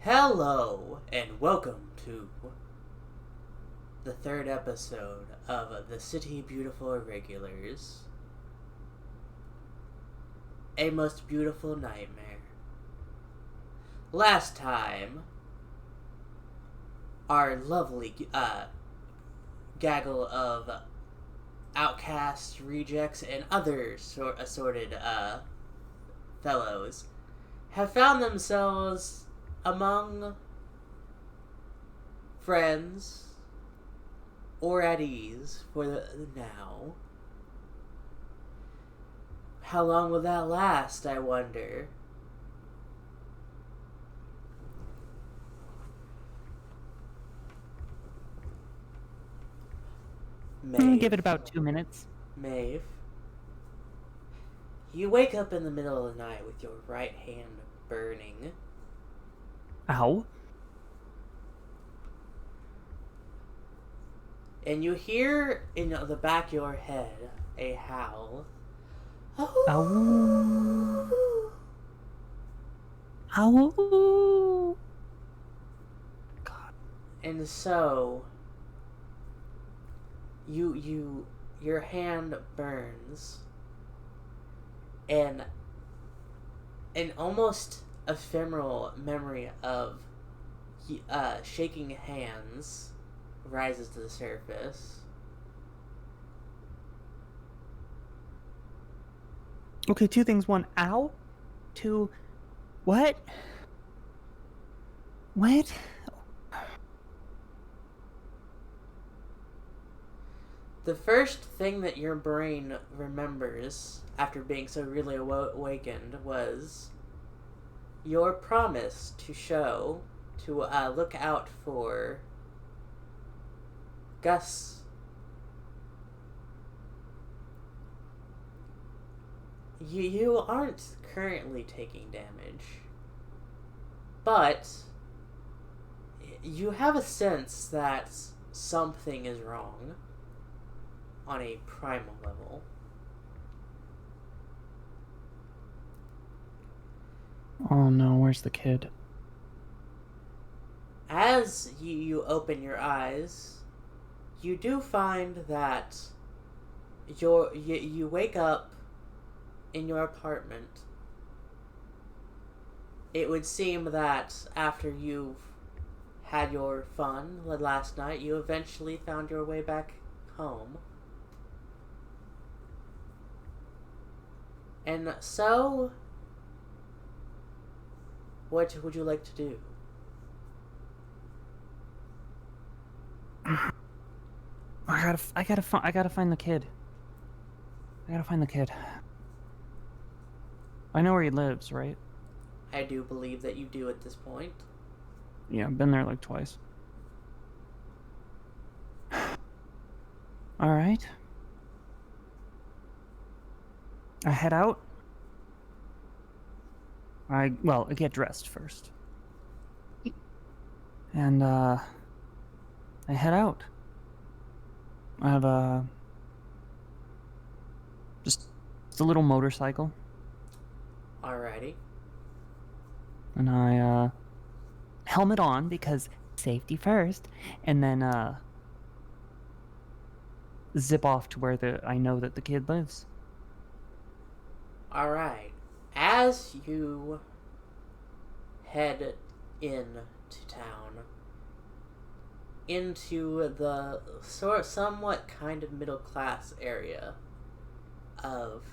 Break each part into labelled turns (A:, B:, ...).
A: Hello, and welcome to the third episode of The City Beautiful Irregulars. A most beautiful nightmare. Last time, our lovely gaggle of outcasts, rejects, and other assorted fellows have found themselves among friends or at ease for the now. How long will that last, I wonder?
B: Give it about 2 minutes.
A: Maeve, you wake up in the middle of the night with your right hand burning.
B: Ow.
A: And you hear in the back of your head a howl.
B: Ow. Ow. God.
A: And so your hand burns, and an almost ephemeral memory of shaking hands rises to the surface.
B: Okay, two things. One, ow. Two, what? What?
A: The first thing that your brain remembers after being so really awakened was your promise to look out for Gus. You aren't currently taking damage, but you have a sense that something is wrong on a primal level.
B: Oh no, where's the kid?
A: As you open your eyes, you do find that you wake up in your apartment. It would seem that after you've had your fun last night, you eventually found your way back home. And so, what would you like to do?
B: I gotta find the kid. I gotta find the kid. I know where he lives, right?
A: I do believe that you do at this point.
B: Yeah, I've been there like twice. All right. I head out. I get dressed first. And I head out. I have just a little motorcycle.
A: Alrighty.
B: And I helmet on because safety first, and then zip off to where I know that the kid lives.
A: Alright. As you head in to town, into the somewhat kind of middle class area of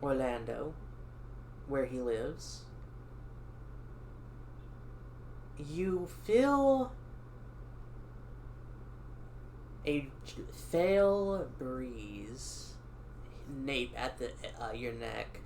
A: Orlando, where he lives, you feel a fail breeze nape at your neck.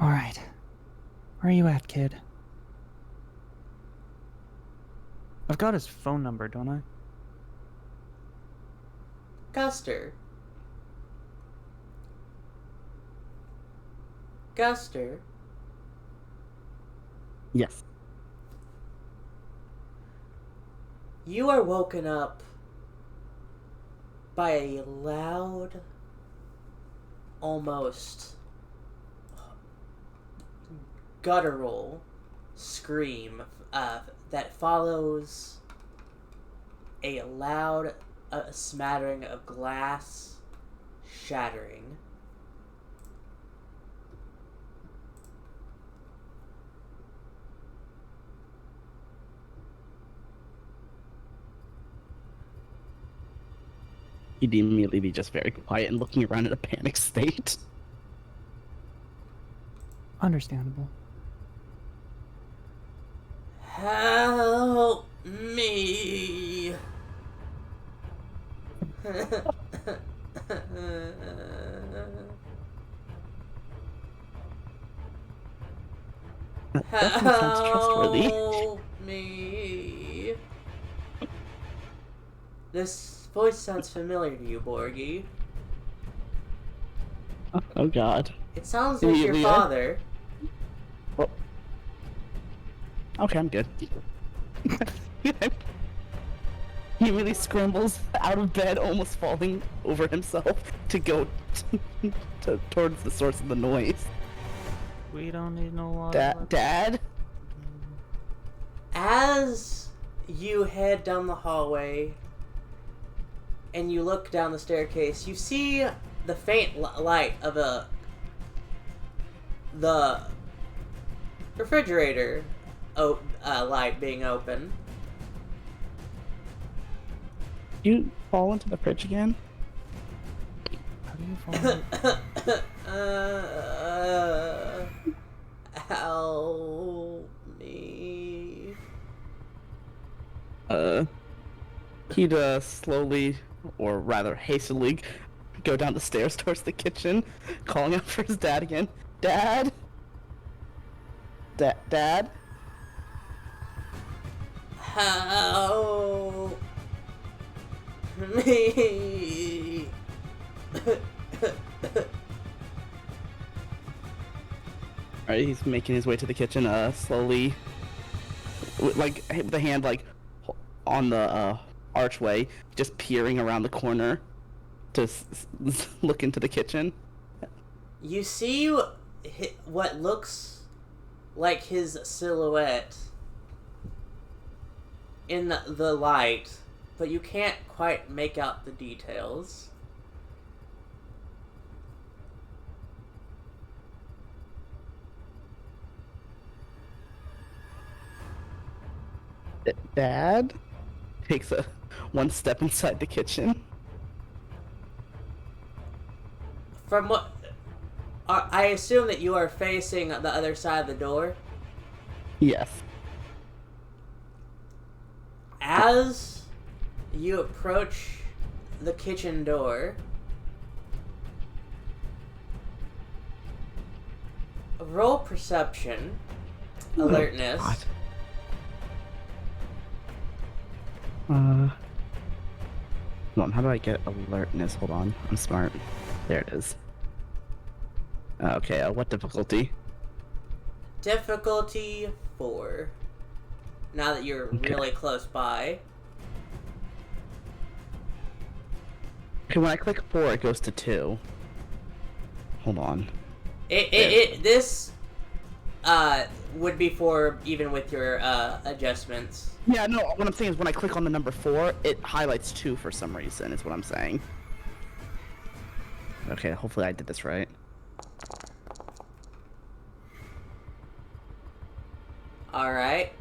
B: All right. Where are you at, kid? I've got his phone number, don't I?
A: Guster,
B: Yes.
A: You are woken up by a loud, almost guttural scream that follows a loud smattering of glass shattering.
B: He'd immediately be just very quiet and looking around in a panic state. Understandable.
A: Help me!
B: That definitely sounds trustworthy.
A: Help me! This voice sounds familiar to you, Borgie.
B: Oh god.
A: It sounds like your father.
B: Well, okay, I'm good. He really scrambles out of bed, almost falling over himself to go towards the source of the noise.
C: We don't need no water.
B: Dad?
A: As you head down the hallway and you look down the staircase, you see the faint light of the refrigerator light being open.
B: You fall into the fridge again?
C: How do you fall?
A: Help me.
B: He'd slowly, or rather hastily, go down the stairs towards the kitchen, calling out for his dad again. Dad? Dad?
A: Help me.
B: Alright, he's making his way to the kitchen, slowly, like, with the hand, like, on the, archway, just peering around the corner to look into the kitchen.
A: You see what looks like his silhouette in the light, but you can't quite make out the details.
B: Dad takes one step inside the kitchen.
A: From what... I assume that you are facing the other side of the door.
B: Yes.
A: As you approach the kitchen door, roll perception, alertness.
B: Oh, hold on, how do I get alertness? Hold on, I'm smart. There it is. Okay, what difficulty?
A: Difficulty 4. Now that you're really close by.
B: Okay, when I click 4, it goes to 2. Hold on.
A: This would be 4 even with your adjustments.
B: Yeah, no, what I'm saying is when I click on the number 4, it highlights 2 for some reason, is what I'm saying. Okay, hopefully I did this right.
A: Alright.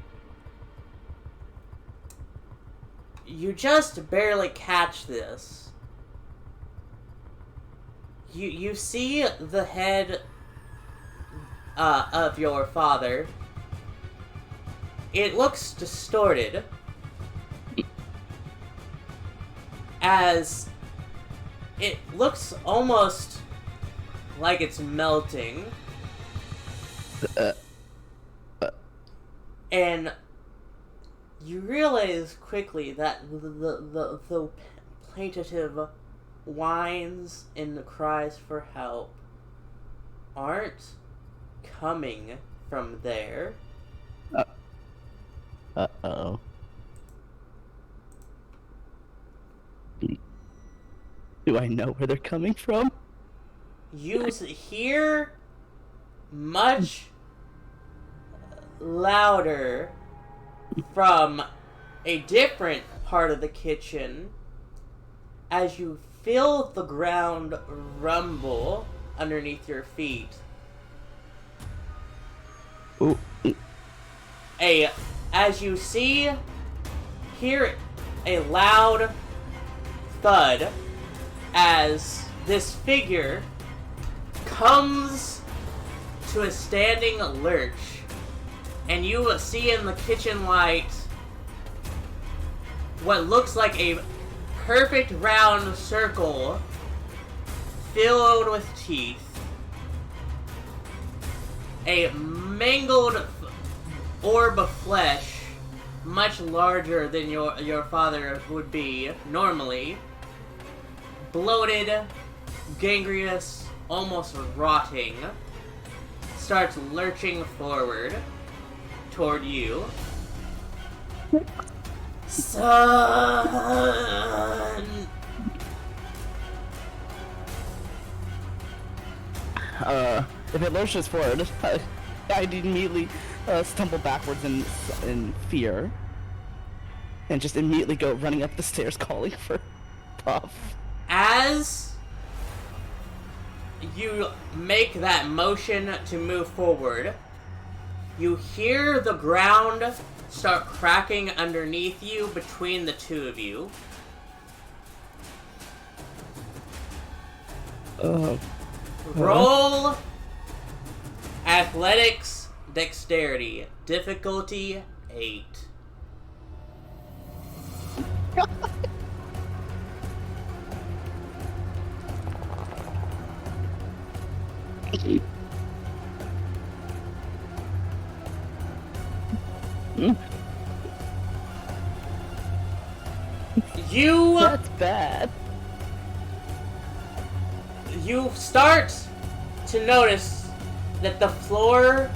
A: You just barely catch this. You see the head of your father. It looks distorted as it looks almost like it's melting. And you realize quickly that the plaintive whines and the cries for help aren't coming from there.
B: Uh-oh. Do I know where they're coming from?
A: You hear much louder from a different part of the kitchen as you feel the ground rumble underneath your feet.
B: Ooh.
A: As you hear a loud thud as this figure comes to a standing lurch, and you see in the kitchen light what looks like a perfect round circle filled with teeth. A mangled orb of flesh, much larger than your father would be normally. Bloated, gangrenous, almost rotting, starts lurching forward toward you. Son!
B: If it lurches forward, I'd immediately stumble backwards in fear. And just immediately go running up the stairs calling for Puff.
A: As you make that motion to move forward, you hear the ground start cracking underneath you between the two of you. Roll athletics dexterity, difficulty 8.
B: That's bad.
A: You start to notice that the floor,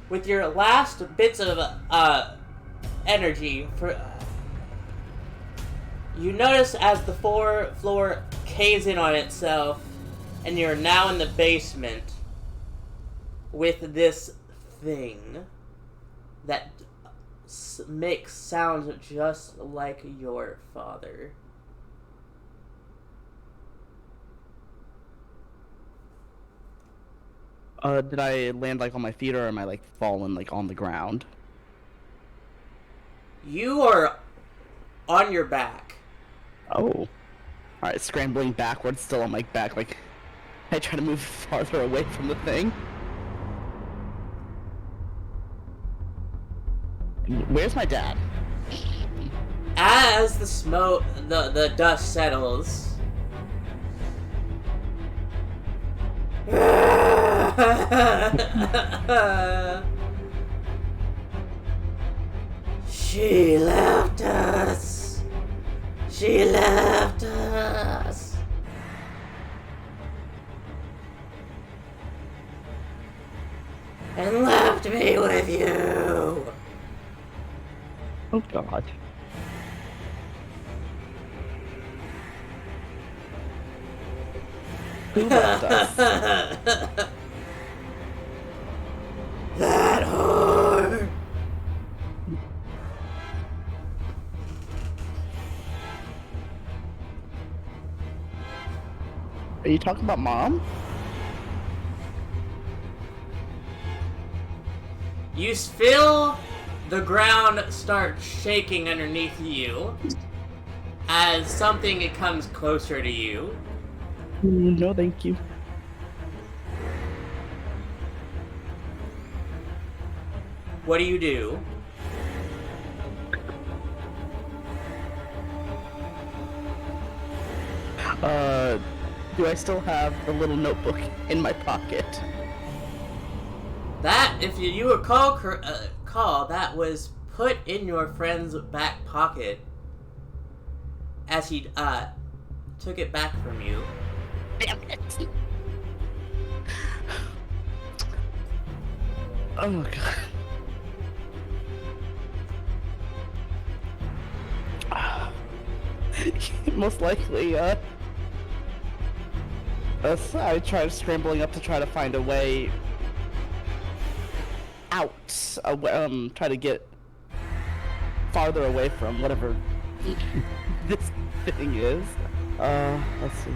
A: with your last bits of energy, you notice as the floor caves in on itself, and you're now in the basement with this thing that makes sounds just like your father.
B: Did I land like on my feet, or am I like falling like on the ground?
A: You are on your back.
B: Oh. Alright, scrambling backwards, still on my back, like I try to move farther away from the thing. Where's my dad?
A: As the smoke, the dust settles, she left us. She left us. And left me with you.
B: Oh god. Who left us?
A: That whore.
B: Are you talking about Mom?
A: You feel the ground start shaking underneath you as something comes closer to you.
B: No, thank you.
A: What do you do?
B: Do I still have the little notebook in my pocket?
A: That, if you recall, that was put in your friend's back pocket as he took it back from you.
B: Damn it! Oh god. Most likely, so I tried scrambling up to try to find a way out. Try to get farther away from whatever this thing is. Let's see,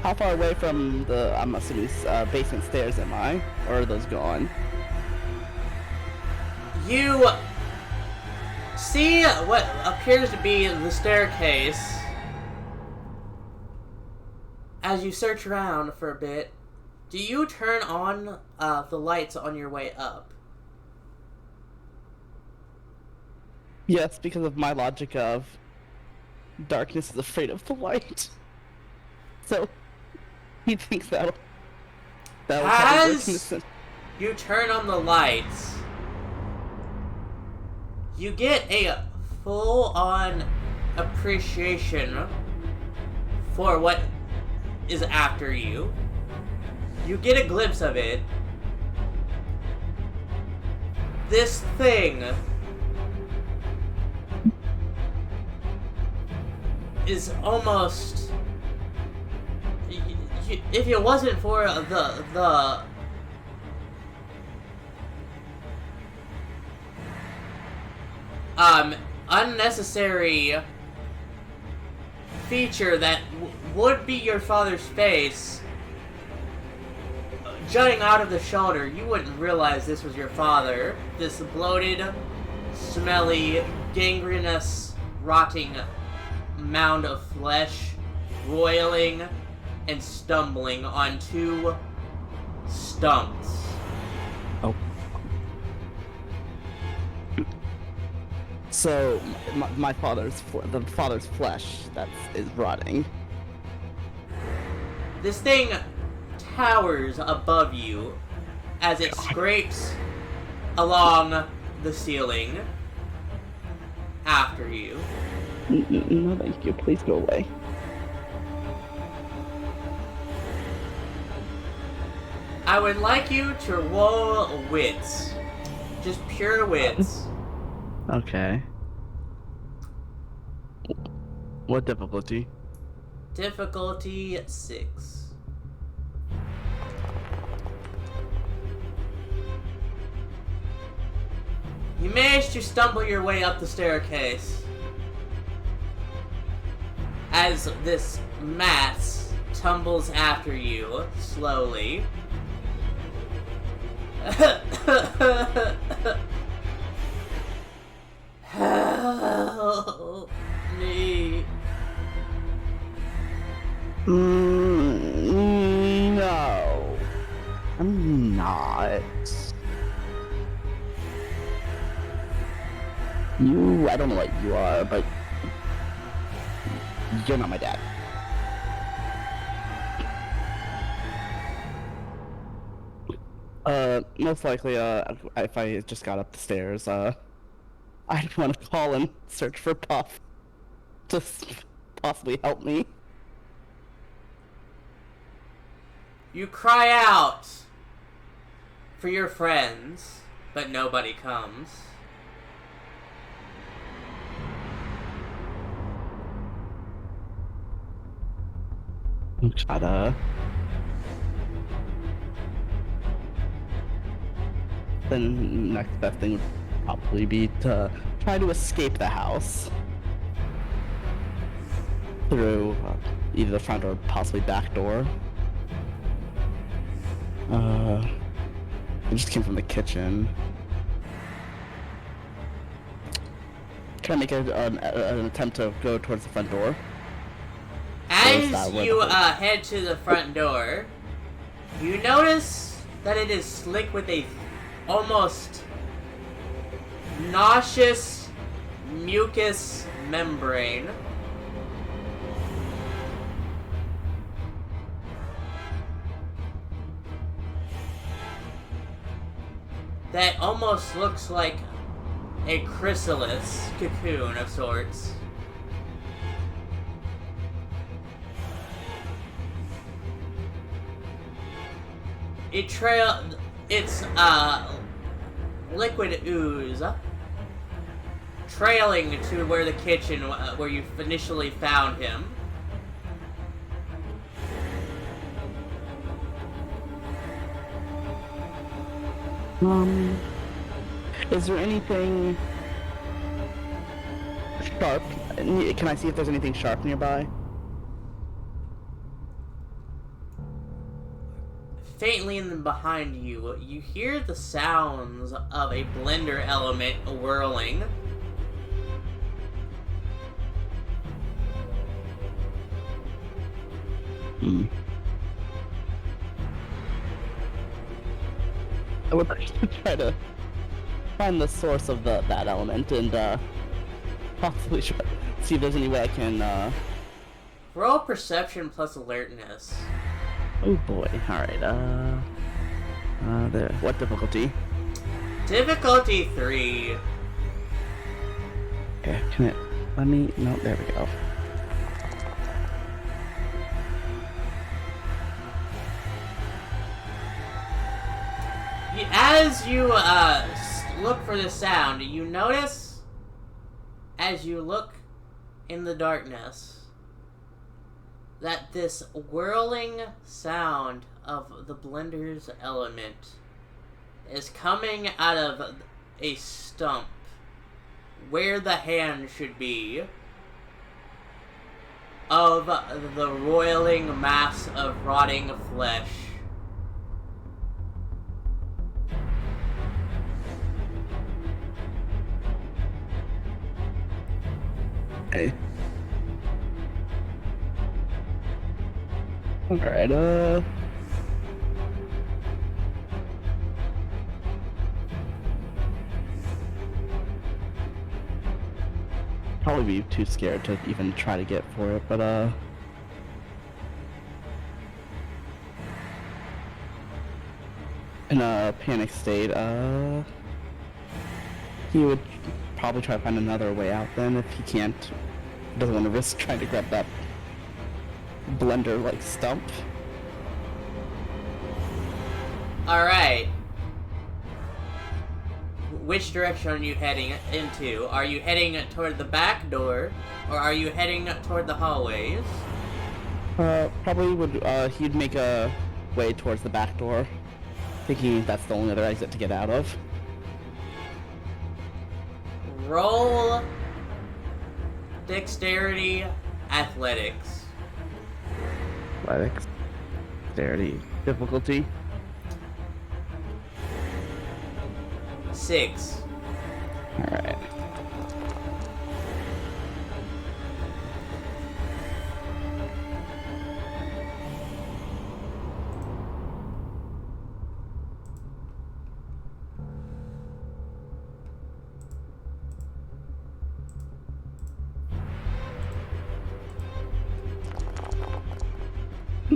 B: how far away from the, I'm assuming, basement stairs am I? Or are those gone?
A: You see what appears to be the staircase. As you search around for a bit, do you turn on the lights on your way up?
B: Yes, because of my logic of darkness is afraid of the light. So he thinks that'll probably work in a sense.
A: You turn on the lights, you get a full-on appreciation for what is after you. You get a glimpse of it. This thing is almost... If it wasn't for the unnecessary feature that would be your father's face jutting out of the shoulder, you wouldn't realize this was your father. This bloated, smelly, gangrenous, rotting mound of flesh, roiling and stumbling on two stumps.
B: Oh. So my father's the father's flesh is rotting.
A: This thing towers above you as it scrapes along the ceiling after you.
B: No, thank you. Please go away.
A: I would like you to roll wits. Just pure wits.
B: Okay. What difficulty?
A: Difficulty 6. You manage to stumble your way up the staircase as this mass tumbles after you slowly. Help me.
B: No. I'm not. I don't know what you are, but you're not my dad. Most likely, if I just got up the stairs, I'd want to call and search for Puff to possibly help me.
A: You cry out for your friends, but nobody comes.
B: Try to... Then next best thing would probably be to try to escape the house through either the front or possibly back door. It just came from the kitchen. Can I make an attempt to go towards the front door?
A: As you head to the front door, you notice that it is slick with a almost nauseous mucus membrane. That almost looks like a chrysalis cocoon of sorts. Its liquid ooze trailing to where the kitchen, where you initially found him.
B: Is there anything sharp? Can I see if there's anything sharp nearby?
A: Faintly in behind you, you hear the sounds of a blender element whirling.
B: I would like to try to find the source of that element and possibly see if there's any way I can.
A: Roll perception plus alertness.
B: Oh boy! All right. What difficulty?
A: Difficulty 3.
B: Okay. Can it? Let me. No. There we go.
A: As you look for the sound, you notice, as you look in the darkness, that this whirling sound of the blender's element is coming out of a stump where the hand should be of the roiling mass of rotting flesh.
B: Okay. Alright, probably be too scared to even try to get for it, but, in a panic state, he would probably try to find another way out then if he can't, doesn't want to risk trying to grab that blender like stump.
A: Alright. Which direction are you heading into? Are you heading toward the back door, or are you heading toward the hallways?
B: Probably would, he'd make a way towards the back door, thinking that's the only other exit to get out of.
A: Roll dexterity, athletics.
B: Athletics. Dexterity. Difficulty.
A: 6.
B: Alright.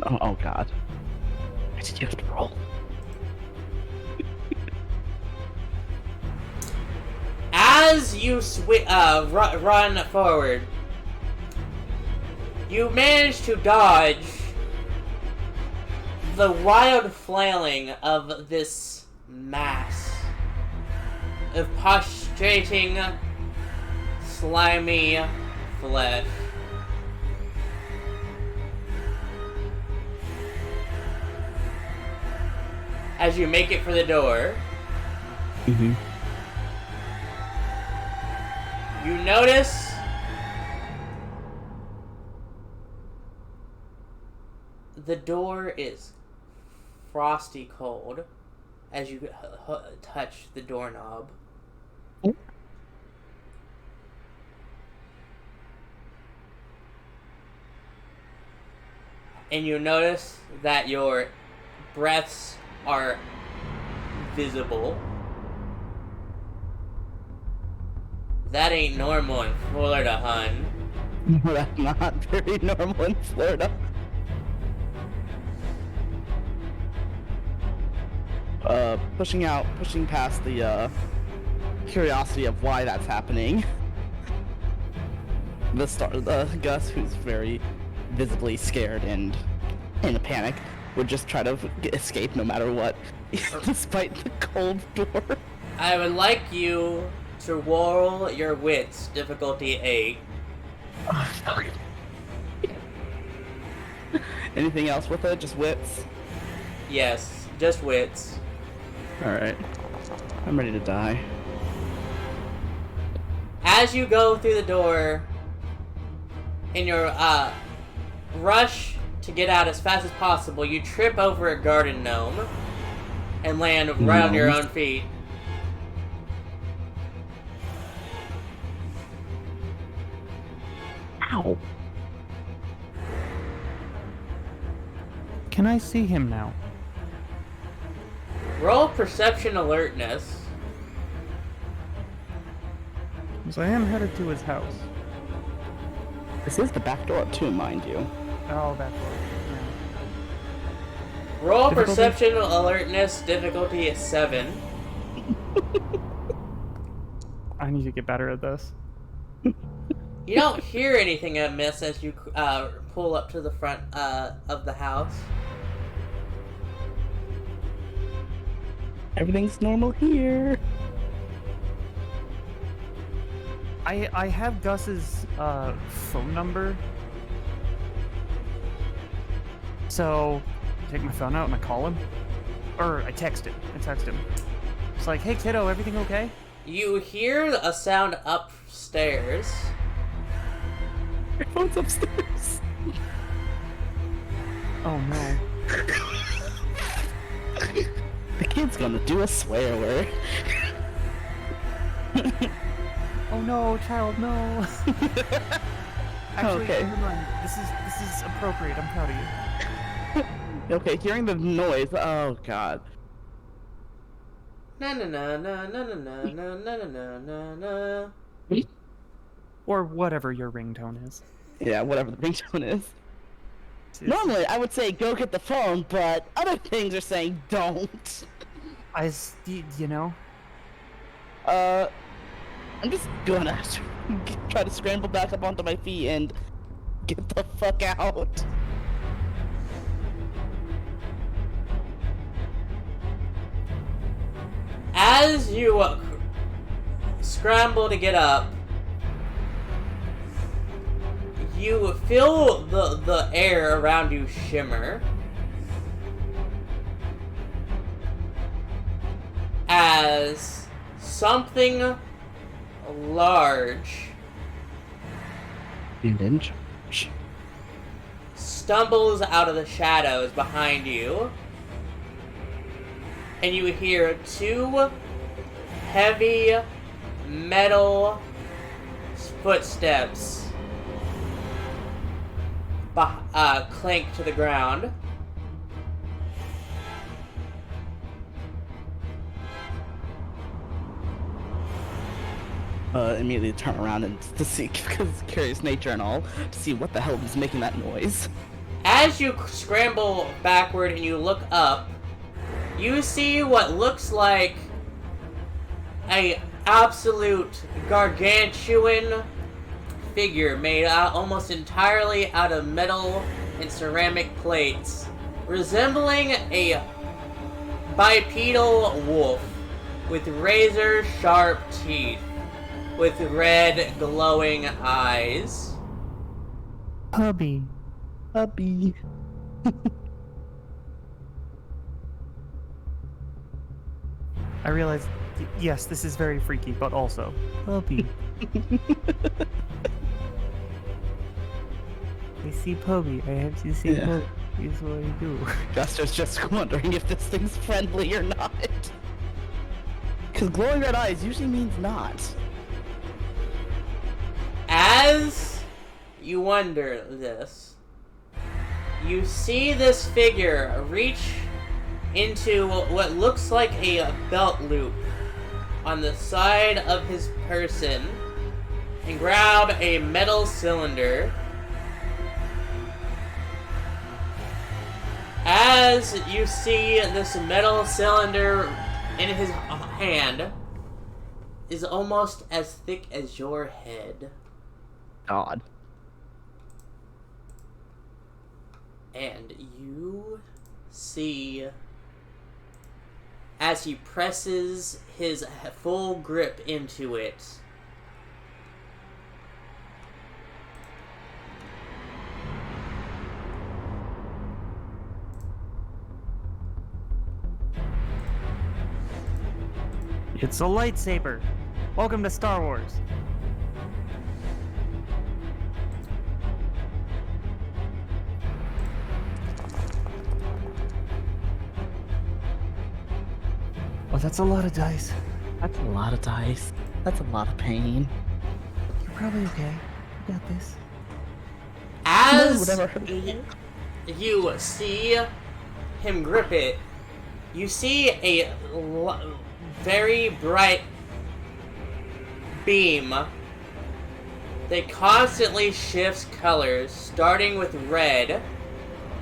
B: Oh god. Why did you have to roll?
A: As you run forward, you manage to dodge the wild flailing of this mass of prostrating, slimy flesh. As you make it for the door, you notice the door is frosty cold as you touch the doorknob. And you notice that your breaths are visible. That ain't normal in Florida, hun.
B: No, that's not very normal in Florida. Pushing past the, curiosity of why that's happening. The Gus, who's very visibly scared and in a panic, would just try to escape no matter what, despite the cold door.
A: I would like you to roll your wits, difficulty 8.
B: Oh, fuck. Anything else with it? Just wits?
A: Yes, just wits.
B: Alright. I'm ready to die.
A: As you go through the door, in your rush to get out as fast as possible, you trip over a garden gnome and land right on your own feet.
B: Ow.
C: Can I see him now?
A: Roll perception alertness.
C: Because I am headed to his house.
B: This is the back door too, mind you.
C: Oh, that door.
A: Roll
C: Difficulty?
A: perception alertness, difficulty is 7.
C: I need to get better at this.
A: You don't hear anything amiss as you pull up to the front of the house.
B: Everything's normal here.
C: I have Gus's phone number. So, I take my phone out and I call him. Or I text him. It's like, hey kiddo, everything okay?
A: You hear a sound upstairs.
B: Your phone's upstairs.
C: Oh no.
B: The kid's gonna do a swear word.
C: Oh no, child, no. Actually,
B: Okay.
C: never mind. This is appropriate. I'm proud of you.
B: Okay, hearing the noise. Oh god.
A: Na na na na na na na na na na na.
C: Or whatever your ringtone is.
B: Yeah, whatever the ringtone is. Normally, I would say go get the phone, but other things are saying don't.
C: You know?
B: I'm just gonna try to scramble back up onto my feet and get the fuck out.
A: As you scramble to get up, you feel the air around you shimmer as something large stumbles out of the shadows behind you, and you hear 2 heavy metal footsteps clink to the ground.
B: Immediately turn around and to see, because curious nature and all, to see what the hell is making that noise.
A: As you scramble backward and you look up, you see what looks like a absolute gargantuan figure made out almost entirely out of metal and ceramic plates, resembling a bipedal wolf with razor sharp teeth, with red glowing eyes.
C: Puppy.
B: Puppy.
C: I realize, yes, this is very freaky, but also puppy. I see puppy. I have to see puppy. Is what I do.
B: Guster's just wondering if this thing's friendly or not. Because glowing red eyes usually means not.
A: As you wonder this, you see this figure reach into what looks like a belt loop on the side of his person and grab a metal cylinder. As you see this metal cylinder in his hand is almost as thick as your head.
B: God.
A: And you see as he presses his full grip into it.
C: It's a lightsaber. Welcome to Star Wars. Oh, that's a lot of dice.
B: That's a lot of dice. That's a lot of pain.
C: You're probably okay. You got this.
A: As
B: Whatever.
A: you see him grip it, you see a very bright beam that constantly shifts colors, starting with red,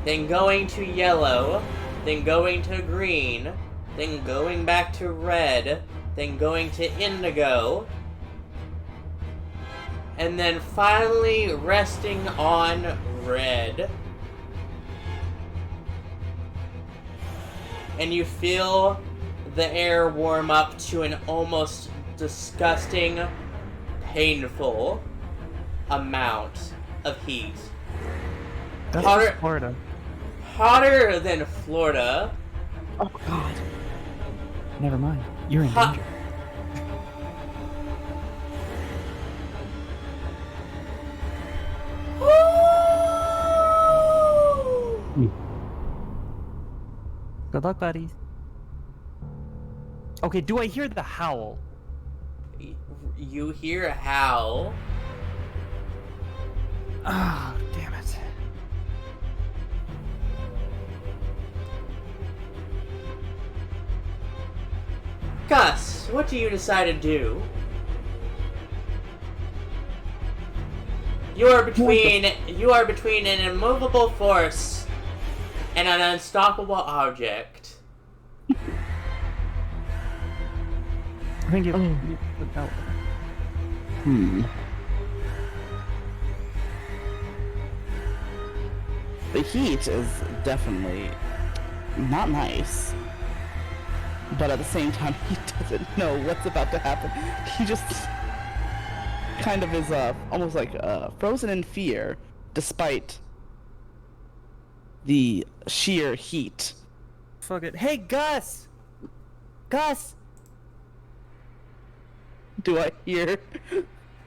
A: then going to yellow, then going to green, then going back to red, then going to indigo, and then finally resting on red. And you feel the air warm up to an almost disgusting, painful amount of heat.
C: That's
A: Hotter-
C: just Florida.
A: Hotter than Florida.
B: Oh God.
C: Never mind. You're in
A: Ha-
C: danger. Good luck, buddies. Okay, do I hear the howl?
A: You hear a howl.
C: Ah, damn it.
A: Gus, what do you decide to do? You are between an immovable force and an unstoppable object.
C: I think you.
B: The heat is definitely not nice. But at the same time, he doesn't know what's about to happen. He just kind of is almost like frozen in fear, despite the sheer heat.
C: Fuck it. Hey, Gus! Gus!
B: Do I hear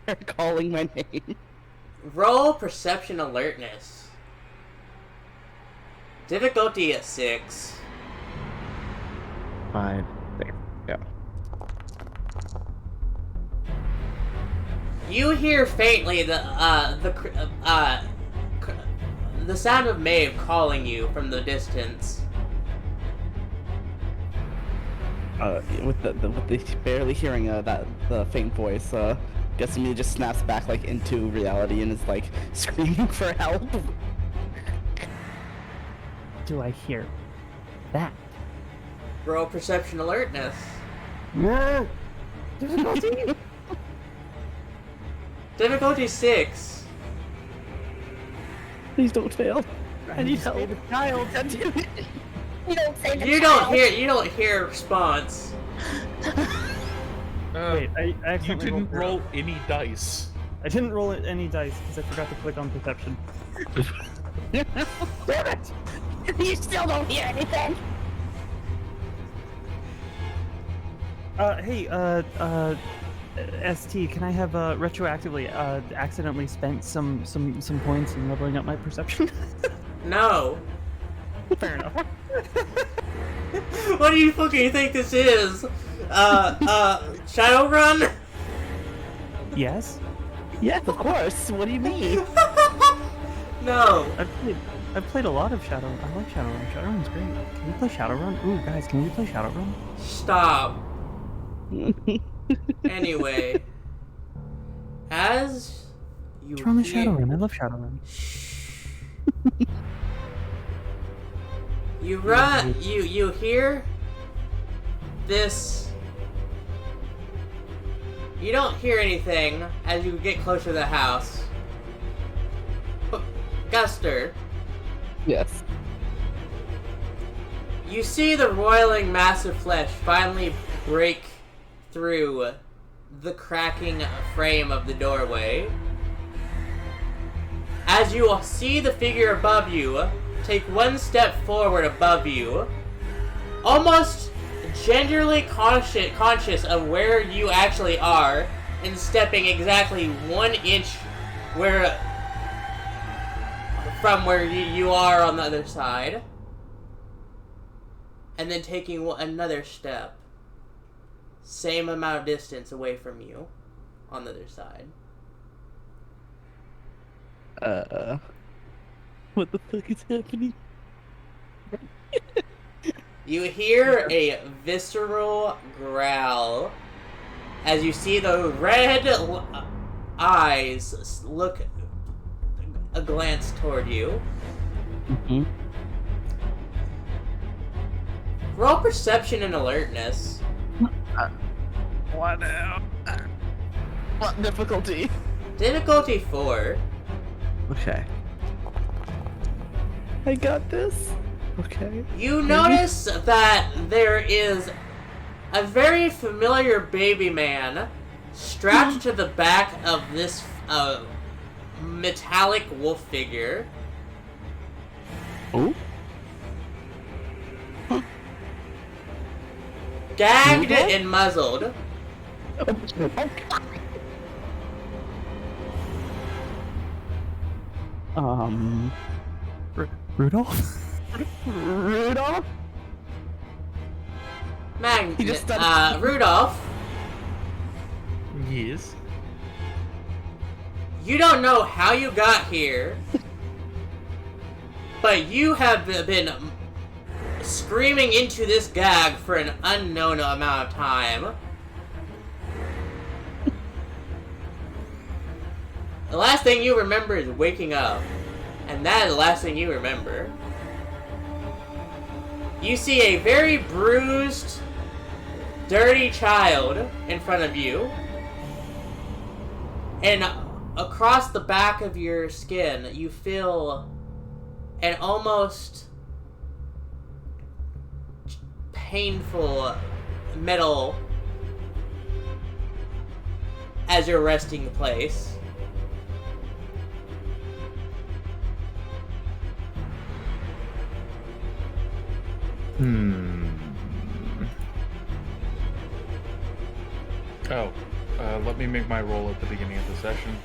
B: her calling my name?
A: Roll perception alertness. Difficulty at 6.
B: 5, 6, yeah.
A: You hear faintly the sound of Maeve calling you from the distance.
B: With the barely hearing the faint voice, guessing he just snaps back like into reality and is like screaming for help.
C: Do I hear that?
A: Roll perception alertness.
C: No! Difficulty?
A: Difficulty 6.
B: Please don't fail.
C: I need help. The child.
B: You don't say the
A: You don't hear a response.
C: Wait, I
D: You
C: accidentally
D: didn't
C: rolled
D: roll any dice.
C: I didn't roll any dice because I forgot to click on perception.
B: Damn it! You still don't hear anything.
C: Hey, ST, can I have retroactively accidentally spent some points in leveling up my perception?
A: No.
C: Fair enough.
A: What do you fucking think this is? Shadowrun?
C: Yes.
B: Yes, of course. What do you mean?
A: No.
C: I've played a lot of Shadow. I like Shadowrun. Shadowrun's great. Can we play Shadowrun? Ooh, guys, can we play Shadowrun?
A: Stop. Anyway, as you
C: What's wrong with
A: hear-
C: Shadowrun? I love Shadowrun.
A: You run. You hear this. You don't hear anything as you get closer to the house. But Guster,
B: Yes.
A: You see the roiling mass of flesh finally break through the cracking frame of the doorway. As you see the figure above you take one step forward above you, almost gingerly conscious of where you actually are, and stepping exactly 1 inch from where you are on the other side, and then taking another step, same amount of distance away from you on the other side.
B: What the fuck is happening?
A: You hear a visceral growl as you see the red eyes look a glance toward you.
B: Mm-hmm.
A: Roll perception and alertness.
B: What now? What difficulty?
A: Difficulty 4.
B: Okay. I got this. Okay.
A: You notice that there is a very familiar baby man strapped to the back of this metallic wolf figure.
B: Oh?
A: Gagged and muzzled.
C: Rudolph?
B: Rudolph? He just
A: Rudolph,
D: Yes.
A: you don't know how you got here, but you have been screaming into this gag for an unknown amount of time. The last thing you remember is waking up, and that is the last thing you remember. You see a very bruised, dirty child in front of you, and across the back of your skin, you feel an almost painful metal as your resting place.
D: Let me make my roll at the beginning of the session.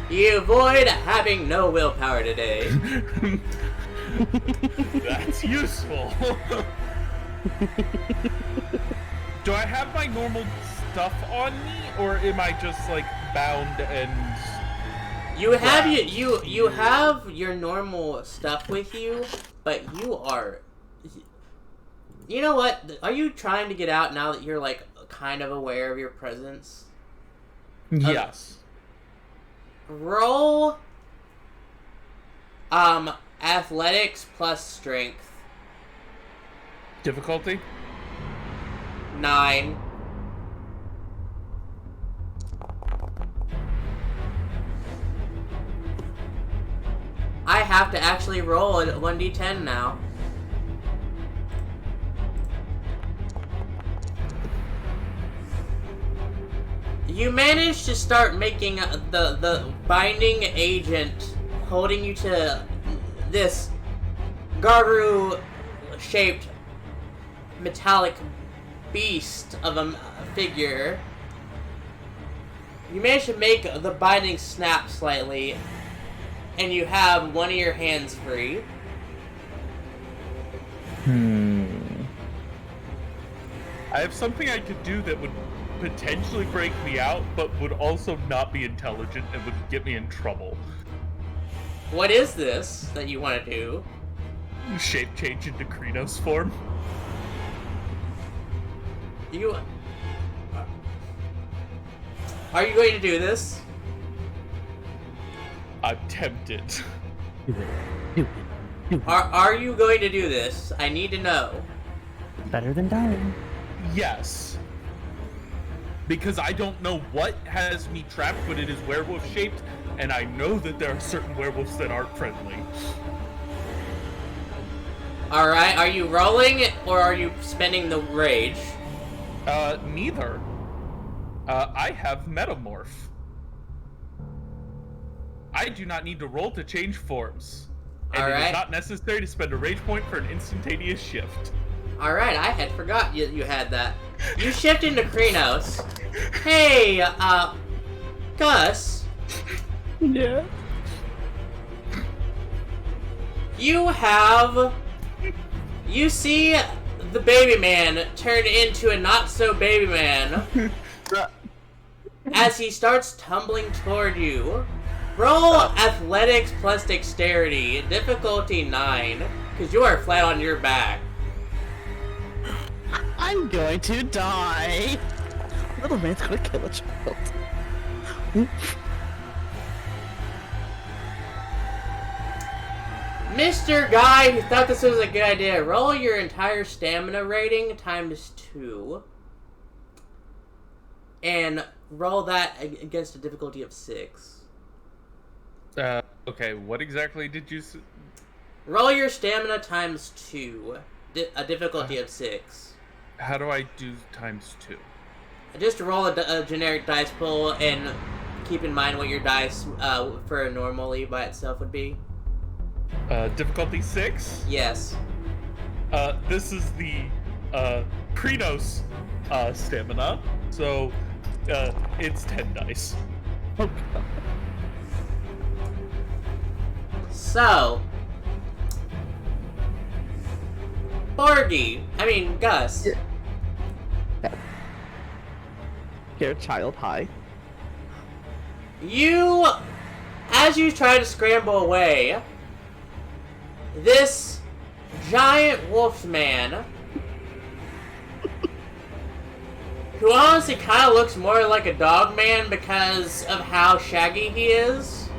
A: You avoid having no willpower today.
D: That's useful. Do I have my normal stuff on me, or am I just like bound and?
A: You have you have your normal stuff with you, but you are. You know what? Are you trying to get out now that you're like kind of aware of your presence?
D: Yes.
A: Roll. Athletics plus strength.
D: Difficulty?
A: 9. I have to actually roll a 1d10 now. You managed to start making the binding agent holding you to this Garu-shaped metallic beast of a figure. You managed to make the binding snap slightly, and you have one of your hands free.
D: I have something I could do that would potentially break me out, but would also not be intelligent and would get me in trouble.
A: What is this that you want to do?
D: Shape change into Krynos form.
A: Are you going to do this?
D: I'm tempted.
A: Are you going to do this? I need to know.
C: Better than dying.
D: Yes. because I don't know what has me trapped, but it is werewolf shaped, and I know that there are certain werewolves that aren't friendly.
A: Alright, are you rolling or are you spending the rage?
D: Neither. I have metamorph. I do not need to roll to change forms. And it is not necessary to spend a rage point for an instantaneous shift.
A: Alright, I had forgot you had that. You shift into Krenos. Hey, Gus.
B: Yeah.
A: You see the baby man turn into a not so baby man as he starts tumbling toward you. Roll athletics plus dexterity, difficulty 9, because you are flat on your back.
B: I'm going to die. Little man's gonna kill a child.
A: Mr. Guy who thought this was a good idea, roll your entire stamina rating times 2. And roll that against a difficulty of 6.
D: Okay, what exactly did you
A: Roll your stamina times 2. A difficulty of 6.
D: How do I do times 2?
A: Just roll a generic dice pool and keep in mind what your dice for a normally by itself would be.
D: Difficulty 6?
A: Yes.
D: This is the Krenos stamina, so it's 10 dice.
B: Oh, God.
A: So, Gus.
B: Here, child, hi.
A: As you try to scramble away, this giant wolf man, who honestly kind of looks more like a dog man because of how shaggy he is,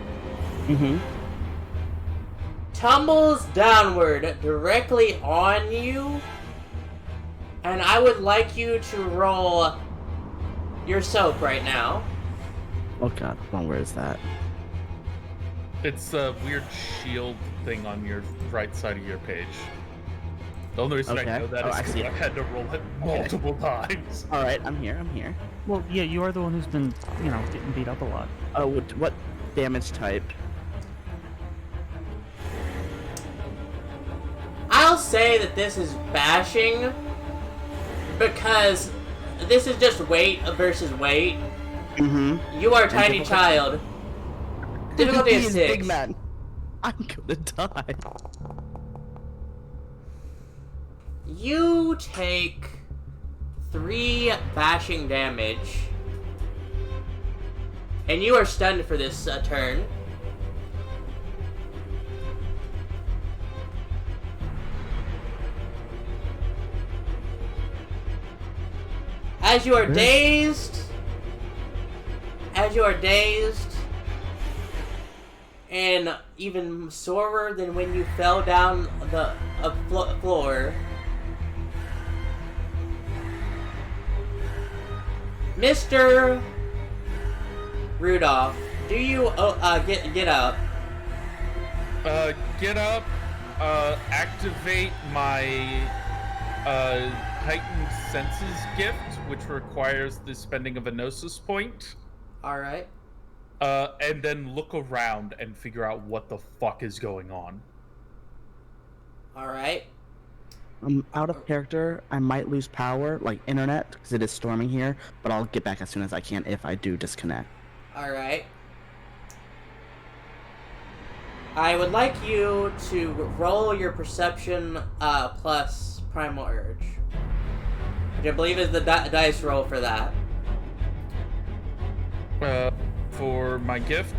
A: tumbles downward directly on you, and I would like you to roll your soap right now.
B: Oh God, hold on, where is that?
D: It's a weird shield thing on your right side of your page. The only reason I know that is because I had to roll it multiple times.
B: Alright, I'm here.
C: Well, yeah, you are the one who's been, getting beat up a lot.
B: Oh, what damage type?
A: I'll say that this is bashing because this is just weight versus weight. You are a tiny child. Difficulty is 6.
B: Big man. I'm gonna die.
A: You take 3 bashing damage. And you are stunned for this turn. As you are dazed, and even sorer than when you fell down the floor, Mr. Rudolph, do you get up?
D: Get up, activate my heightened senses gift, which requires the spending of a gnosis point.
A: Alright.
D: And then look around and figure out what the fuck is going on.
A: Alright.
B: I'm out of character. I might lose power, like internet, because it is storming here, but I'll get back as soon as I can if I do disconnect.
A: Alright. I would like you to roll your perception plus primal urge, which I believe is the dice roll for that.
D: For my gift?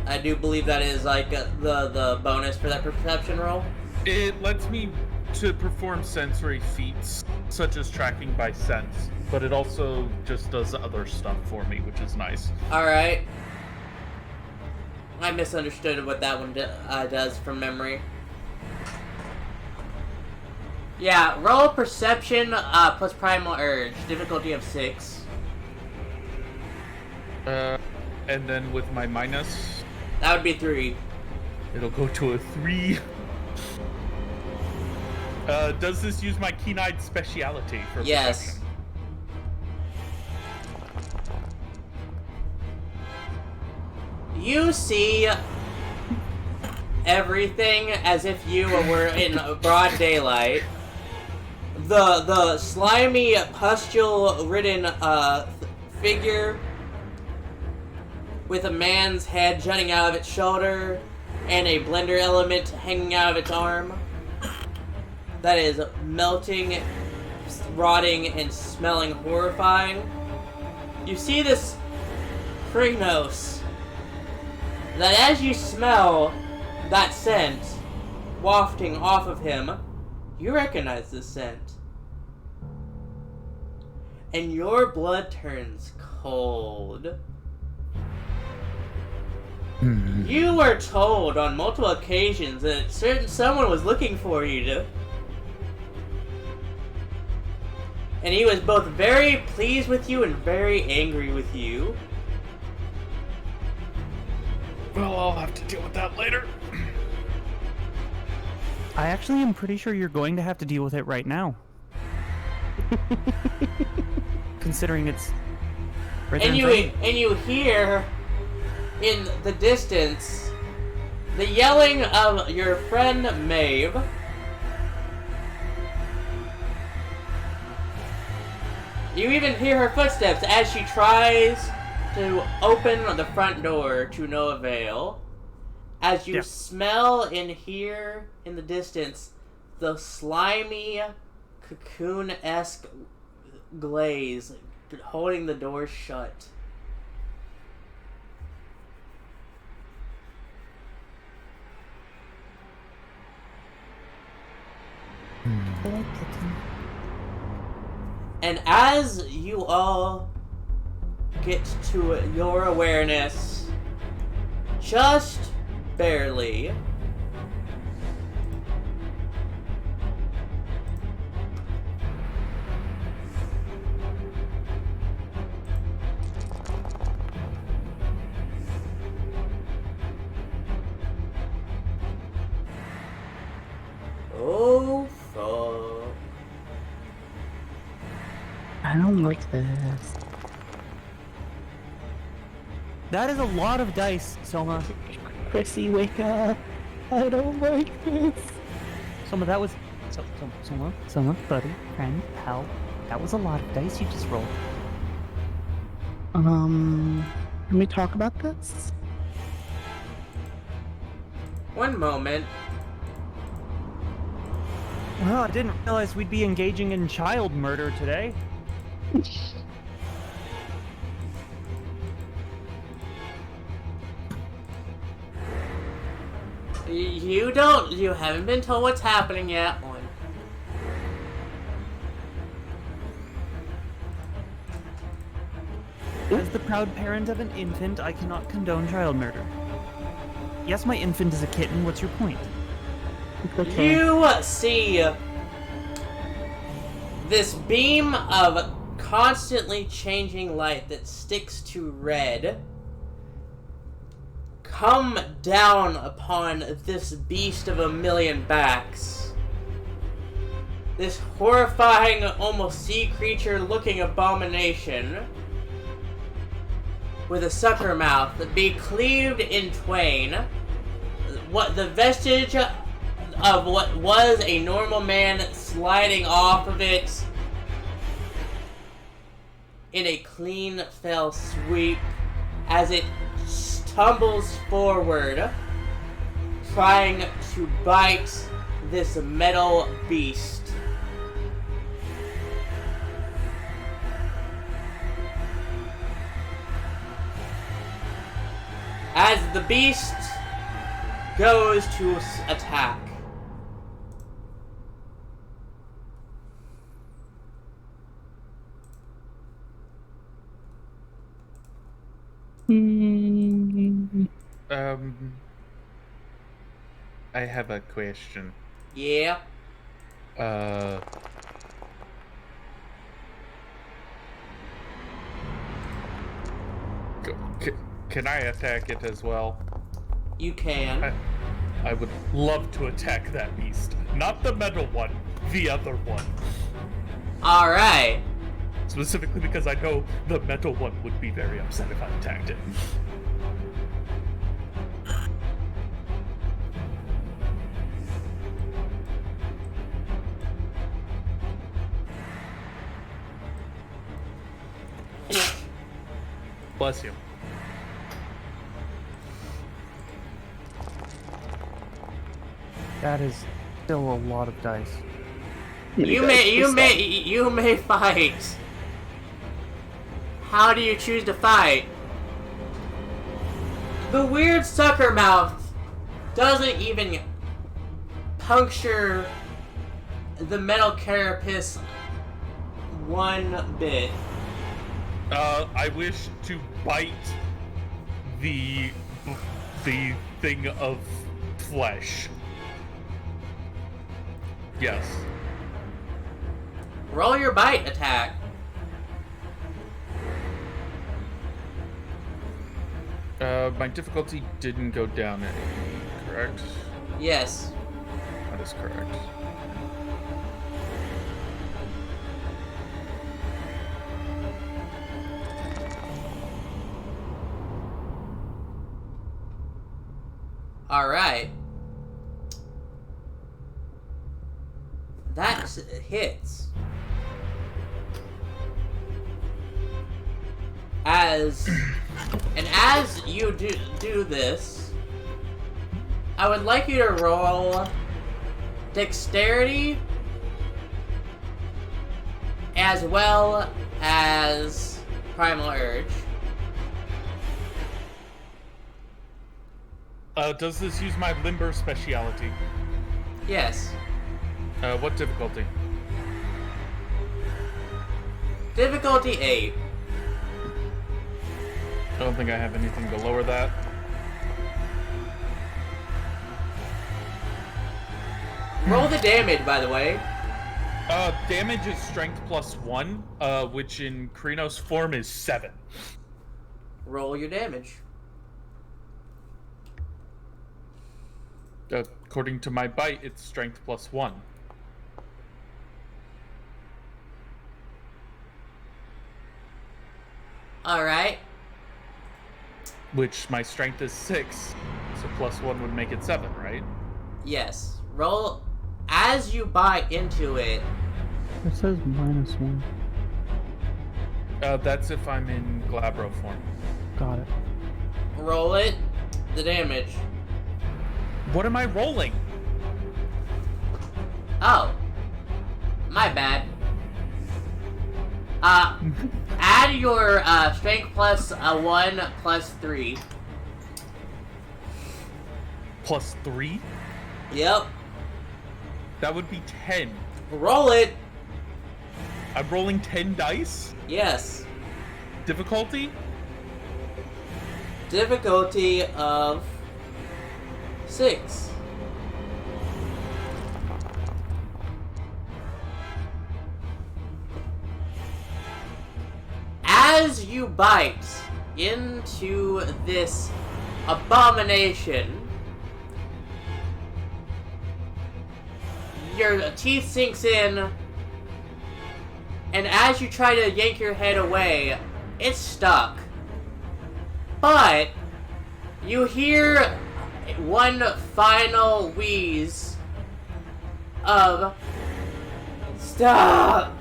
A: I do believe that is like the bonus for that perception roll.
D: It lets me to perform sensory feats, such as tracking by sense, but it also just does other stuff for me, which is nice.
A: Alright. I misunderstood what that one does from memory. Yeah, roll perception plus primal urge, difficulty of 6.
D: And then with my minus,
A: That would be 3.
D: it'll go to a 3. Does this use my keen-eyed speciality for
A: Yes.
D: perception?
A: You see everything as if you were in broad daylight. The slimy, pustule-ridden figure with a man's head jutting out of its shoulder and a blender element hanging out of its arm that is melting, rotting, and smelling horrifying. You see this Krynos that as you smell that scent wafting off of him, you recognize this scent. And your blood turns cold. You were told on multiple occasions that someone was looking for you. And he was both very pleased with you and very angry with you.
D: Well, I'll have to deal with that later.
C: I actually am pretty sure you're going to have to deal with it right now. Considering it's right there in front of you.
A: And you hear in the distance the yelling of your friend Maeve. You even hear her footsteps as she tries to open the front door to no avail. As you smell and hear in the distance the slimy, cocoon-esque glaze holding the door shut. And as you all get to your awareness, just barely, oh fuck.
B: I don't like this.
C: That is a lot of dice, Soma.
B: Chrissy, wake up. I don't like this.
C: Soma, that was... Soma, buddy, friend, pal. That was a lot of dice you just rolled.
B: Can we talk about this?
A: One moment.
C: Well, I didn't realize we'd be engaging in child murder today.
A: You haven't been told what's happening yet.
C: As the proud parent of an infant, I cannot condone child murder. Yes, my infant is a kitten. What's your point?
A: You see this beam of constantly changing light that sticks to red come down upon this beast of a million backs. This horrifying, almost sea creature looking abomination with a sucker mouth that be cleaved in twain. What the vestige of what was a normal man sliding off of it in a clean fell sweep as it tumbles forward, trying to bite this metal beast. As the beast goes to attack.
D: I have a question.
A: Yeah.
D: Can I attack it as well?
A: You can.
D: I would love to attack that beast. Not the metal one, the other one.
A: Alright.
D: Specifically because I know the metal one would be very upset if I attacked it. Bless you.
C: That is still a lot of dice.
A: You may fight. How do you choose to fight? The weird sucker mouth doesn't even puncture the metal carapace one bit.
D: I wish to bite the thing of flesh. Yes.
A: Roll your bite attack.
D: My difficulty didn't go down any, correct?
A: Yes.
D: That is correct.
A: Alright. That hits. As you do this, I would like you to roll dexterity as well as primal urge.
D: Does this use my limber speciality?
A: Yes.
D: What difficulty?
A: Difficulty 8.
D: I don't think I have anything to lower that.
A: Roll the damage, by the way.
D: Damage is strength +1, which in Krinos form is 7.
A: Roll your damage.
D: According to my bite, it's strength +1.
A: Alright.
D: Which my strength is 6, so +1 would make it 7, right?
A: Yes. Roll as you bite into it.
C: It says -1.
D: That's if I'm in Glabro form.
C: Got it.
A: Roll it. The damage.
D: What am I rolling?
A: Oh. My bad. Add your strength +1 +3.
D: +3?
A: Yep.
D: That would be 10.
A: Roll it.
D: I'm rolling 10 dice?
A: Yes.
D: Difficulty?
A: Difficulty of 6. As you bite into this abomination, your teeth sinks in, and as you try to yank your head away, it's stuck. But you hear one final wheeze of "Stop!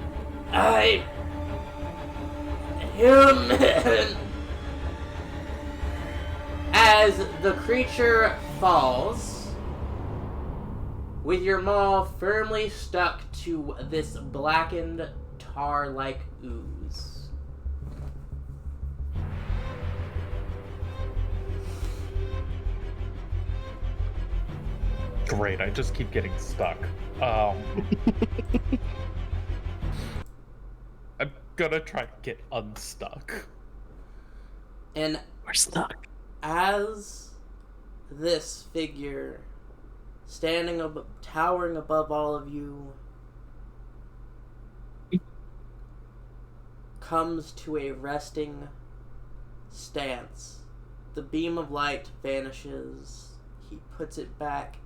A: I'm human!" as the creature falls, with your maw firmly stuck to this blackened, tar-like ooze.
D: Great, I just keep getting stuck. I'm gonna try to get unstuck.
A: And
B: We're stuck.
A: as this figure, towering above all of you, comes to a resting stance. The beam of light vanishes. He puts it back,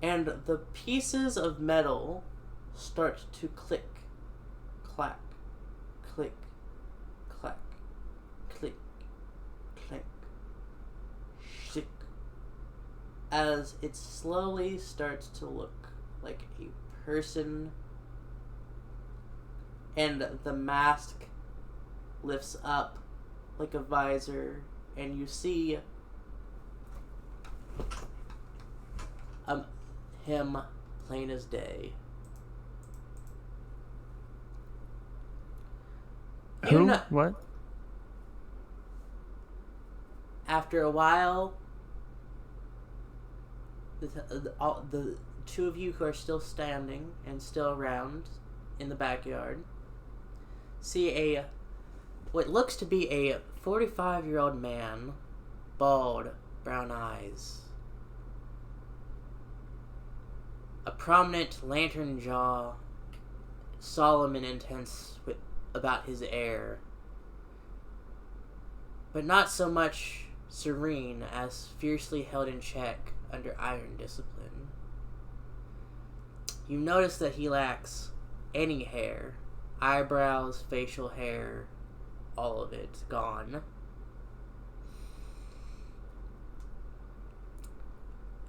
A: and the pieces of metal start to click, clack, click, clack, click, clink, shick, as it slowly starts to look like a person, and the mask lifts up like a visor, and you see him plain as day.
C: Who? What?
A: After a while, the two of you who are still standing and still around in the backyard see what looks to be a 45-year-old man, bald, brown eyes, a prominent lantern jaw, solemn and intense about his air, but not so much serene as fiercely held in check under iron discipline. You notice that he lacks any hair, eyebrows, facial hair, all of it gone.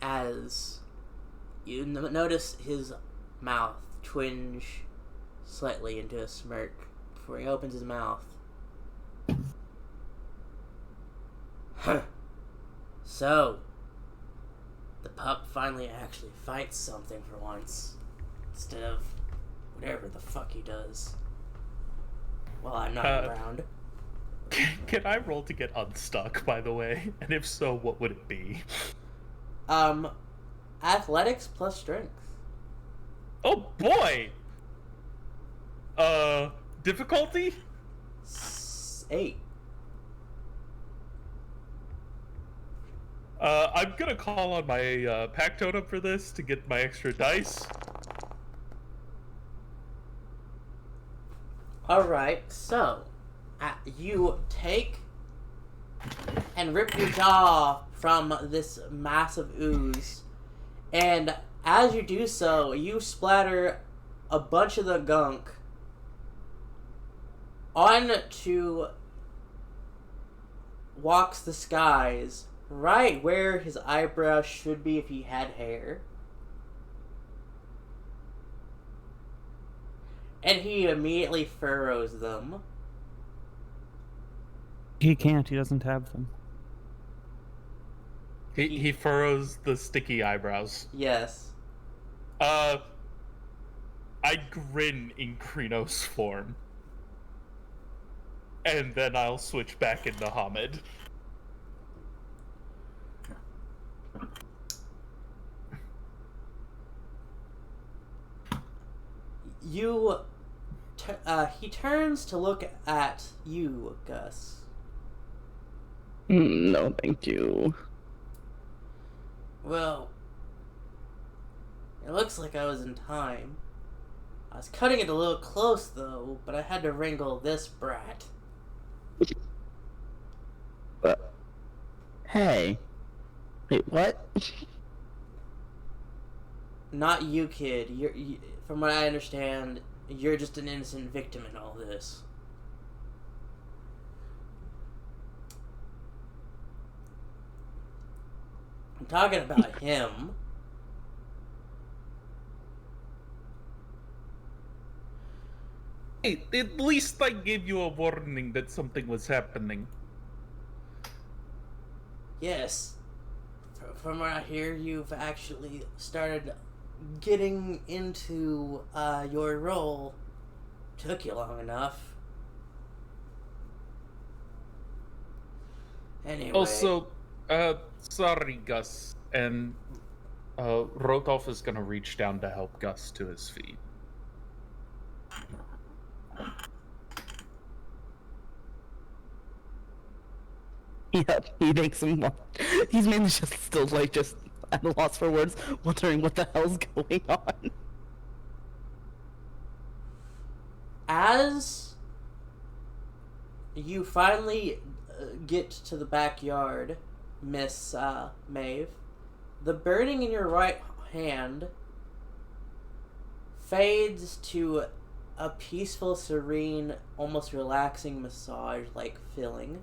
A: As you notice his mouth twinge slightly into a smirk before he opens his mouth. Huh. So, the pup finally actually fights something for once, instead of whatever the fuck he does while I'm not around.
D: Can I roll to get unstuck, by the way? And if so, what would it be?
A: Athletics plus strength.
D: Oh boy! Difficulty?
A: 8.
D: I'm gonna call on my pack totem for this to get my extra dice.
A: Alright, so you take and rip your jaw from this massive ooze, and as you do so, you splatter a bunch of the gunk onto Walks the Skies, right where his eyebrows should be if he had hair. And he immediately furrows them.
C: He can't. He doesn't have them.
D: He furrows the sticky eyebrows.
A: Yes.
D: I grin in Krenos form. And then I'll switch back into Hamid.
A: He turns to look at you, Gus.
B: No, thank you.
A: Well, it looks like I was in time. I was cutting it a little close, though, but I had to wrangle this brat.
B: Hey. Wait, what?
A: Not you, kid. From what I understand, you're just an innocent victim in all this. I'm talking about him.
D: Hey, at least I gave you a warning that something was happening.
A: Yes. From what I hear, you've actually started getting into your role. Took you long enough. Anyway.
D: Also, sorry, Gus. And Rotolf is gonna reach down to help Gus to his feet.
B: Yep, he makes him. He's mainly just still just at a loss for words, wondering what the hell's going on.
A: As you finally get to the backyard, Miss Maeve, the burning in your right hand fades to a peaceful, serene, almost relaxing massage-like feeling.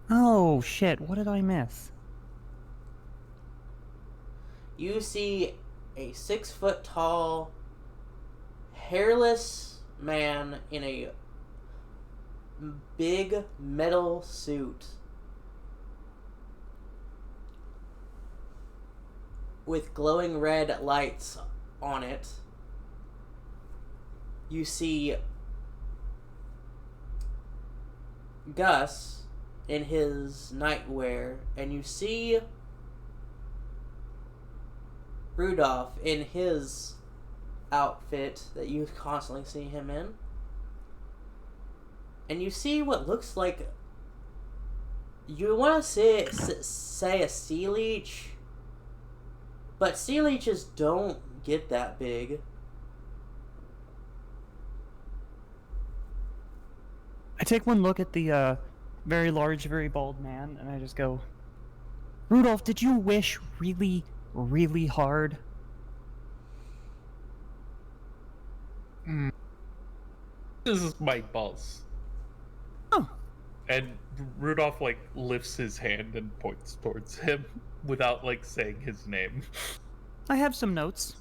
C: Oh, shit. What did I miss?
A: You see a 6-foot-tall, hairless man in a big metal suit with glowing red lights on it. You see Gus in his nightwear, and you see Rudolph in his outfit that you constantly see him in. And you see what looks like, you want to say a sea leech, but sea leeches don't get that big.
C: I take one look at the very large, very bald man, and I just go, Rudolph, did you wish really, really hard?
D: This is my boss.
C: Oh.
D: And Rudolph, like, lifts his hand and points towards him without, like, saying his name.
C: I have some notes.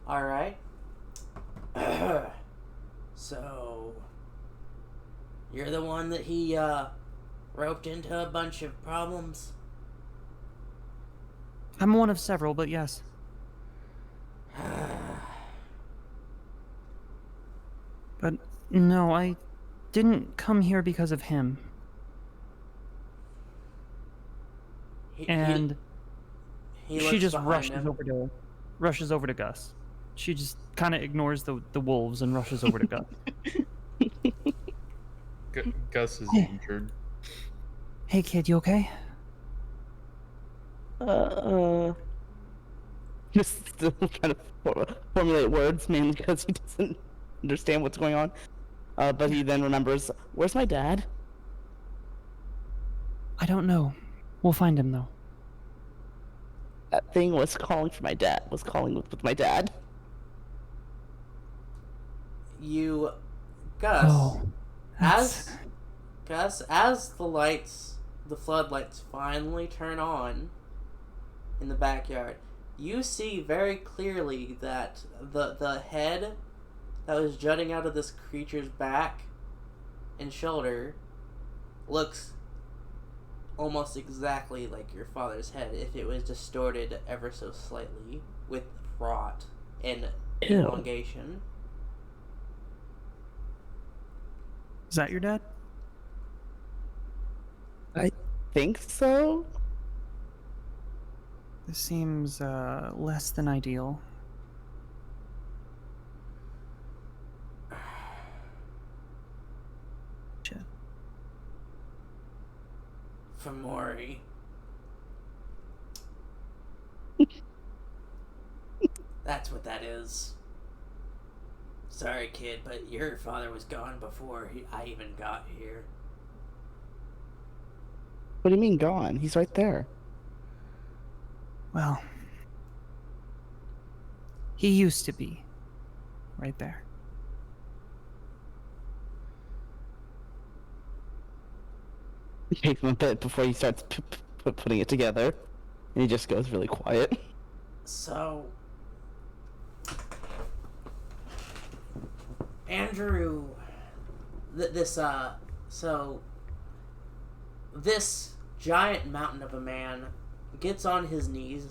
A: Alright. So, you're the one that he, roped into a bunch of problems?
C: I'm one of several, but yes. But no, I didn't come here because of him. And she just rushes over to Gus. She just kind of ignores the wolves and rushes over to Gus.
D: Gus is injured.
C: Hey kid, you okay?
B: Just still trying to formulate words, mainly because he doesn't understand what's going on. But he then remembers, where's my dad?
C: I don't know. We'll find him, though.
B: That thing was calling for my dad, was calling with my dad.
A: You, Gus, as the floodlights finally turn on in the backyard, you see very clearly that the head that was jutting out of this creature's back and shoulder looks almost exactly like your father's head if it was distorted ever so slightly with rot and elongation.
C: Is that your dad?
B: I think so.
C: This seems less than ideal. Shit.
A: Famori. That's what that is. Sorry, kid, but your father was gone before I even got here.
B: What do you mean gone? He's right there.
C: Well, he used to be right there.
B: It takes him a bit before he starts putting it together, and he just goes really quiet.
A: So, Andrew, this giant mountain of a man gets on his knee,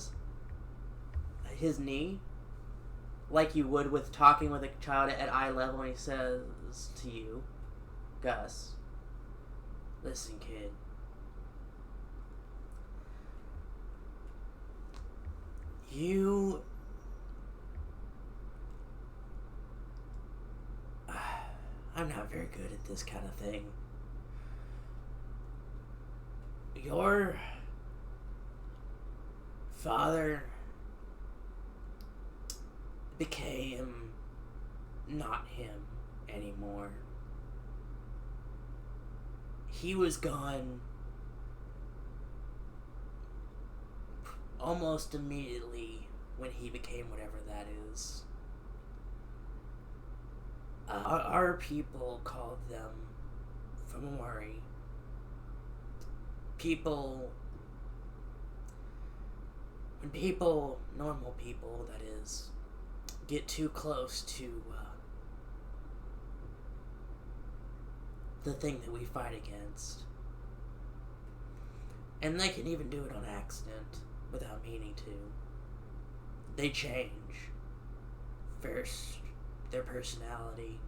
A: like you would with talking with a child at eye level, and he says to you, Gus, listen, kid. I'm not very good at this kind of thing. Your father became not him anymore. He was gone almost immediately when he became whatever that is. Our people called them Famori. When people, normal people, that is, get too close to the thing that we fight against, and they can even do it on accident without meaning to, they change. First, their personality,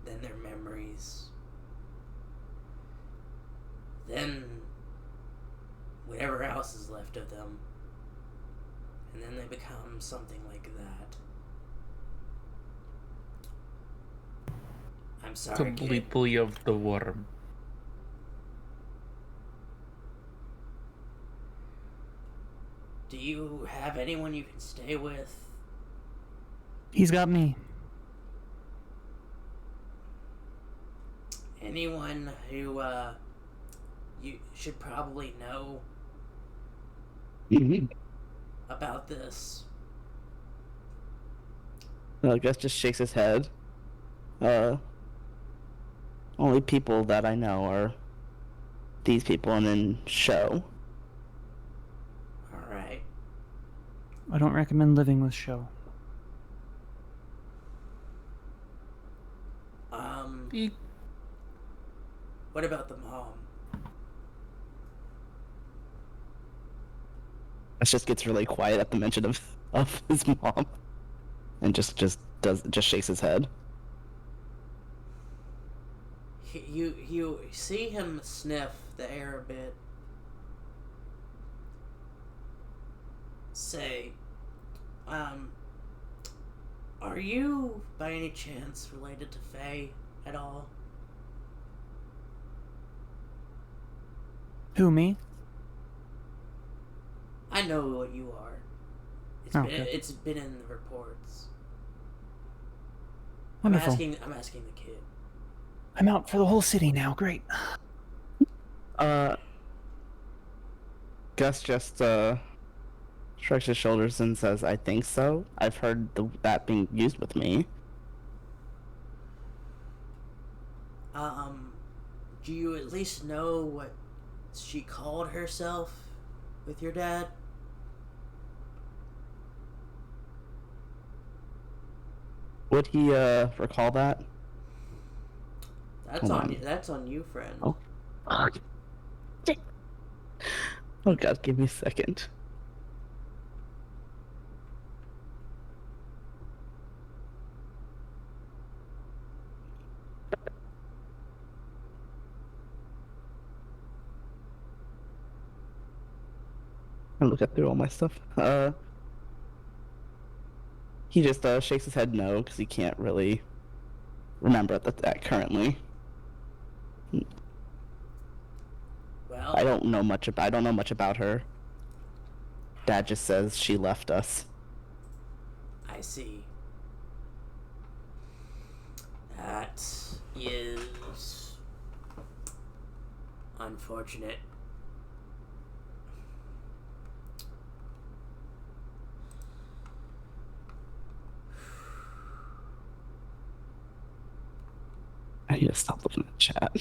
A: then their memories, then whatever else is left of them, and then they become something like that. I'm sorry,
D: Completely
A: kid.
D: of the worm.
A: Do you have anyone you can stay with?
C: He's got me.
A: Anyone who, you should probably know about this?
B: Gus just shakes his head. Only people that I know are these people and then Show.
A: Alright.
C: I don't recommend living with Show.
A: What about the mom?
B: Gus just gets really quiet at the mention of his mom, and just shakes his head.
A: You see him sniff the air a bit. Say, are you by any chance related to Faye at all?
C: Who, me?
A: I know what you are. It's been in the reports.
C: Wonderful.
A: I'm asking the kid.
C: I'm out for the whole city now. Great.
B: Gus just shrugs his shoulders and says, "I think so. I've heard that being used with me."
A: Do you at least know what she called herself with your dad?
B: Would he recall that?
A: That's on you. That's on you, friend.
B: Oh. Oh God, give me a second. I'm looking through all my stuff. He just shakes his head no, because he can't really remember that currently.
A: Well,
B: I don't know much about her. Dad just says she left us.
A: I see. That is unfortunate.
B: I need to stop looking at the chat.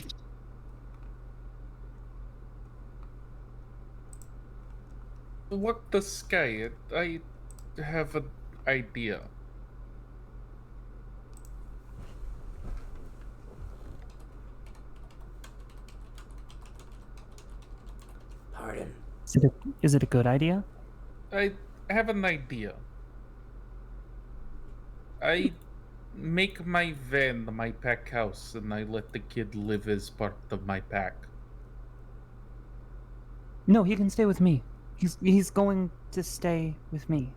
D: What the sky? I have an idea.
A: Pardon.
C: Is it a good idea?
D: I have an idea. I make my van my pack house, and I let the kid live as part of my pack.
C: No, he can stay with me. He's going to stay with me.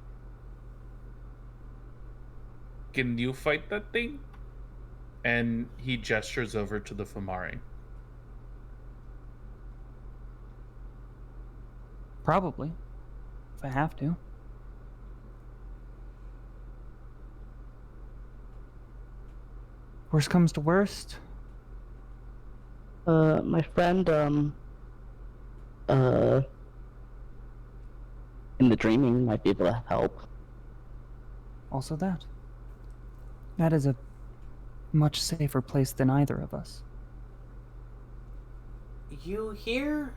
D: Can you fight that thing? and he gestures over to the Fomari.
C: Probably. If I have to. Worst comes to worst.
B: My friend, in the dreaming might be able to help.
C: Also that. That is a much safer place than either of us.
A: You hear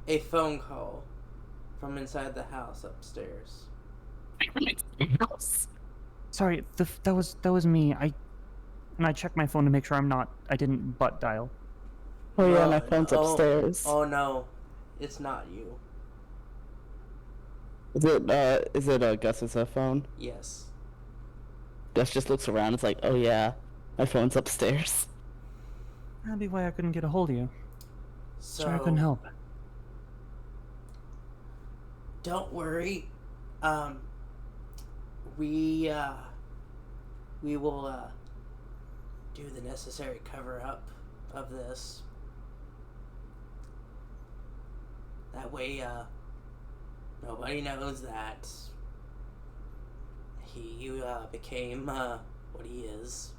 A: a phone call from inside the house upstairs.
C: Sorry, that was me. I checked my phone to make sure I didn't butt dial.
B: Oh yeah, my phone's upstairs.
A: Oh no, it's not you.
B: Is it Gus's phone?
A: Yes.
B: Gus just looks around, it's like, oh yeah, my phone's upstairs.
C: That'd be why I couldn't get a hold of you.
A: So
C: Sorry I couldn't help.
A: Don't worry. We will do the necessary cover-up of this. That way, nobody knows that he became what he is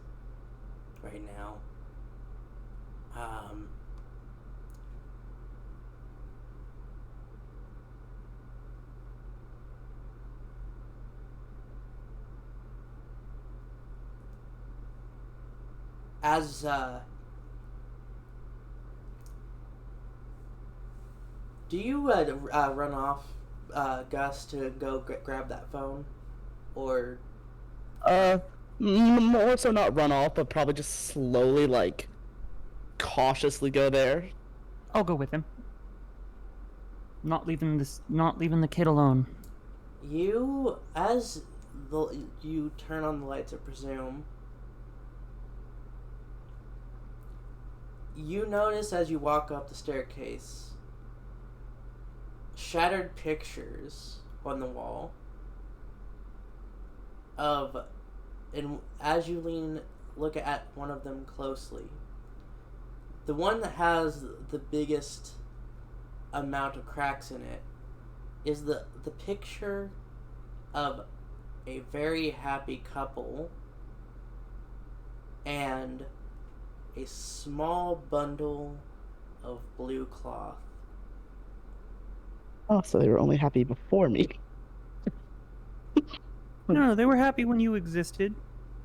A: right now. As do you run off, Gus, to go grab that phone, or
B: More so not run off, but probably just slowly, like, cautiously go there.
C: I'll go with him. Not leaving the kid alone.
A: you you turn on the lights, I presume. You notice as you walk up the staircase shattered pictures on the wall and as you look at one of them closely, the one that has the biggest amount of cracks in it is the picture of a very happy couple and a small bundle of blue cloth.
B: Oh, so they were only happy before me.
C: No, they were happy when you existed.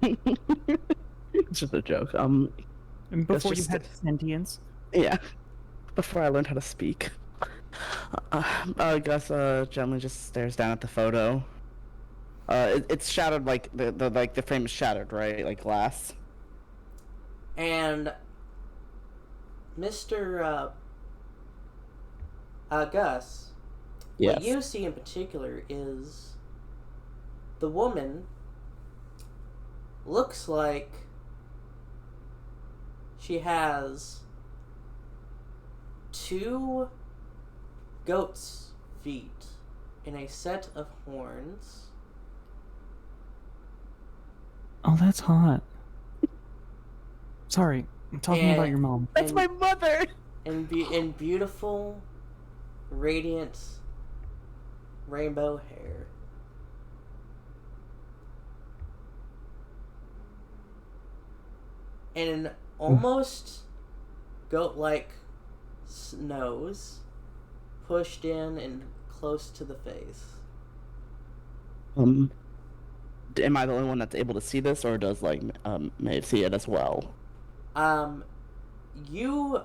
B: It's just a joke.
C: And before
B: just
C: you had sentience.
B: Yeah. Before I learned how to speak. Gus gently just stares down at the photo. It's shattered, like the frame is shattered, right? Like glass.
A: And Mr. Gus,
B: Yes.
A: what you see in particular is the woman looks like she has 2 goat's feet and a set of horns.
C: Oh, that's hot. Sorry, I'm talking about your mom.
B: That's my mother!
A: And beautiful, radiant, rainbow hair. And an almost goat-like nose pushed in and close to the face.
B: Am I the only one that's able to see this, or does Maeve see it as well?
A: You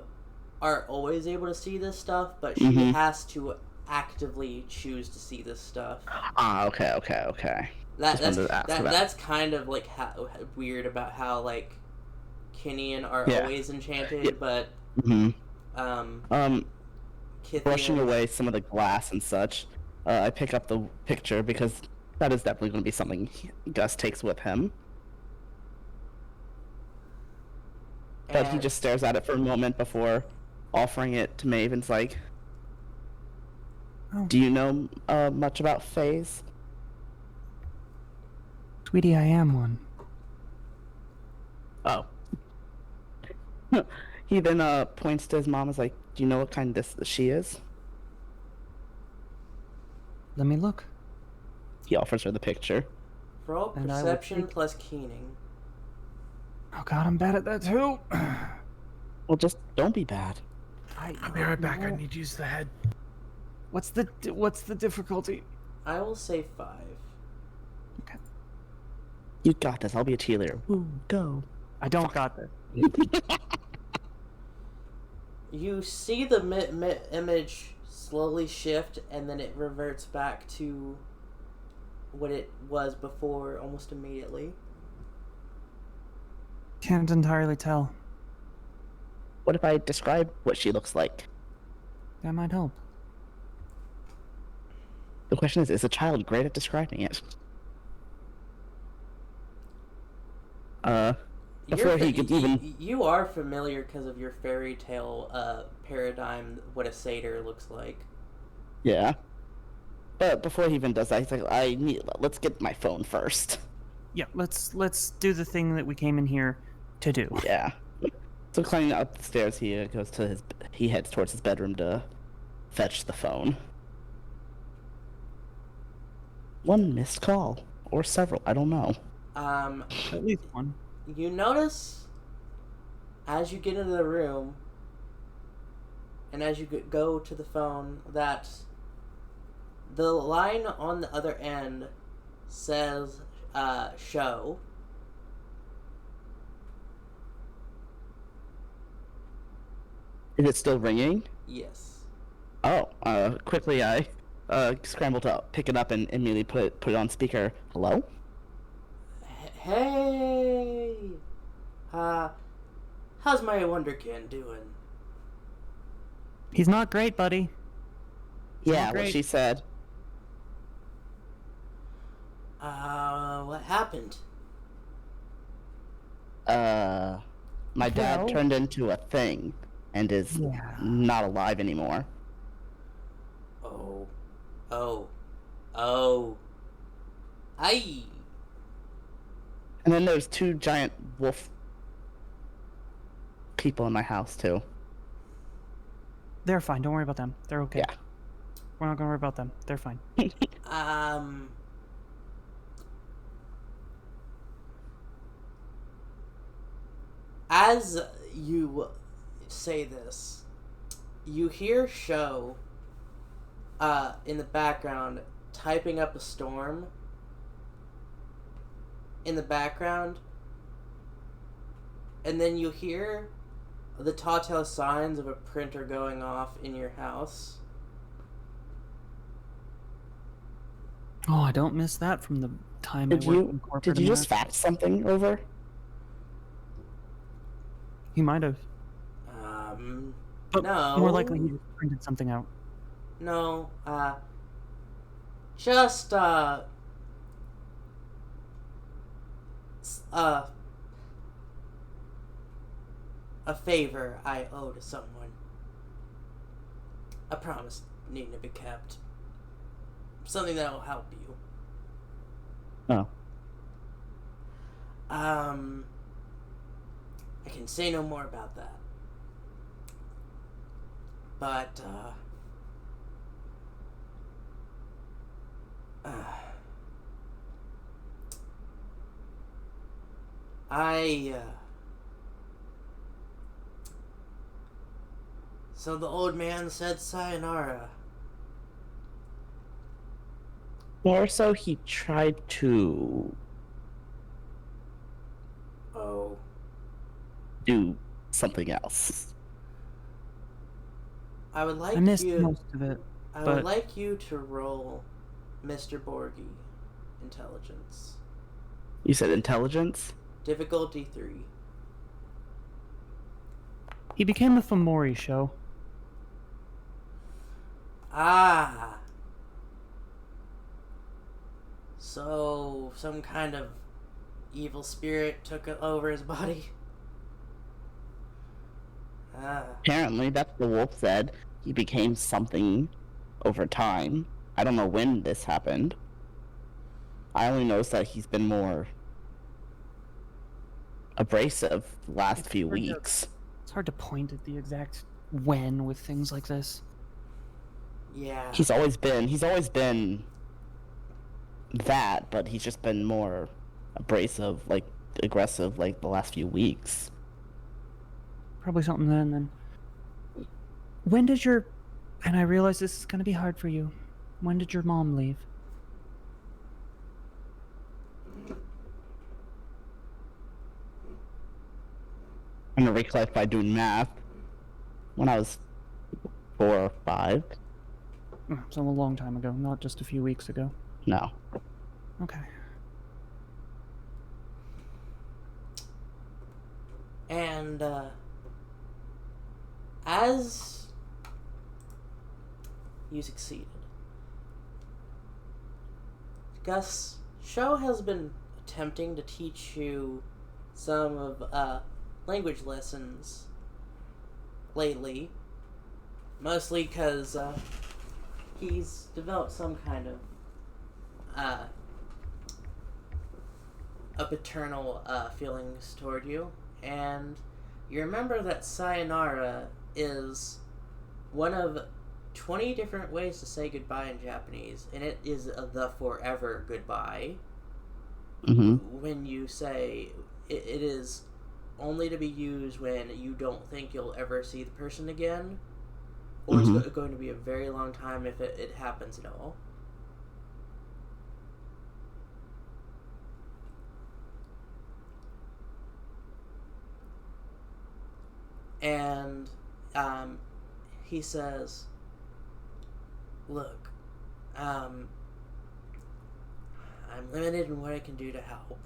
A: are always able to see this stuff, but she has to actively choose to see this stuff.
B: Ah, okay.
A: That's kind of like weird about how like Kinian are always enchanted, but
B: brushing away some of the glass and such, I pick up the picture because that is definitely going to be something Gus takes with him. But he just stares at it for a moment before offering it to Maeve and's like,
C: Oh.
B: do you know much about fays?
C: Sweetie, I am one.
B: He then points to his mom. Is like, "Do you know what kind this she is?"
C: Let me look.
B: He offers her the picture.
A: Roll
C: And I will
A: perception
C: take-
A: plus keening.
C: Oh god, I'm bad at that too.
B: Well, just don't be bad.
D: I'll be right back. I need to use the head.
C: What's the difficulty?
A: I will say 5.
C: Okay.
B: You got this. I'll be a cheerleader. Woo, go.
C: I don't got this.
A: You see the image slowly shift, and then it reverts back to what it was before almost immediately.
C: Can't entirely tell.
B: What if I describe what she looks like?
C: That might help.
B: The question is a child great at describing it? Before he could even...
A: You are familiar because of your fairy tale paradigm, what a satyr looks like.
B: Yeah. But before he even does that, he's like, let's get my phone first.
C: Yeah, let's do the thing that we came in here to do.
B: Yeah. So climbing up the stairs, he heads towards his bedroom to fetch the phone. One missed call. Or several, I don't know.
C: At least one.
A: You notice, as you get into the room, and as you go to the phone, that the line on the other end says, show.
B: Is it still ringing?
A: Yes.
B: Oh, quickly I scramble to pick it up and immediately put it on speaker. Hello?
A: Hey! How's my Wonderkin doing?
C: He's not great, buddy.
B: Yeah, what
C: great.
B: she said.
A: What happened?
B: My dad
C: Well-
B: turned into a thing and is
C: Yeah.
B: not alive anymore.
A: Oh. Aye!
B: And then there's 2 giant wolf people in my house too.
C: They're fine. Don't worry about them. They're okay.
B: Yeah.
C: We're not gonna worry about them. They're fine.
A: As you say this, you hear Sho in the background typing up a storm in the background, and then you hear the telltale signs of a printer going off in your house.
C: Oh, I don't miss that from the time I worked in corporate
B: Did you just
C: America.
B: fax something over?
C: He might have. But
A: No.
C: more likely he just printed something out.
A: No, just, a favor I owe to someone. A promise needing to be kept. Something that will help you.
B: Oh.
A: I can say no more about that. But, so the old man said sayonara.
B: Or so he tried to
A: Oh.
B: do something else.
A: I would like
C: I missed
A: you...
C: most of it.
A: I
C: but-
A: would like you to roll Mr. Borgie intelligence.
B: You said intelligence?
A: Difficulty 3.
C: He became a Fomori show.
A: Ah. So, some kind of evil spirit took over his body. Ah.
B: Apparently, that's what the wolf said. He became something over time. I don't know when this happened. I only noticed that he's been more abrasive the last few weeks.
C: It's hard to point at the exact when with things like this.
A: Yeah.
B: He's always been that, but he's just been more abrasive, like aggressive, like the last few weeks.
C: Probably something then. When did your... And I realize this is going to be hard for you. When did your mom leave?
B: I'm gonna recollect by doing math. When I was 4 or 5.
C: So a long time ago, not just a few weeks ago.
B: No.
C: Okay.
A: And, as you succeeded, Gus, Sho has been attempting to teach you some of, language lessons lately. Mostly because, he's developed some kind of, a paternal, feelings toward you. And you remember that sayonara is one of 20 different ways to say goodbye in Japanese, and it is the forever goodbye.
B: Mm-hmm.
A: When you say it is only to be used when you don't think you'll ever see the person again, or it's going to be a very long time if it happens at all. And he says, look, I'm limited in what I can do to help,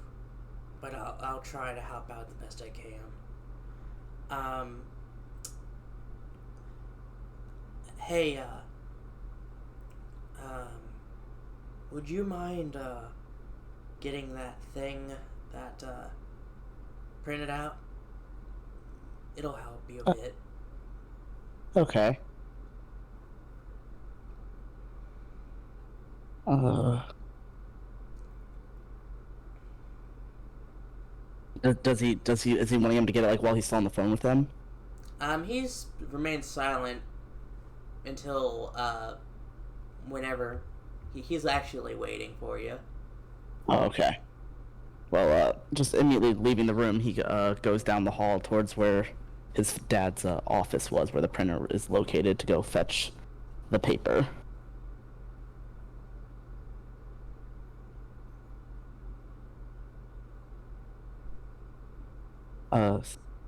A: but I'll try to help out the best I can. Hey, would you mind getting that thing that printed out? It'll help you a bit.
B: Okay. Is he wanting him to get it like while he's still on the phone with them?
A: He's remained silent until whenever he's actually waiting for you.
B: Oh, okay. Well, just immediately leaving the room, he goes down the hall towards where his dad's office was, where the printer is located, to go fetch the paper.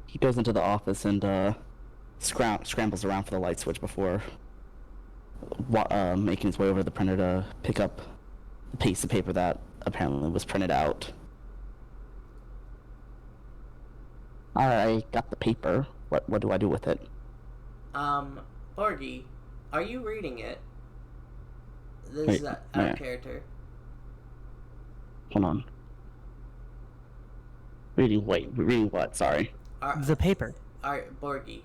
B: He goes into the office and scrambles around for the light switch before making his way over to the printer to pick up the piece of paper that apparently was printed out. I got the paper. What do I do with it?
A: Borgie, are you reading it? This
B: Wait,
A: is out
B: where?
A: of character.
B: Hold on. Reading what? Sorry.
C: The paper.
A: Borgie,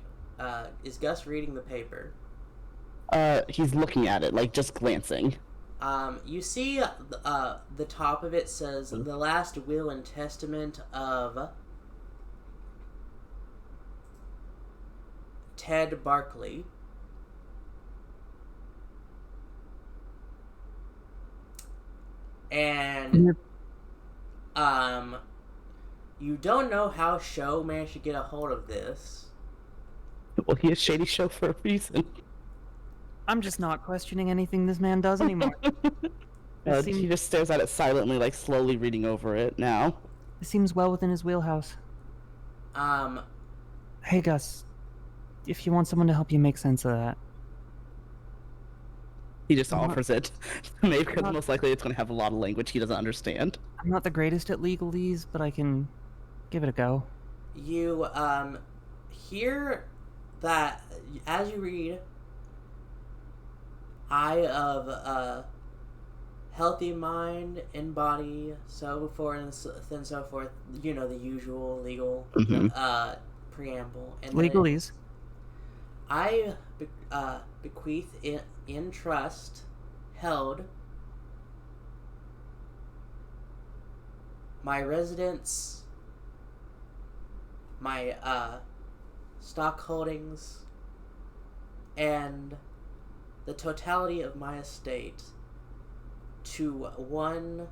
A: is Gus reading the paper?
B: He's looking at it, like just glancing.
A: You see, the top of it says, "The last will and testament of Ted Barkley." And, you don't know how Sho managed to get a hold of this.
B: Well, he is Shady Show for a reason.
C: I'm just not questioning anything this man does anymore.
B: He just stares at it silently, like slowly reading over it now.
C: It seems well within his wheelhouse. Hey, Gus. If you want someone to help you make sense of that.
B: He just offers it. Maybe because most likely it's going to have a lot of language he doesn't understand.
C: I'm not the greatest at legalese, but I can give it a go.
A: You, hear that, as you read, "I of, healthy mind and body, so forth and so forth," you know, the usual legal, preamble. And
C: Legalese.
A: I bequeath in trust, held, my residence, my stock holdings, and the totality of my estate to one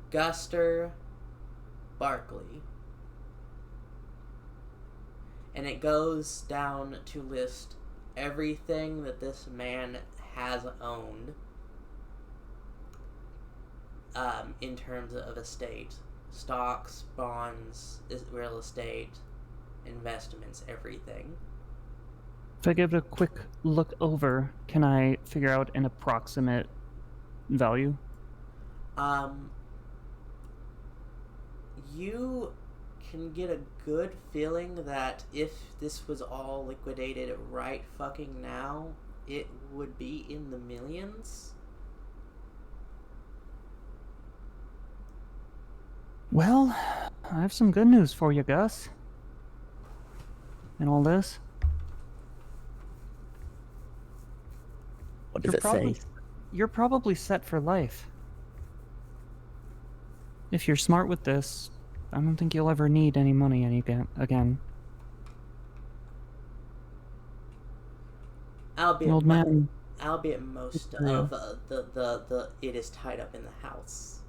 A: Guster Barkley. And it goes down to list everything that this man has owned in terms of estate. Stocks, bonds, real estate, investments, everything.
C: If I give it a quick look over, can I figure out an approximate value?
A: You can get a good feeling that if this was all liquidated right fucking now, it would be in the millions.
C: Well, I have some good news for you, Gus. And all this.
B: What does it say?
C: You're probably set for life. If you're smart with this, I don't think you'll ever need any money again.
A: Albeit
C: man.
A: Most of the it is tied up in the house.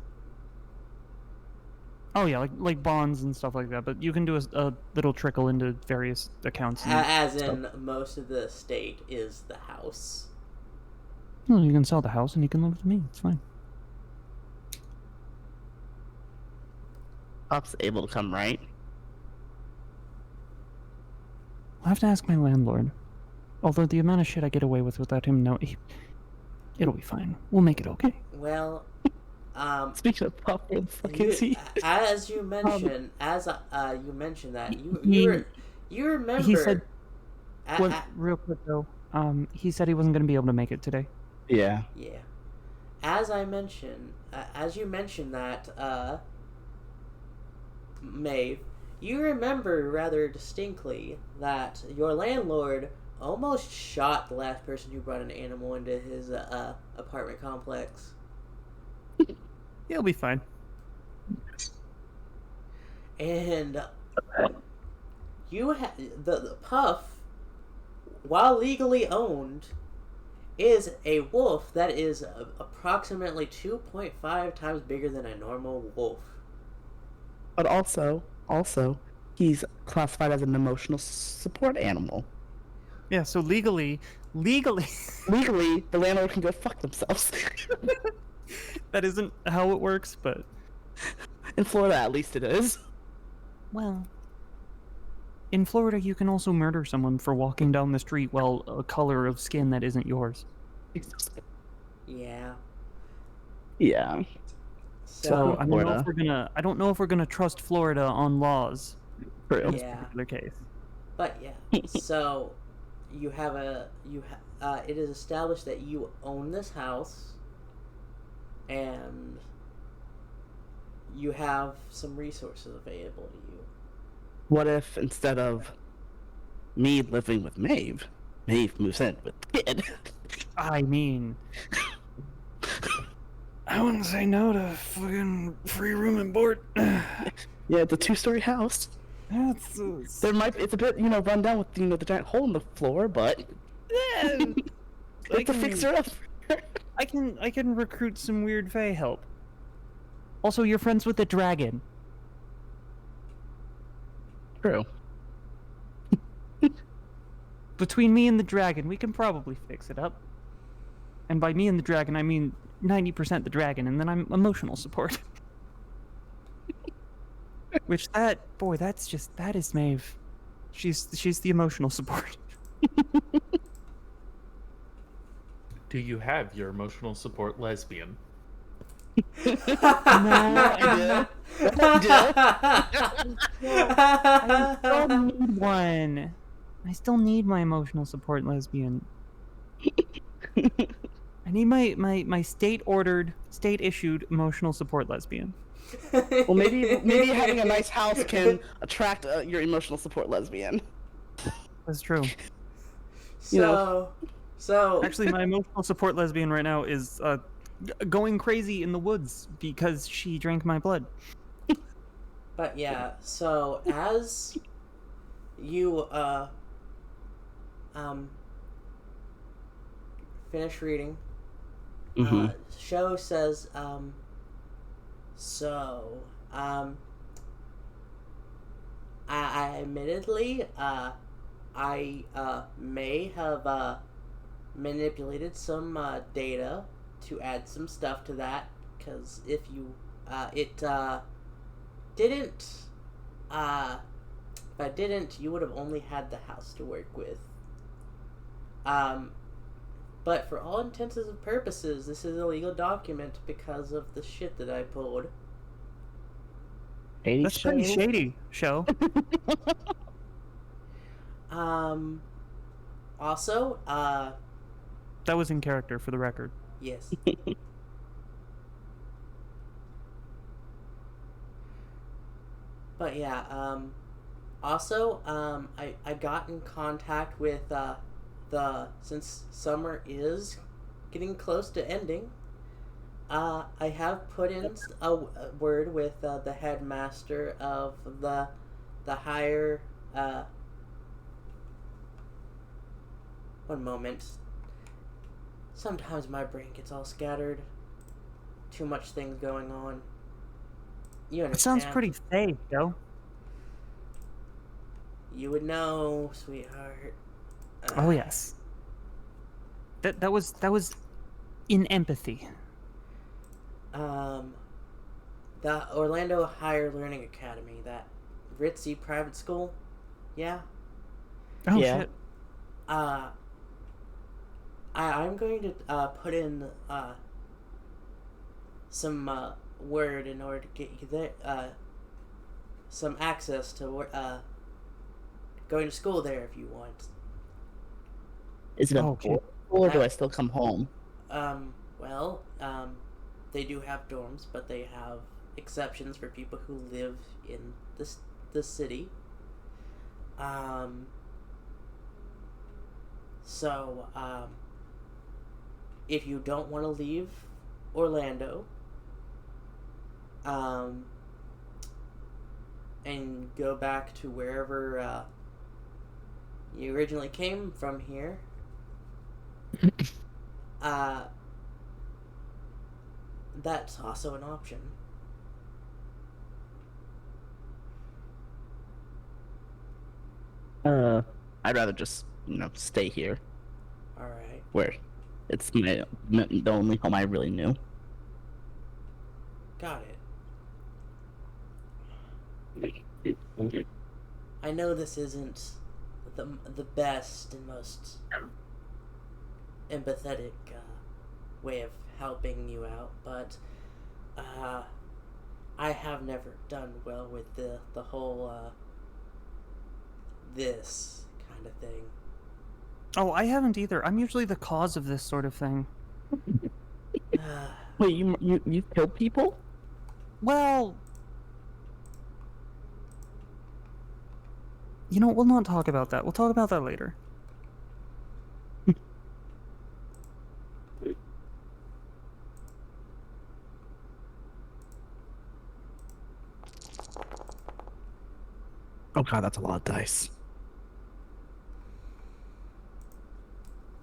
C: Oh yeah, like bonds and stuff like that. But you can do a little trickle into various accounts.
A: As in, most of the estate is the house.
C: Well, you can sell the house and you can live with me. It's fine.
B: Pop's able to come, right?
C: I'll have to ask my landlord. Although the amount of shit I get away with without him knowing, it'll be fine. We'll make it okay.
A: Well,
B: speaking of Pop, where the fuck is he?
A: As you mentioned, you mentioned that you remember.
C: He said, real quick though, he said he wasn't going to be able to make it today.
B: Yeah.
A: Yeah. As I mentioned, as you mentioned that, Maeve, you remember rather distinctly that your landlord almost shot the last person who brought an animal into his apartment complex.
C: He'll be fine.
A: And you the Puff, while legally owned, is a wolf that is approximately 2.5 times bigger than a normal wolf.
B: But also, he's classified as an emotional support animal.
C: Yeah, so legally,
B: the landlord can go fuck themselves.
C: That isn't how it works, but
B: in Florida, at least it is.
C: Well, in Florida, you can also murder someone for walking down the street while a color of skin that isn't yours.
A: Yeah.
B: Yeah.
C: So I don't know if we're gonna trust Florida on laws.
B: True.
C: In this particular case.
A: But yeah, so you have it is established that you own this house, and you have some resources available to you.
B: What if instead of me living with Maeve moves in with the kid?
C: I mean, I wouldn't say no to fucking free room and board.
B: Yeah, it's a 2-story house. It's a bit, run down with, the giant hole in the floor, but it's a fixer up.
C: I can recruit some weird fae help. Also, you're friends with the dragon.
B: True.
C: Between me and the dragon, we can probably fix it up. And by me and the dragon, I mean 90% the dragon, and then I'm emotional support. Which that is Maeve. She's the emotional support.
D: Do you have your emotional support lesbian?
C: No, I still need one. I still need my emotional support lesbian. I need my state-ordered, state-issued emotional support lesbian.
B: Well, maybe having a nice house can attract your emotional support lesbian.
C: That's true.
A: So
C: actually, my emotional support lesbian right now is going crazy in the woods because she drank my blood.
A: But yeah, so as you finish reading,
B: Mm-hmm.
A: show says so I admittedly I may have manipulated some data to add some stuff to that, because if you it didn't if I didn't, you would have only had the house to work with. But for all intents and purposes, this is a legal document because of the shit that I pulled.
B: Shady
C: That's pretty
B: show?
C: shady, show.
A: Um, Also,
C: That was in character, for the record.
A: yes. But yeah, also, I got in contact with, since summer is getting close to ending, I have put in a word with, the headmaster of the higher, one moment. Sometimes my brain gets all scattered. Too much things going on. You
C: That sounds
A: understand?
C: pretty fake, yo.
A: You would know, sweetheart.
C: Oh yes. That was in empathy.
A: Um, the Orlando Higher Learning Academy, that ritzy private school. Yeah.
C: Oh
B: Yeah.
C: shit.
A: I'm going to put in some word in order to get you there. Some access to going to school there if you want.
B: Is it a
C: Okay.
B: board school, or do I still come home?
A: Well, they do have dorms, but they have exceptions for people who live in the city. So, if you don't want to leave Orlando, and go back to wherever you originally came from here, that's also an option.
B: I'd rather just, stay here,
A: All right.
B: where it's the only home I really knew.
A: Got it. I know this isn't the best and most empathetic way of helping you out, but I have never done well with the whole this kind of thing.
C: Oh, I haven't either. I'm usually the cause of this sort of thing.
B: Wait, you killed people?
C: Well, we'll not talk about that. We'll talk about that later.
B: Oh god, that's a lot of dice.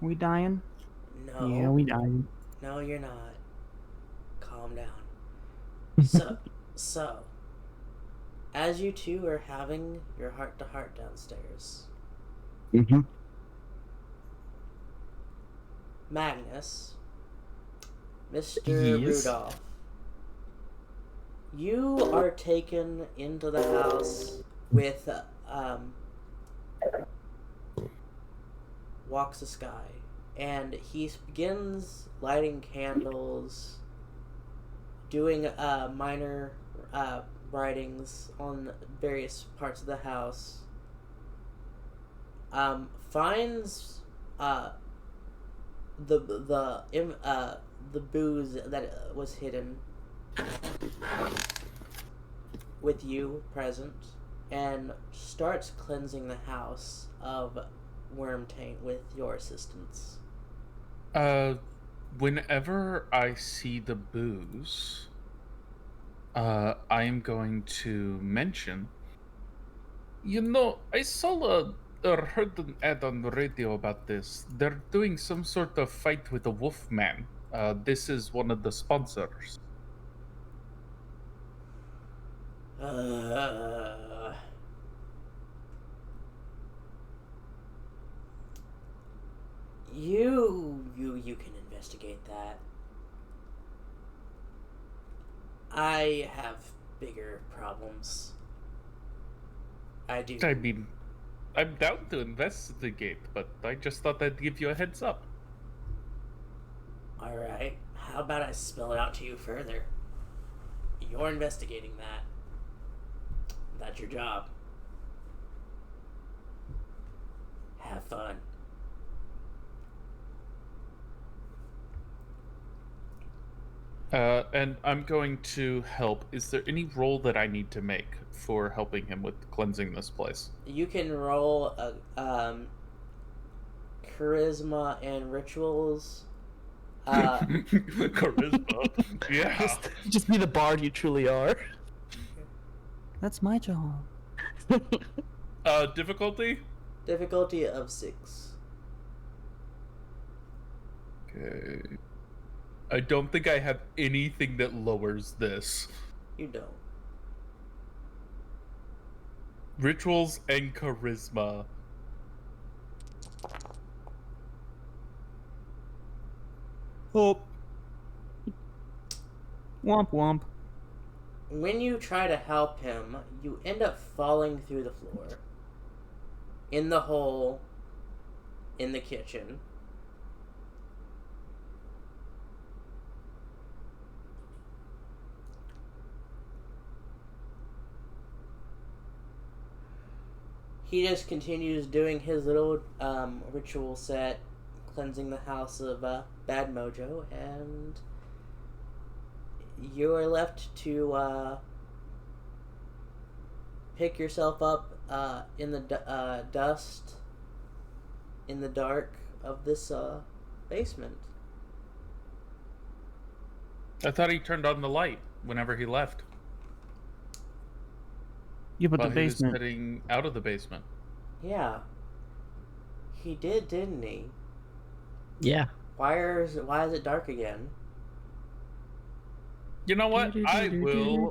C: We dying?
A: No.
C: Yeah, we dying.
A: No, you're not. Calm down. So, as you two are having your heart-to-heart downstairs,
B: Mm-hmm.
A: Magnus, Mr.
B: Yes.
A: Rudolph, you are taken into the house with, Walks the Sky, and he begins lighting candles, doing, minor, writings on various parts of the house, finds, the booze that was hidden with you present, and starts cleansing the house of worm taint with your assistance.
D: Whenever I see the booze, I'm going to mention. I saw or heard an ad on the radio about this. They're doing some sort of fight with a wolfman. This is one of the sponsors.
A: You can investigate that. I have bigger problems. I do.
D: I mean, I'm down to investigate, but I just thought I'd give you a heads up.
A: Alright, how about I spell it out to you further? You're investigating that. That's your job. Have fun.
D: And I'm going to help. Is there any role that I need to make for helping him with cleansing this place?
A: You can roll a charisma and rituals.
D: Charisma. Yeah.
B: Just be the bard you truly are.
C: That's my job.
D: Difficulty?
A: Difficulty of 6.
D: Okay. I don't think I have anything that lowers this.
A: You don't.
D: Rituals and charisma.
C: Oh. Womp womp.
A: When you try to help him, you end up falling through the floor. In the hole in the kitchen. He just continues doing his little ritual set, cleansing the house of bad mojo, and you are left to pick yourself up in the dust, in the dark of this basement.
D: I thought he turned on the light whenever he left.
C: Yeah, but
D: While
C: the
D: he was
C: basement.
D: heading out of the basement.
A: Yeah. He did, didn't he?
B: Yeah.
A: Why is it dark again?
D: You know what? I will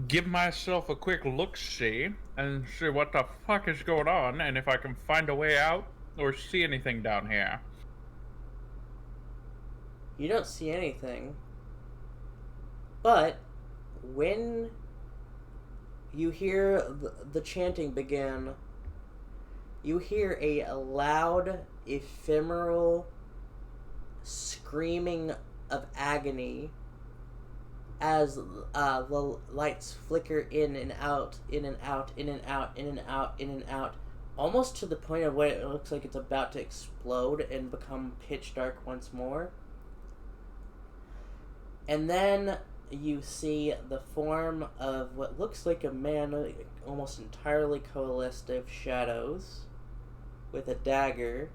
D: give myself a quick look-see and see what the fuck is going on, and if I can find a way out or see anything down here.
A: You don't see anything. But when you hear the chanting begin, you hear a loud, ephemeral screaming of agony as the lights flicker in and out, in and out, in and out, in and out, in and out, almost to the point of where it looks like it's about to explode and become pitch dark once more. And then you see the form of what looks like a man almost entirely coalesced of shadows with a dagger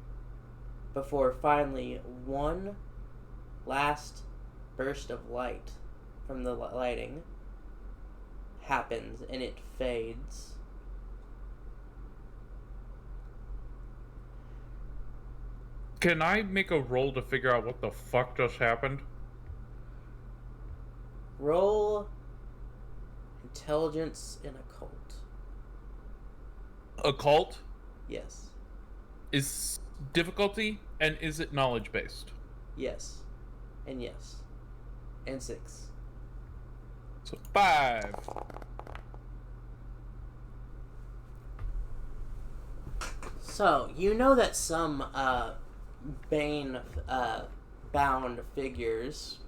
A: before finally one last burst of light from the lighting happens and it fades.
D: Can I make a roll to figure out what the fuck just happened?
A: Roll intelligence in occult.
D: Occult?
A: Yes.
D: Is difficulty, and is it knowledge based?
A: Yes. And yes. And 6.
D: So 5.
A: So, you know that some Bane bound figures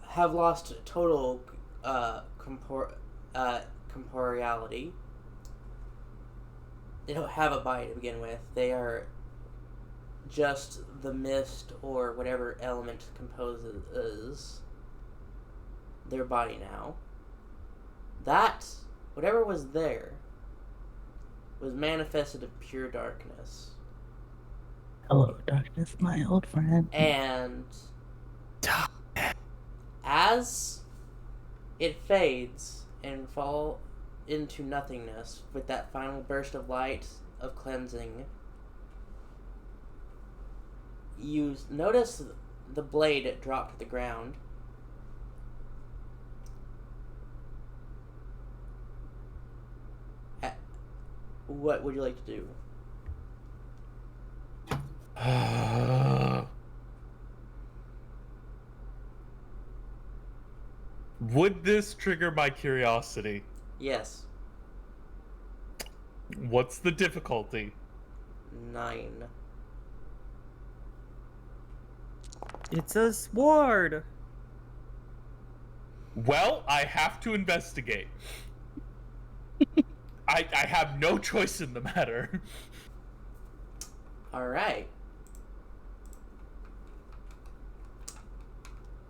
A: have lost total corporeality. They don't have a body to begin with. They are just the mist or whatever element composes their body now. That, whatever was there, was manifested of pure darkness.
B: Hello, darkness, my old friend.
A: And as it fades and fall into nothingness with that final burst of light of cleansing, you notice the blade drop to the ground. What would you like to do?
D: Would this trigger my curiosity?
A: Yes.
D: What's the difficulty?
A: 9.
C: It's a sword.
D: Well, I have to investigate. I have no choice in the matter.
A: Alright.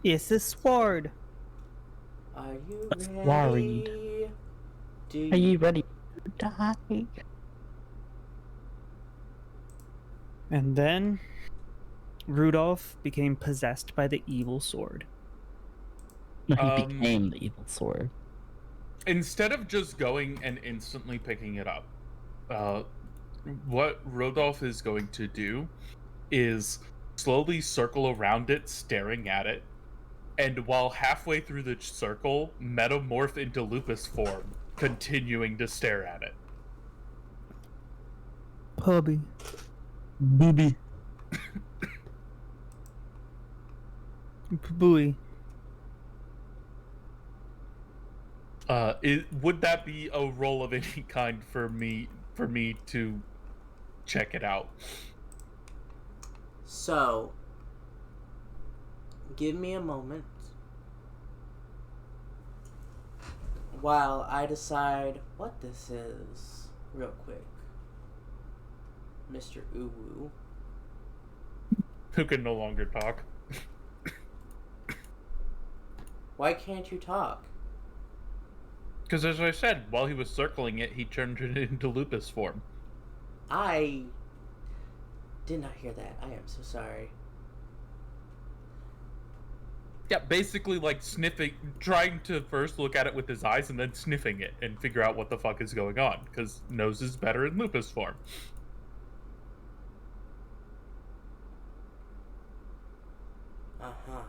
C: It's a sword.
A: Are you ready?
B: Worried. Are you ready to die?
C: And then Rudolph became possessed by the evil sword.
B: No, he became the evil sword.
D: Instead of just going and instantly picking it up, what Rodolph is going to do is slowly circle around it, staring at it, and while halfway through the circle, metamorph into lupus form, continuing to stare at it.
C: Pubby.
B: Booby.
C: Booey.
D: Would that be a roll of any kind for me to check it out?
A: So, give me a moment while I decide what this is real quick. Mr. Uwu.
D: Who can no longer talk?
A: Why can't you talk?
D: Because as I said, while he was circling it, he turned it into lupus form.
A: I did not hear that. I am so sorry.
D: Yeah, basically like sniffing, trying to first look at it with his eyes and then sniffing it and figure out what the fuck is going on, because nose is better in lupus form.
A: Uh-huh.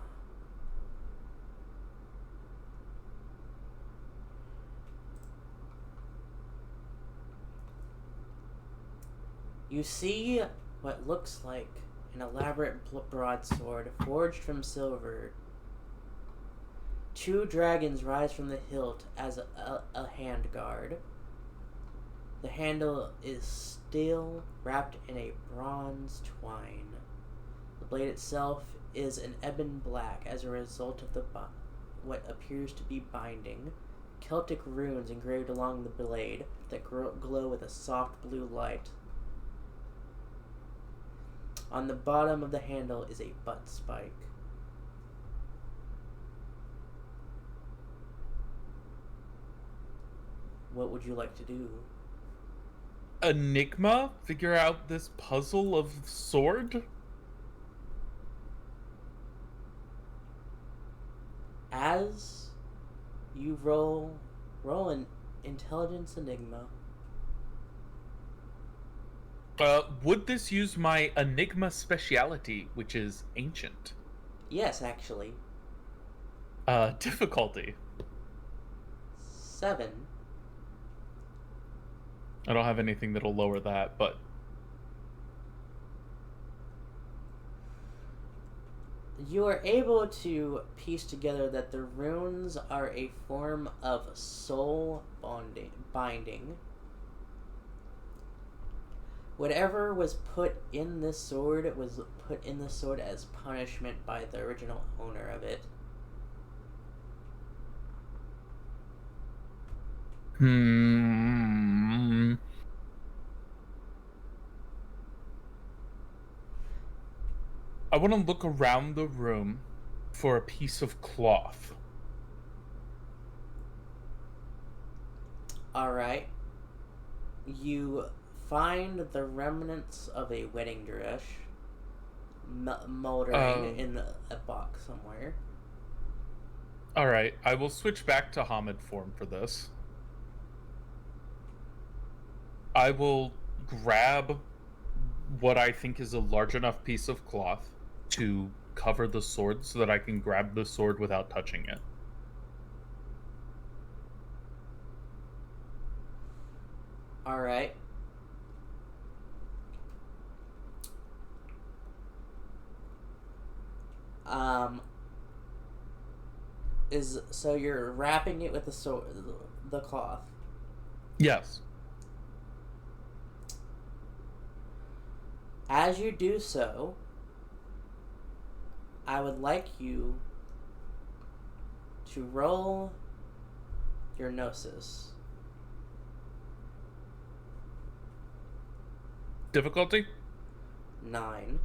A: You see what looks like an elaborate broadsword forged from silver. 2 dragons rise from the hilt as a handguard. The handle is still wrapped in a bronze twine. The blade itself is an ebon black as a result of what appears to be binding. Celtic runes engraved along the blade that glow with a soft blue light. On the bottom of the handle is a butt spike. What would you like to do?
D: Enigma? Figure out this puzzle of sword?
A: As you roll an intelligence enigma.
D: Would this use my enigma speciality, which is ancient?
A: Yes, actually.
D: Difficulty.
A: 7.
D: I don't have anything that'll lower that, but
A: You are able to piece together that the runes are a form of soul binding. Whatever was put in this sword was put in the sword as punishment by the original owner of it.
D: I want to look around the room for a piece of cloth.
A: Alright. You find the remnants of a wedding dress. moldering in a box somewhere.
D: Alright, I will switch back to Hamid form for this. I will grab what I think is a large enough piece of cloth to cover the sword so that I can grab the sword without touching it.
A: Alright. So you're wrapping it with the cloth.
D: Yes.
A: As you do so, I would like you to roll your gnosis.
D: Difficulty?
A: 9.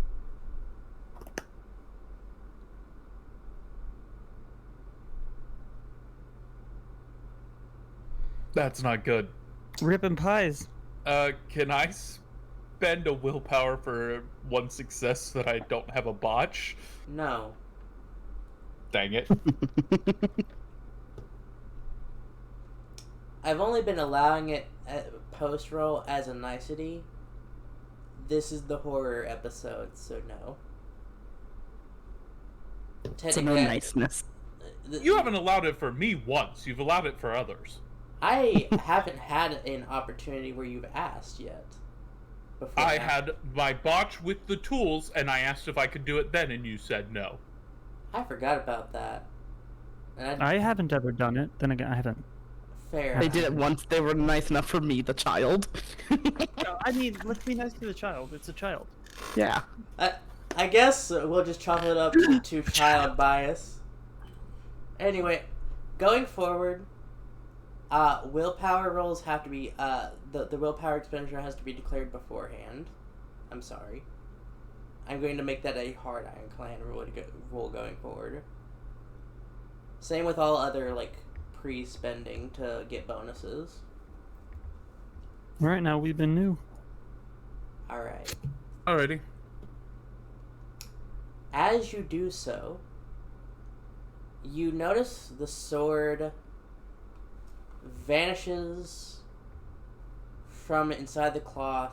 D: That's not good.
C: Ripping pies.
D: Can I spend a willpower for one success so that I don't have a botch?
A: No.
D: Dang it.
A: I've only been allowing it post roll as a nicety. This is the horror episode, so no.
B: So no niceness.
D: You haven't allowed it for me once. You've allowed it for others.
A: I haven't had an opportunity where you've asked yet. Before
D: I
A: that.
D: had my botch with the tools, and I asked if I could do it then, and you said no.
A: I forgot about that. And
C: I haven't ever done it. Then again, I haven't.
A: fair.
B: They did it once. They were nice enough for me, the child.
C: I mean, let's be nice to the child. It's a child.
B: Yeah.
A: I guess we'll just chalk it up to child bias. Anyway, going forward, willpower rolls have to be the willpower expenditure has to be declared beforehand. I'm sorry. I'm going to make that a hard Iron Clan rule going forward. Same with all other pre-spending to get bonuses.
C: Right now, we've been new.
A: All right.
D: Alrighty.
A: As you do so, you notice the sword vanishes from inside the cloth.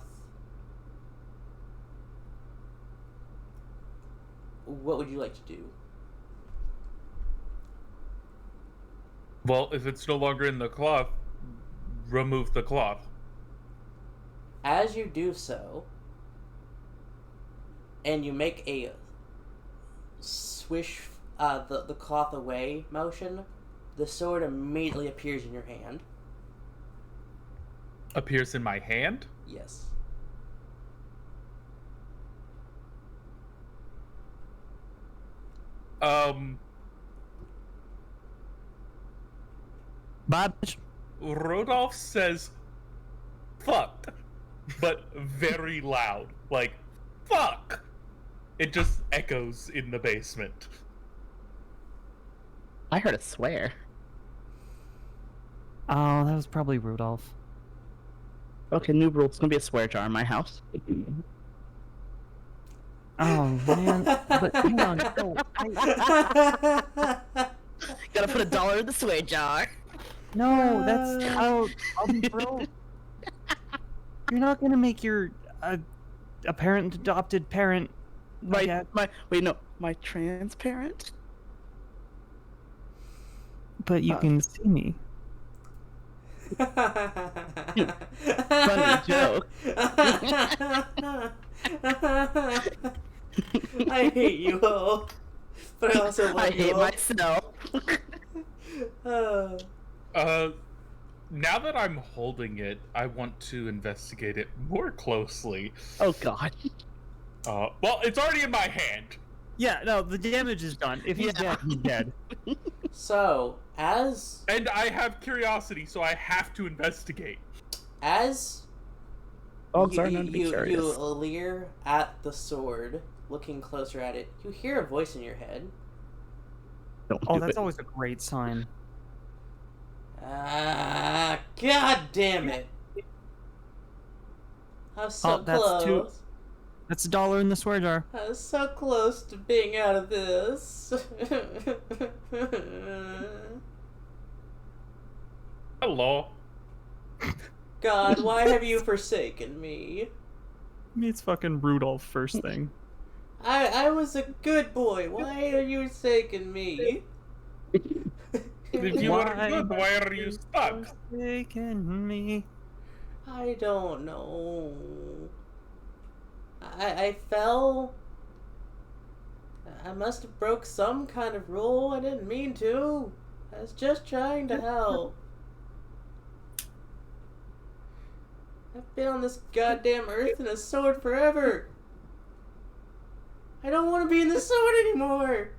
A: What would you like to do?
D: Well, if it's no longer in the cloth, remove the cloth.
A: As you do so, and you make a swish the cloth away motion, the sword immediately appears in your hand.
D: Appears in my hand?
A: Yes.
C: Bye, bitch.
D: Rodolph says, fuck, but very loud. Like, fuck! It just echoes in the basement.
B: I heard a swear.
C: Oh, that was probably Rudolph.
B: Okay, new rule. It's gonna be a swear jar in my house.
C: Oh man, but hang on, no,
B: Gotta put $1 in the swear jar.
C: no, that's how bro. You're not gonna make your a parent adopted parent.
B: My my transparent.
C: But you can see me.
B: Funny joke.
A: I hate you all, but I also love
B: I
A: you
B: hate
A: all.
B: myself.
D: Now that I'm holding it, I want to investigate it more closely.
B: Oh god.
D: Well, it's already in my hand.
C: Yeah, no, the damage is done. If he's dead, he's dead.
A: So,
D: And I have curiosity, so I have to investigate.
A: as
B: Dogs are known to be
A: you
B: curious.
A: leer at the sword, looking closer at it, you hear a voice in your head.
B: Don't
C: Oh,
B: do
C: that's
B: it.
C: always a great sign.
A: Ah, god damn it! I was so
C: Oh, that's
A: close.
C: That's $1 in the swear jar.
A: I was so close to being out of this.
D: Hello.
A: God, why have you forsaken me?
C: Meets fucking Rudolph first thing.
A: I was a good boy. Why are you forsaking me?
D: If you were good, why are you stuck?
C: Forsaken me.
A: I don't know. I fell. I must have broke some kind of rule. I didn't mean to. I was just trying to help. I've been on this goddamn earth in a sword forever. I don't want to be in the sword anymore.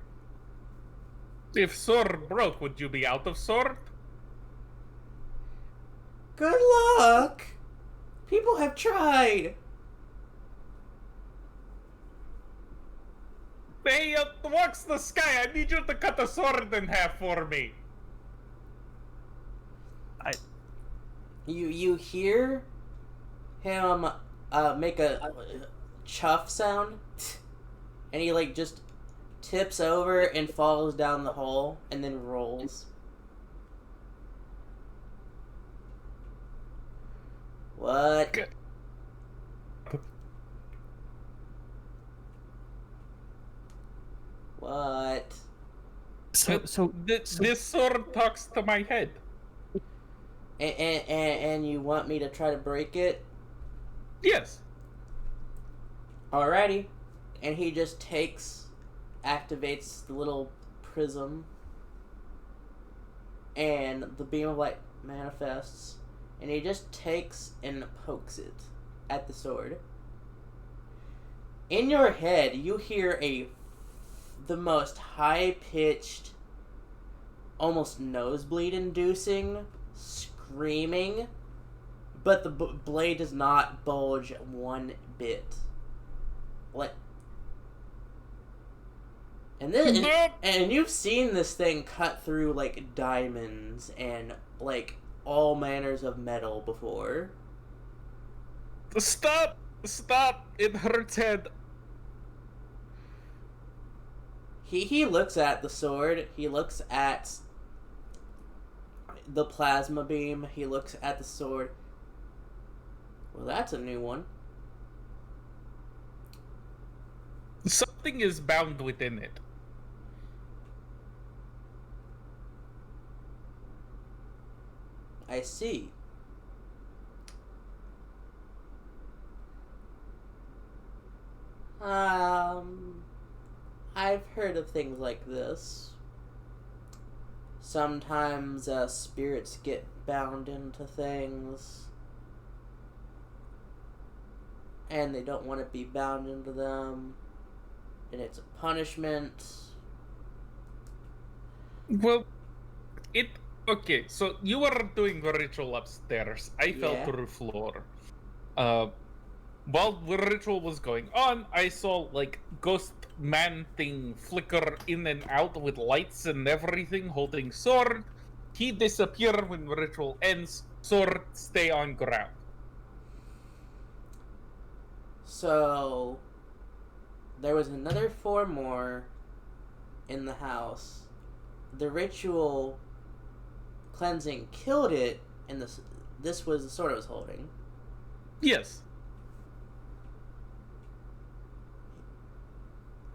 D: If sword broke, would you be out of sword?
A: Good luck. People have tried.
D: Hey, what's the sky? I need you to cut the sword in half for me.
A: You hear him make a chuff sound, and he like just tips over and falls down the hole and then rolls. What?
D: Good.
A: What?
C: So
D: This sword talks to my head.
A: And you want me to try to break it?
D: Yes.
A: Alrighty. And he just activates the little prism, and the beam of light manifests, and he just takes and pokes it at the sword. In your head, you hear the most high-pitched, almost nosebleed-inducing screaming, but the blade does not bulge one bit. Like, and you've seen this thing cut through like diamonds and like all manners of metal before.
D: Stop! It hurts head.
A: He looks at the sword. He looks at the plasma beam. He looks at the sword. Well, that's a new one.
D: Something is bound within it.
A: I see. I've heard of things like this. Sometimes spirits get bound into things, and they don't want to be bound into them, and it's a punishment.
D: Well, okay, so you were doing the ritual upstairs. I fell
A: Yeah.
D: to the floor. While the ritual was going on, I saw, like, ghost man thing flicker in and out with lights and everything, holding sword. He disappear when the ritual ends. Sword stay on ground.
A: So, there was another 4 more in the house. The ritual cleansing killed it, and this was the sword I was holding.
D: Yes.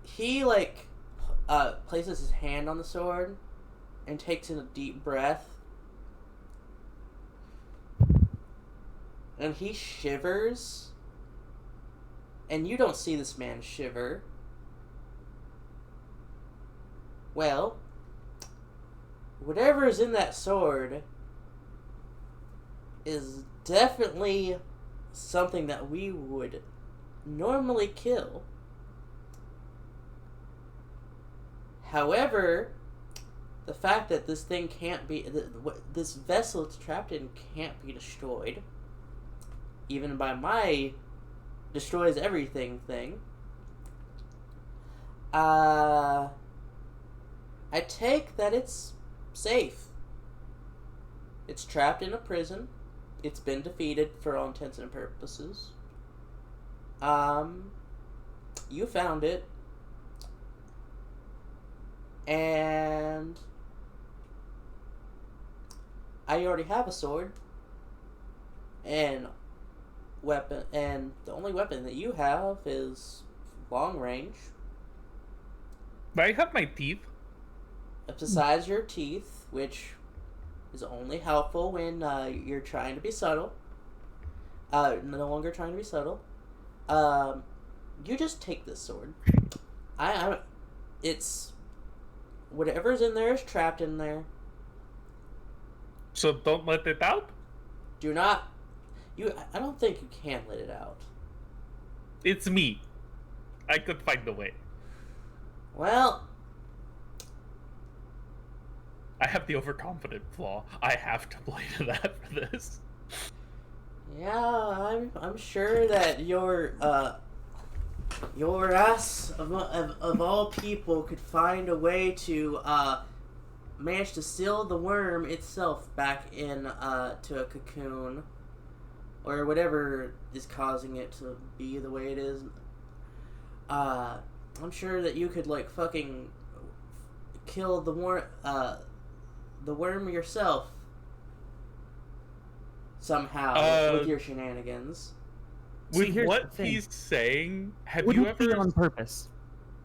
A: He, places his hand on the sword and takes in a deep breath. And he shivers. And you don't see this man shiver. Well, whatever is in that sword is definitely something that we would normally kill. However, the fact that this thing can't be, this vessel it's trapped in can't be destroyed, even by my destroys everything thing, I take that it's safe. It's trapped in a prison. It's been defeated for all intents and purposes. You found it. And I already have a sword and weapon, and the only weapon that you have is long range.
D: I have my teeth.
A: Besides your teeth, which is only helpful when you're trying to be subtle. No longer trying to be subtle. You just take this sword. It's whatever's in there is trapped in there.
D: So don't let it out?
A: Do not. I don't think you can let it out.
D: It's me. I could find a way.
A: Well,
D: I have the overconfident flaw. I have to play to that for this.
A: yeah, I'm sure that your ass of all people could find a way to manage to seal the worm itself back in to a cocoon or whatever is causing it to be the way it is. I'm sure that you could like fucking kill the worm yourself somehow with your shenanigans.
C: See,
D: With
C: here's
D: what
C: the thing.
D: he's saying, have
C: Wouldn't
D: you
C: be
D: ever
C: on purpose.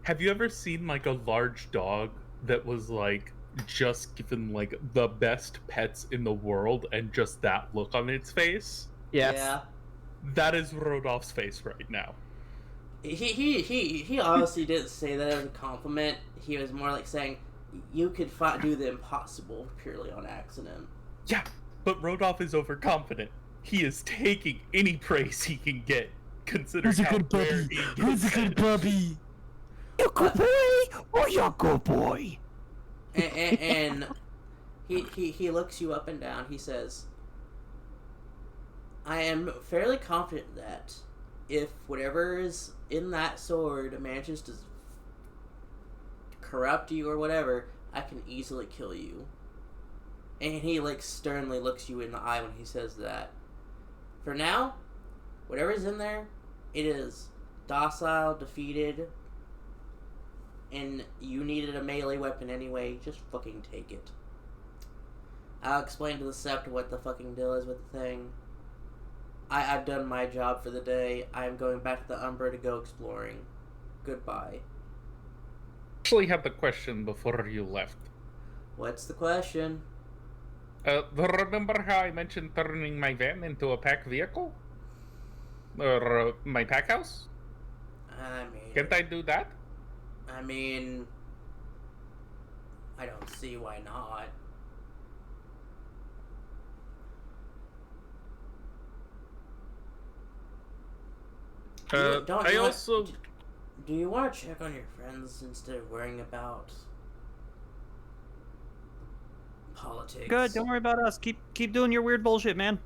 D: have you ever seen like a large dog that was like just given like the best pets in the world and just that look on its face?
B: Yes.
A: Yeah.
D: That is Rodolph's face right now.
A: He honestly didn't say that as a compliment. He was more like saying you could do the impossible purely on accident.
D: Yeah, but Rodolph is overconfident. He is taking any praise he can get, considering
C: Who's a
D: how
C: good
D: rare
C: puppy?
D: he
C: Who's a
D: gets
C: good
D: it.
C: puppy? You good boy or you good boy?
A: And he looks you up and down. He says, I am fairly confident that if whatever is in that sword manages to corrupt you or whatever, I can easily kill you. And he like sternly looks you in the eye when he says that. For now, whatever's in there, it is docile, defeated, and you needed a melee weapon anyway, just fucking take it. I'll explain to the Sept what the fucking deal is with the thing. I've done my job for the day. I am going back to the Umbra to go exploring. Goodbye.
D: Actually had the question before you left.
A: What's the question?
D: Remember how I mentioned turning my van into a pack vehicle? Or my pack house? Can't I do that?
A: I mean, I don't see why not. Do you want to check on your friends instead of worrying about politics?
C: Good. Don't worry about us. Keep doing your weird bullshit, man.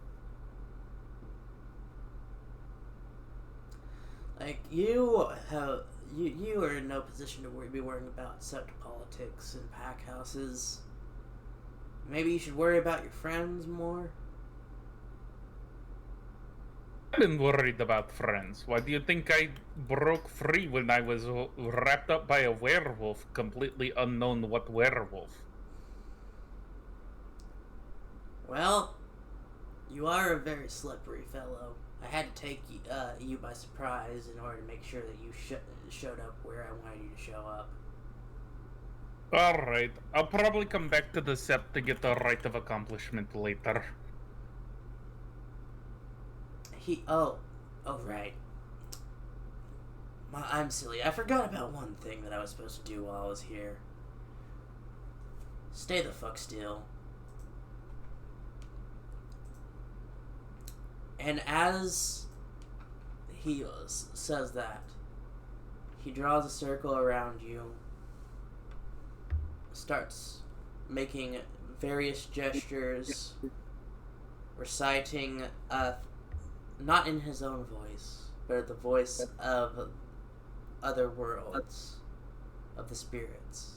A: Like you are in no position to be worrying about Sept politics and pack houses. Maybe you should worry about your friends more.
D: I've been worried about friends. Why do you think I broke free when I was wrapped up by a werewolf, completely unknown what werewolf?
A: Well, you are a very slippery fellow. I had to take you by surprise in order to make sure that you showed up where I wanted you to show up.
D: Alright, I'll probably come back to the Sept to get the right of accomplishment later.
A: Right. I'm silly. I forgot about one thing that I was supposed to do while I was here. Stay the fuck still. And as he says that, he draws a circle around you, starts making various gestures, reciting not in his own voice, but the voice of other worlds, of the spirits.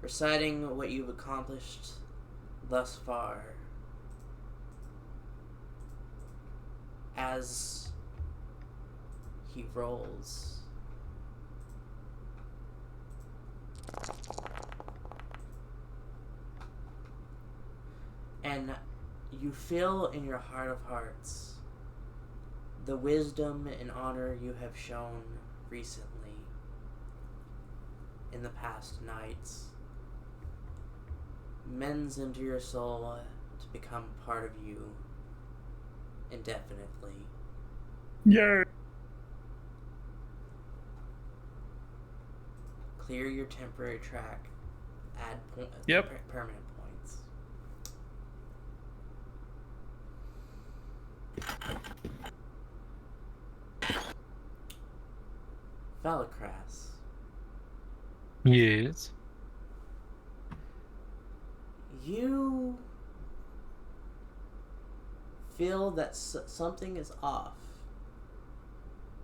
A: Reciting what you've accomplished thus far. As he rolls. And you feel in your heart of hearts the wisdom and honor you have shown recently in the past nights mends into your soul to become part of you indefinitely.
C: Yeah.
A: Clear your temporary track. Add permanent points. Valacras.
E: Yes.
A: You feel that something is off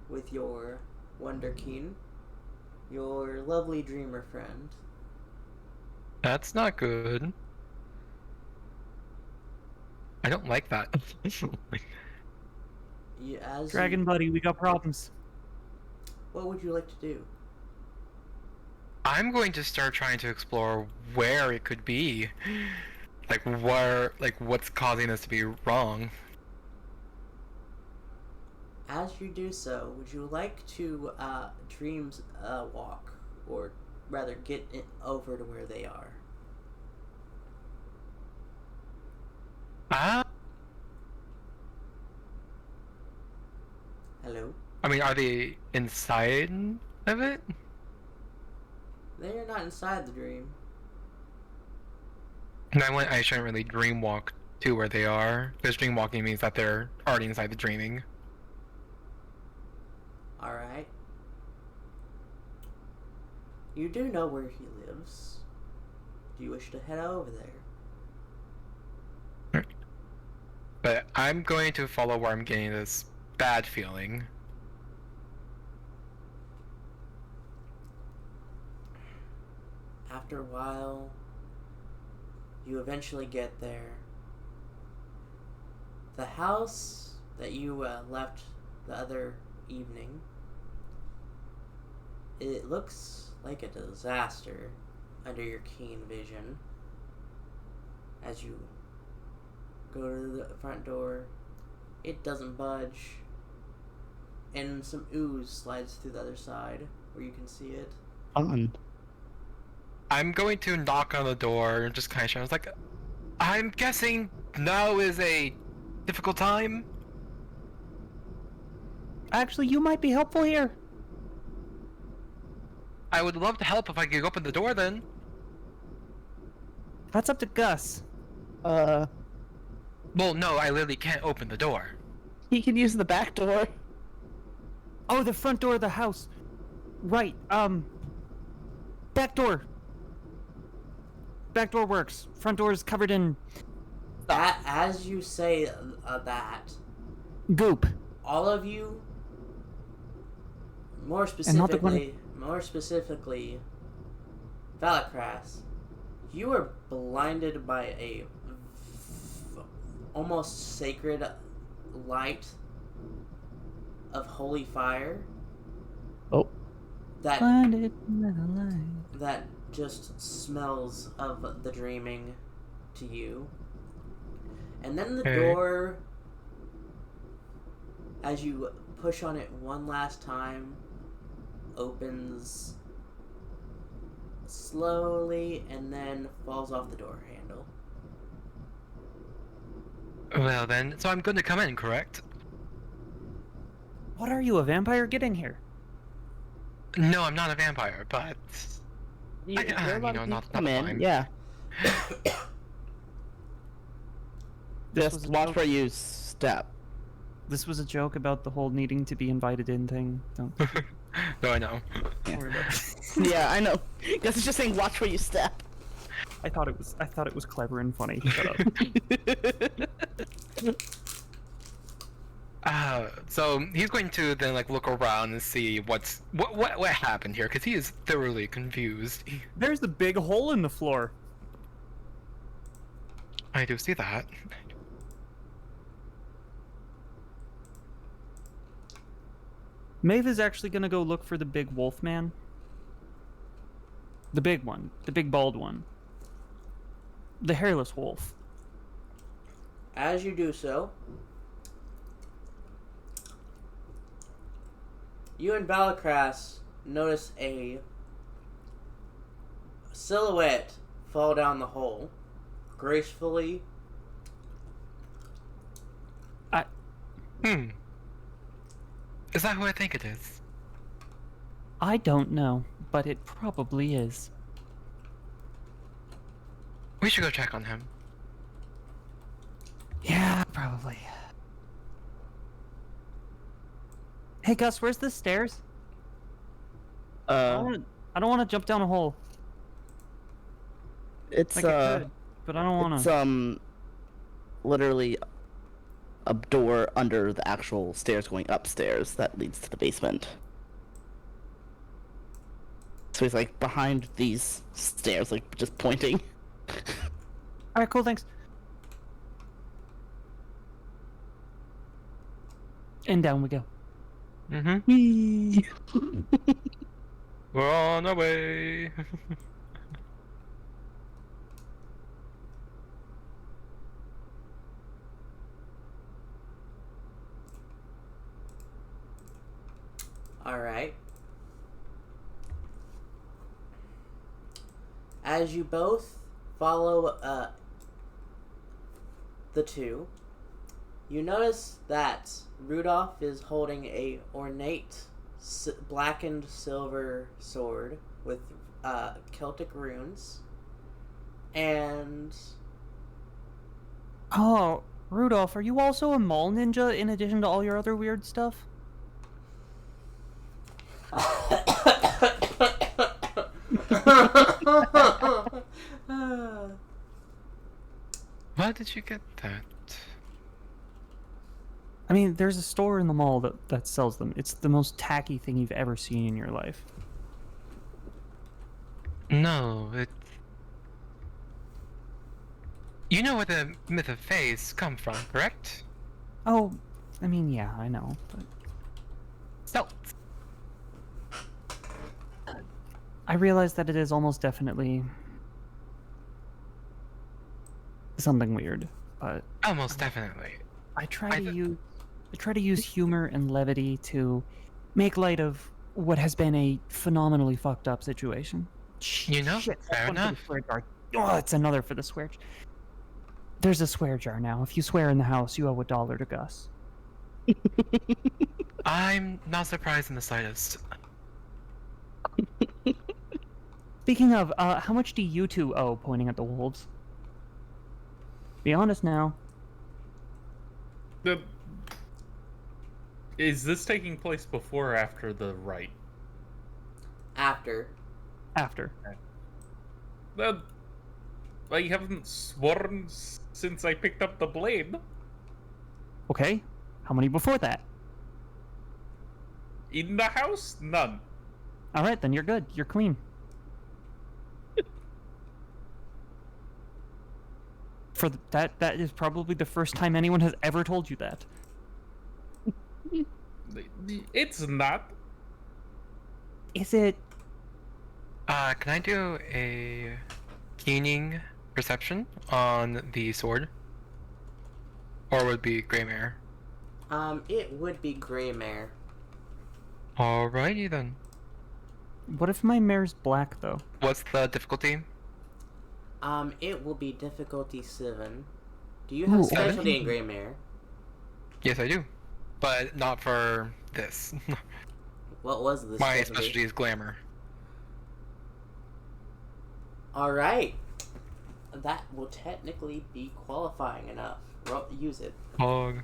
A: with your Wonderkeen, your lovely dreamer friend.
E: That's not good. I don't like that.
C: Dragon buddy, we got problems.
A: What would you like to do?
E: I'm going to start trying to explore where it could be. What's causing this to be wrong.
A: As you do so, would you like to dreams walk, or rather get over to where they are? Hello?
E: I mean, are they inside of it?
A: They are not inside the dream.
E: And I shouldn't really dream walk to where they are, because dream walking means that they're already inside the dreaming.
A: Alright. You do know where he lives. Do you wish to head over there?
E: But I'm going to follow where I'm getting this bad feeling.
A: After a while, you eventually get there. The house that you left the other evening, it looks like a disaster under your keen vision. As you go to the front door, it doesn't budge, and some ooze slides through the other side where you can see it.
B: On.
E: I'm going to knock on the door and just kind of shout, it's like, I'm guessing now is a difficult time?
C: Actually, you might be helpful here.
E: I would love to help if I could open the door then.
C: That's up to Gus.
E: Well, no, I literally can't open the door.
B: He can use the back door.
C: Oh, the front door of the house. Right, back door. Back door works. Front door is covered in
A: As you say that,
C: goop.
A: all of you, more specifically, Valacras, you are blinded by a almost sacred light of holy fire.
B: Oh.
C: Blinded by the light.
A: That just smells of the dreaming to you. And then the door, as you push on it one last time, opens slowly and then falls off the door handle.
E: Well then, so I'm going to come in, correct?
C: What are you, a vampire? Get in here.
E: No, I'm not a vampire, but...
B: You're allowed
E: you know,
B: to
E: not
B: come in.
E: fine.
B: Yeah.
C: This was
B: Just
C: a
B: watch
C: joke.
B: where you step.
C: This was a joke about the whole needing to be invited in thing. Don't
E: No, I know.
C: worry about it.
B: Yeah, I know. Gus is just saying watch where you step.
C: I thought it was clever and funny. Shut up.
E: So he's going to then like look around and see what happened here, because he is thoroughly confused.
C: There's the big hole in the floor.
E: I do see that.
C: Maeve is actually gonna go look for the big wolf man. The big one. The big bald one. The hairless wolf.
A: As you do so, you and Balakras notice a silhouette fall down the hole, gracefully.
E: Is that who I think it is?
C: I don't know, but it probably is.
E: We should go check on him.
C: Yeah, probably. Hey Gus, where's the stairs? I don't want to jump down a hole.
B: It's
C: Like I could, but I don't want
B: it's
C: to.
B: literally a door under the actual stairs going upstairs that leads to the basement. So he's like behind these stairs, like just pointing.
C: All right, cool, thanks. And down we go.
E: Mm-hmm.
B: Whee!
E: We're on our way.
A: Alright. As you both follow the two, you notice that Rudolph is holding a ornate blackened silver sword with Celtic runes, and
C: Oh, Rudolph, are you also a mall ninja in addition to all your other weird stuff?
E: Why did you get that?
C: I mean, there's a store in the mall that sells them. It's the most tacky thing you've ever seen in your life.
E: No, it... You know where the myth of Fays come from, correct?
C: Oh, I mean, yeah, I know, but
E: Stealth.
C: I realize that it is almost definitely something weird, but
E: Almost definitely.
C: I try to use humor and levity to make light of what has been a phenomenally fucked up situation.
E: You know,
C: Shit,
E: fair
C: that's one for the
E: enough.
C: swear jar. Oh, it's another for the swear. There's a swear jar now. If you swear in the house, you owe $1 to Gus.
E: I'm not surprised in the slightest.
C: Speaking of, how much do you two owe? Pointing at the wolves. Be honest now.
D: Is this taking place before or after the rite?
A: after.
C: After.
D: I haven't sworn since I picked up the blade.
C: Okay. How many before that?
D: In the house? None.
C: All right, then you're good. You're clean. That is probably the first time anyone has ever told you that.
D: It's not.
C: Is it?
E: Can I do a keening perception on the sword? Or would it be Greymare?
A: It would be Gray Mare.
E: Alrighty then.
C: What if my mare's black though?
E: What's the difficulty?
A: It will be difficulty 7. Do you have
C: Ooh,
A: specialty
C: okay.
A: in Gray Mare?
E: Yes, I do. But not for this.
A: What was this?
E: My specialty is glamour.
A: Alright. That will technically be qualifying enough. Use it.
E: Hog.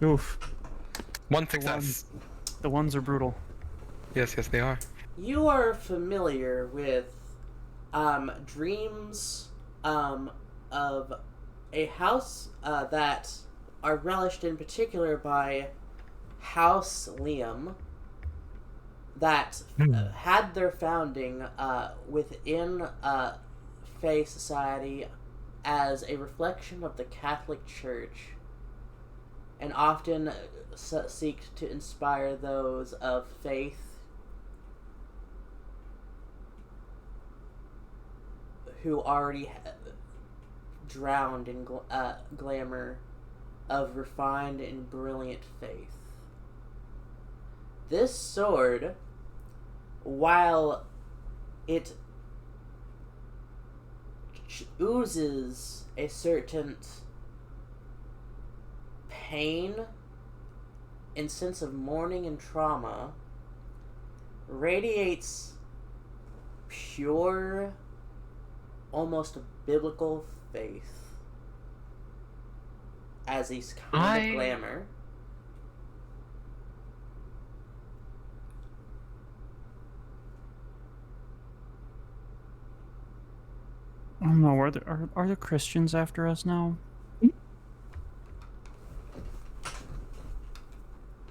C: Oof.
E: One success.
C: The ones are brutal.
E: Yes, they are.
A: You are familiar with dreams of a house that are relished in particular by House Liam that had their founding within Fae society as a reflection of the Catholic Church, and often seek to inspire those of faith who already drowned in glamour of refined and brilliant faith. This sword, while it oozes a certain pain and sense of mourning and trauma, radiates pure, almost biblical faith as a kind of glamour.
C: I don't know. Are there Christians after us now?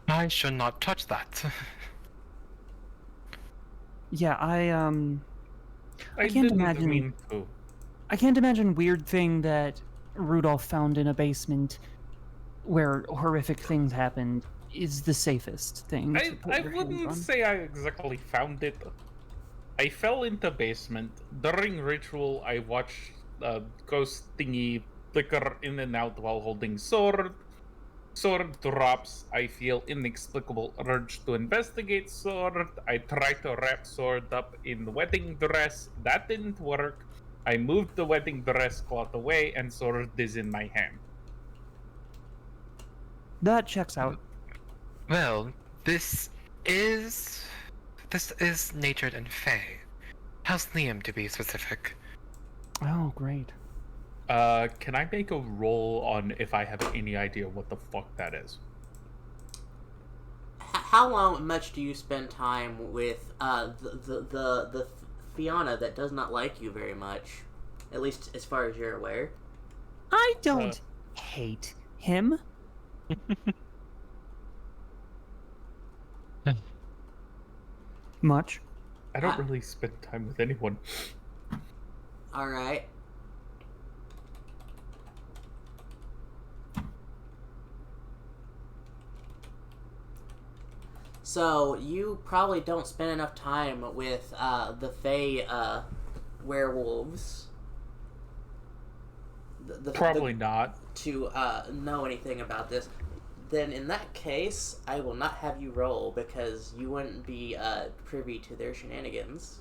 E: I should not touch that.
C: Yeah, I can't
D: didn't
C: imagine.
D: mean to.
C: I can't imagine weird thing that Rudolph found in a basement where horrific things happened is the safest thing. To put
D: I
C: your hands
D: wouldn't
C: on.
D: say I exactly found it. I fell into basement. During ritual, I watched ghost thingy flicker in and out while holding sword. Sword drops. I feel inexplicable urge to investigate sword. I try to wrap sword up in wedding dress. That didn't work. I moved the wedding dress cloth away and sword is in my hand.
C: That checks out.
E: Well, this is natured and fey. How's Liam, to be specific?
C: Oh, great.
D: Can I make a roll on if I have any idea what the fuck that is?
A: How much do you spend time with the Fiona that does not like you very much, at least as far as you're aware?
C: I don't hate him. Much.
D: I don't really spend time with anyone.
A: All right. So you probably don't spend enough time with the Fey werewolves.
D: Probably not.
A: To know anything about this. Then in that case, I will not have you roll because you wouldn't be privy to their shenanigans.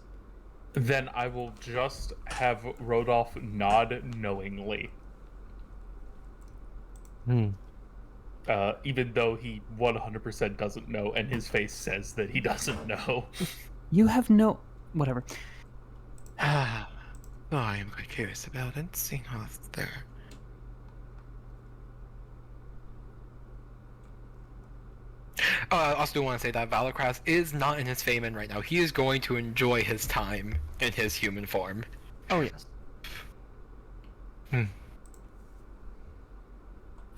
D: Then I will just have Rodolph nod knowingly. Even though he 100% doesn't know, and his face says that he doesn't know.
C: You have no... Whatever.
E: I am quite curious about it, seeing how it's there. I also do want to say that Valakras is not in his Feyman right now. He is going to enjoy his time in his human form.
C: Oh, yes.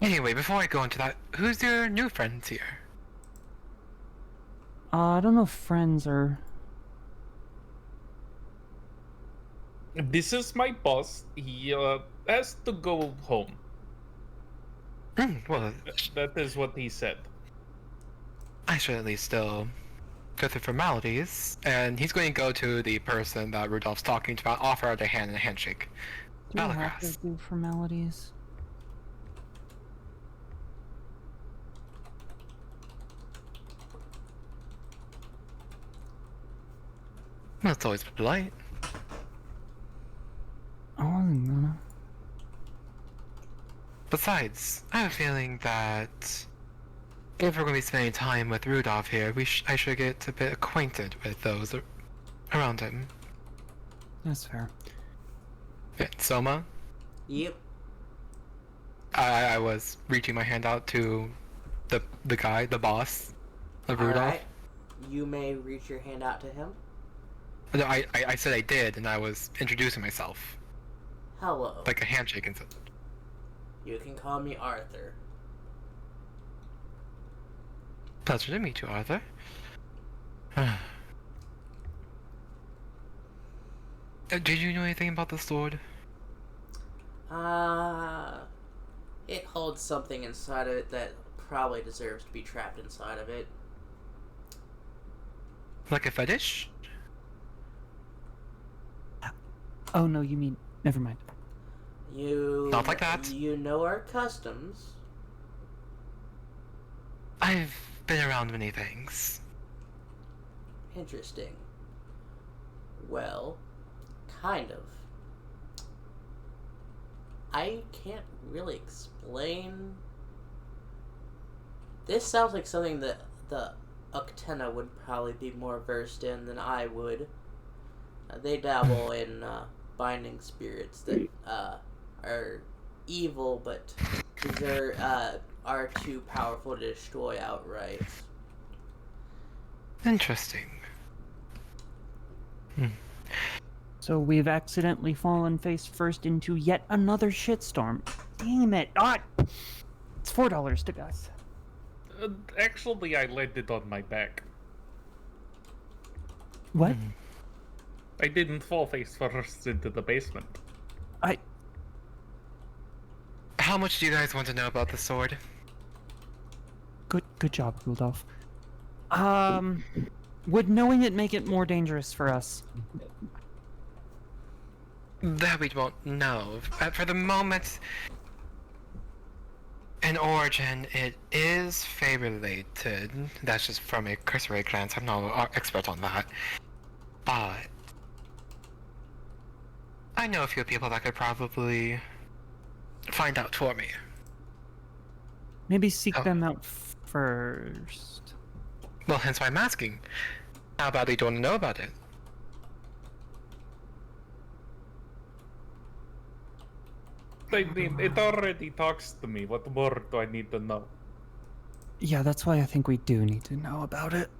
E: Anyway, before I go into that, who's your new friends here?
C: I don't know if friends are...
D: This is my boss. He has to go home.
E: Well,
D: That is what he said.
E: I should at least still go through formalities, and he's going to go to the person that Rudolph's talking to, offer out a hand and a handshake.
C: Do we have
E: Valakras.
C: to do formalities?
E: Well, it's always polite.
C: I wasn't gonna.
E: Besides, I have a feeling that if we're going to be spending time with Rudolph here, I should get a bit acquainted with those around him.
C: That's fair.
E: Yeah, Soma,
A: Yep.
E: I was reaching my hand out to the guy, the boss of Rudolph.
A: Alright. You may reach your hand out to him.
E: No, I said I did, and I was introducing myself.
A: Hello.
E: Like a handshake and stuff.
A: You can call me Arthur.
E: Pleasure to meet you, Arthur. Did you know anything about the sword?
A: It holds something inside of it that probably deserves to be trapped inside of it.
E: Like a fetish?
C: Oh no, you mean... Never mind.
E: Not like that.
A: You know our customs.
E: I've been around many things.
A: Interesting. Well, kind of. I can't really explain. This sounds like something that the Uktena would probably be more versed in than I would. They dabble in binding spirits that are evil, but are too powerful to destroy outright.
E: Interesting.
C: So we've accidentally fallen face first into yet another shitstorm. Damn it! Ah! It's $4 to Gus.
D: Actually, I landed on my back.
C: What?
D: I didn't fall face first into the basement.
E: How much do you guys want to know about the sword?
C: Good job, Rudolph. Would knowing it make it more dangerous for us?
E: That we won't know. For the moment, in origin, it is Fey-related. That's just from a cursory glance. I'm not an expert on that. But I know a few people that could probably find out for me.
C: Maybe seek them out first.
E: Well, hence why I'm asking. How badly do you want to know about it?
D: I mean, it already talks to me. What more do I need to know?
C: Yeah, that's why I think we do need to know about it.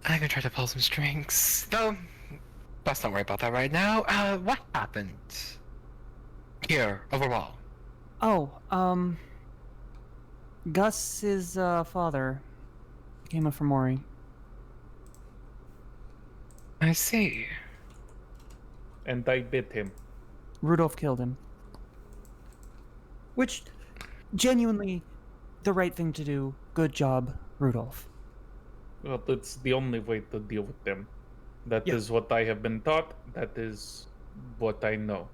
E: I can try to pull some strings. Though, let's not worry about that right now. What happened here, overall?
C: Oh, Gus's father became a Fomori.
E: I see.
D: And I bit him.
C: Rudolph killed him. Which, genuinely, the right thing to do. Good job, Rudolph.
D: Well, it's the only way to deal with them. That is what I have been taught. That is what I know.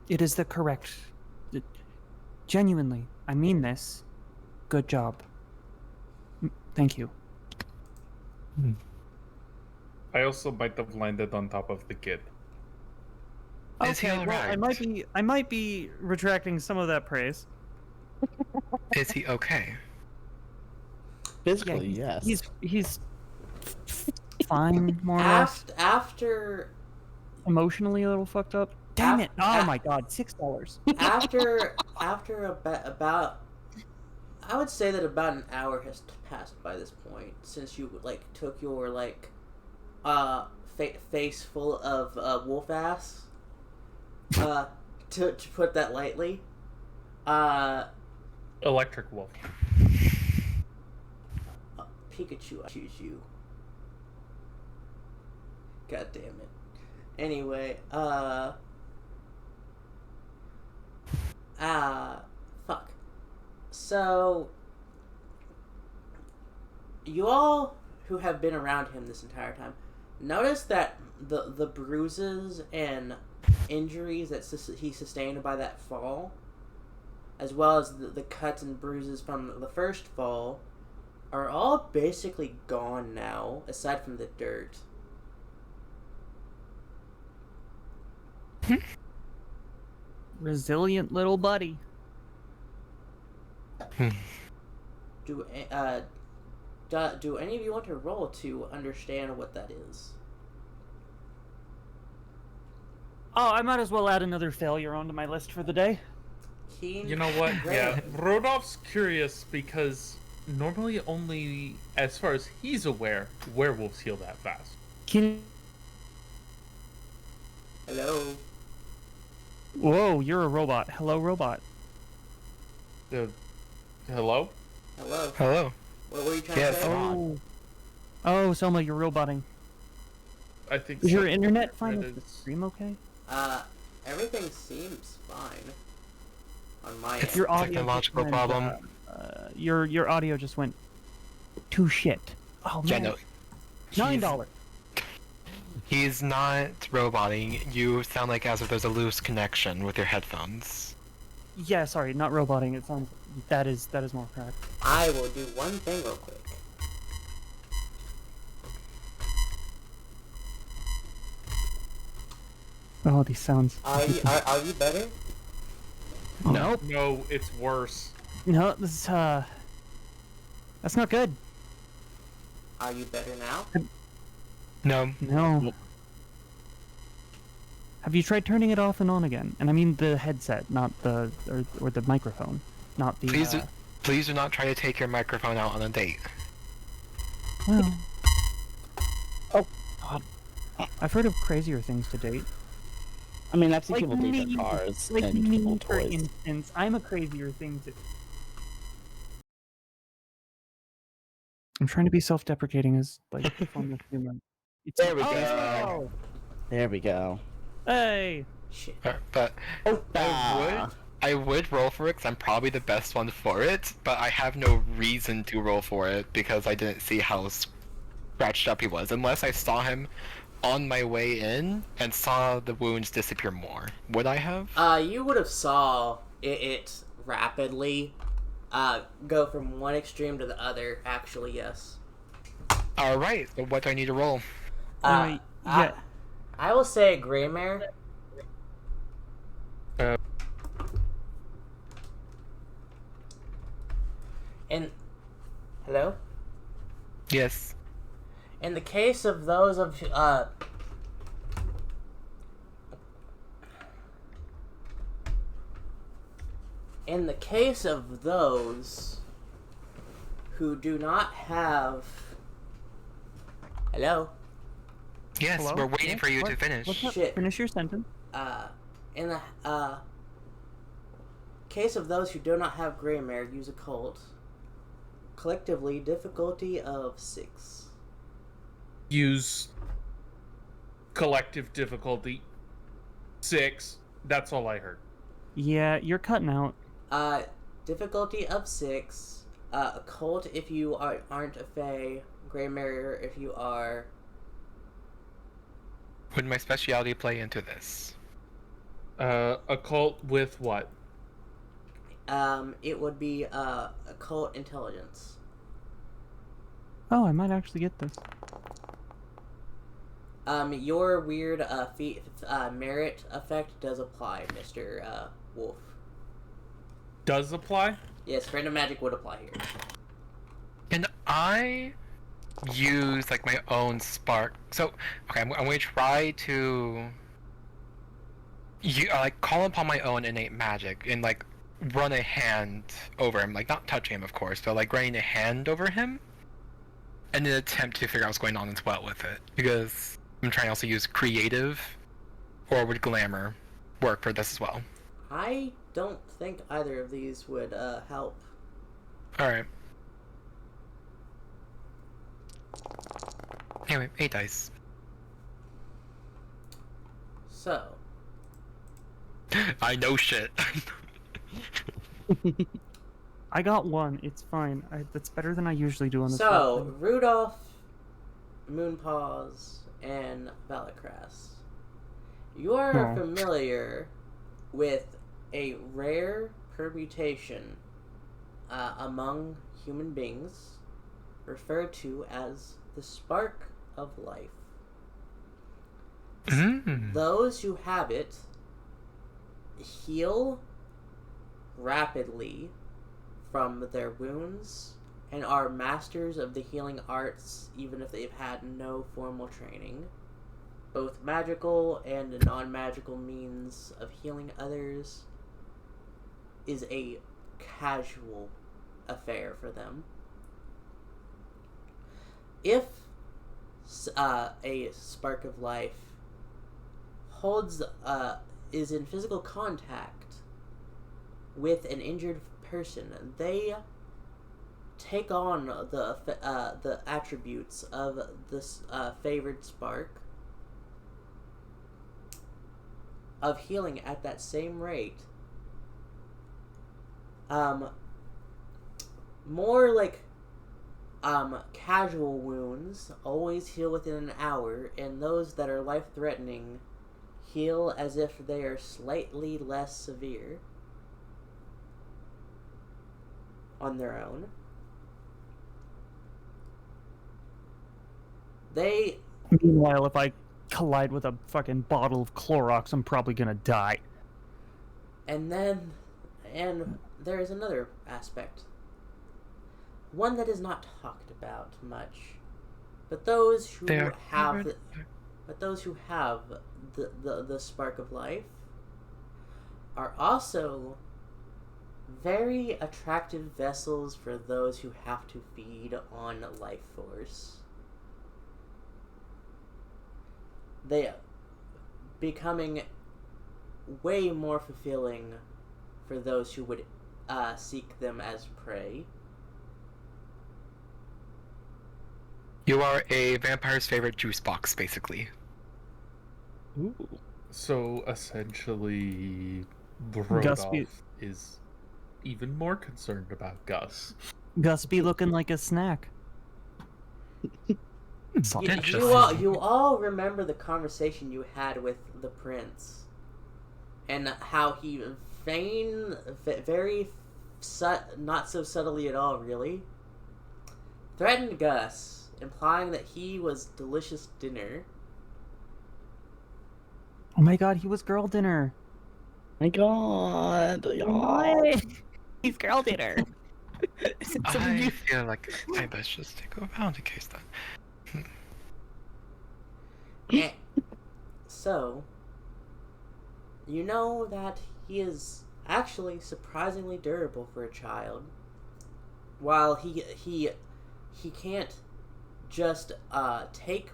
C: It is the correct... Genuinely, I mean this. Good job. Thank you.
D: I also might have landed on top of the kid.
E: Is he alright?
C: I might be retracting some of that praise.
E: Is he okay?
B: Physically, yes.
C: He's fine, more or less.
A: After
C: Emotionally a little fucked up. Damn it! Oh my god, $6.
A: after about I would say that about an hour has passed by this point since you took your face full of wolf ass. To put that lightly.
D: Electric wolf.
A: Pikachu, I choose you. God damn it. Anyway, fuck. So, you all who have been around him this entire time, notice that the bruises and injuries that he sustained by that fall, as well as the cuts and bruises from the first fall, are all basically gone now, aside from the dirt.
C: Resilient little buddy.
A: Do any of you want to roll to understand what that is?
C: Oh, I might as well add another failure onto my list for the day.
A: Keen.
D: You know what? Yeah, Rodolph's curious because normally only, as far as he's aware, werewolves heal that fast.
A: Hello.
C: Whoa, you're a robot. Hello, robot.
D: Hello?
A: Hello.
E: Hello.
A: What were you trying to say?
C: Oh, Selma, you're roboting.
D: I think
C: Is
D: so.
C: your internet fine?
D: It
C: Is the
D: is.
C: stream okay?
A: Everything seems fine on my
C: If
A: end.
C: your audio
E: Technological
C: gets,
E: problem.
C: your audio just went to shit. Oh
E: Yeah,
C: man.
E: no.
C: $9.
E: He's not roboting. You sound like as if there's a loose connection with your headphones.
C: Yeah, sorry, not roboting. It sounds that is more correct.
A: I will do one thing real quick.
C: Oh, these sounds.
A: Are you better?
C: Nope.
D: No, it's worse.
C: No, this is that's not good.
A: Are you better now?
E: No.
C: No. Have you tried turning it off and on again? And I mean the headset, not the or the microphone, not the.
E: Please do not try to take your microphone out on a date.
C: Well. Oh God. I've heard of crazier things to date.
B: I mean, I've seen
C: Like
B: people leave
C: me,
B: their cars
C: like
B: and
C: me,
B: old
C: for
B: toys.
C: instance. I'm a crazier thing to. I'm trying to be self-deprecating as like form of humor.
B: There we
C: Oh,
B: go.
C: no!
B: There we go.
C: Hey.
A: Shit.
E: But
B: Ah.
E: I would roll for it because I'm probably the best one for it, but I have no reason to roll for it because I didn't see how scratched up he was, unless I saw him on my way in and saw the wounds disappear more. Would I have?
A: You would have saw it rapidly go from one extreme to the other. Actually, yes.
E: Alright, so what do I need to roll?
C: Yeah.
A: I will say Greymare. And hello.
E: Yes.
A: In the case of those of in the case of those who do not have hello.
E: Yes,
C: Hello?
E: we're waiting
C: Yeah,
E: for you
C: what-
E: to finish.
C: what's up?
A: Shit.
C: Finish your sentence.
A: In the case of those who do not have Greymare, use occult. Collectively, difficulty of 6.
D: Use collective difficulty 6. That's all I heard.
C: Yeah, you're cutting out.
A: Difficulty of 6. Occult if you aren't a Fae. Greymare if you are.
E: Would my speciality play into this?
D: Occult with what?
A: It would be occult intelligence.
C: Oh, I might actually get this.
A: Your weird merit effect does apply, Mr. Wolf.
D: Does apply?
A: Yes, random magic would apply here.
E: Can I use like my own spark? So, okay, I'm going to try to like call upon my own innate magic and like run a hand over him, like not touching him, of course, but like running a hand over him, and an attempt to figure out what's going on as well with it. Because I'm trying to also use creative, or would glamour work for this as well?
A: I don't think either of these would help.
E: All right. Anyway, 8 dice.
A: So,
E: I know shit.
C: I got 1. It's fine. That's better than I usually do on this.
A: so Rudolph, Moonpaws, and Valakras. You are
C: No.
A: familiar with a rare permutation among human beings referred to as the spark of life. Those who have it heal rapidly from their wounds and are masters of the healing arts even if they've had no formal training. Both magical and non-magical means of healing others is a casual affair for them. If a spark of life is in physical contact with an injured person, they take on the attributes of this favored spark of healing at that same rate. more like casual wounds always heal within an hour, and those that are life-threatening heal as if they are slightly less severe on their own.
C: Meanwhile, if I collide with a fucking bottle of Clorox, I'm probably gonna die.
A: And there is another aspect. One that is not talked about much. But those who have the spark of life are also very attractive vessels for those who have to feed on life force. They becoming way more fulfilling for those who would seek them as prey.
E: You are a vampire's favorite juice box, basically.
C: Ooh.
D: So essentially,
C: Gus
D: Rodolph is even more concerned about Gus.
C: Gus be looking like a snack.
A: You all remember the conversation you had with the prince, and how he not so subtly at all, really, threatened Gus, implying that he was delicious dinner.
C: Oh my god, he was girl dinner.
B: My god.
C: What? He's girl dinner.
E: I feel like I best just take a pound in case that.
A: So, you know that he is actually surprisingly durable for a child. While he can't just take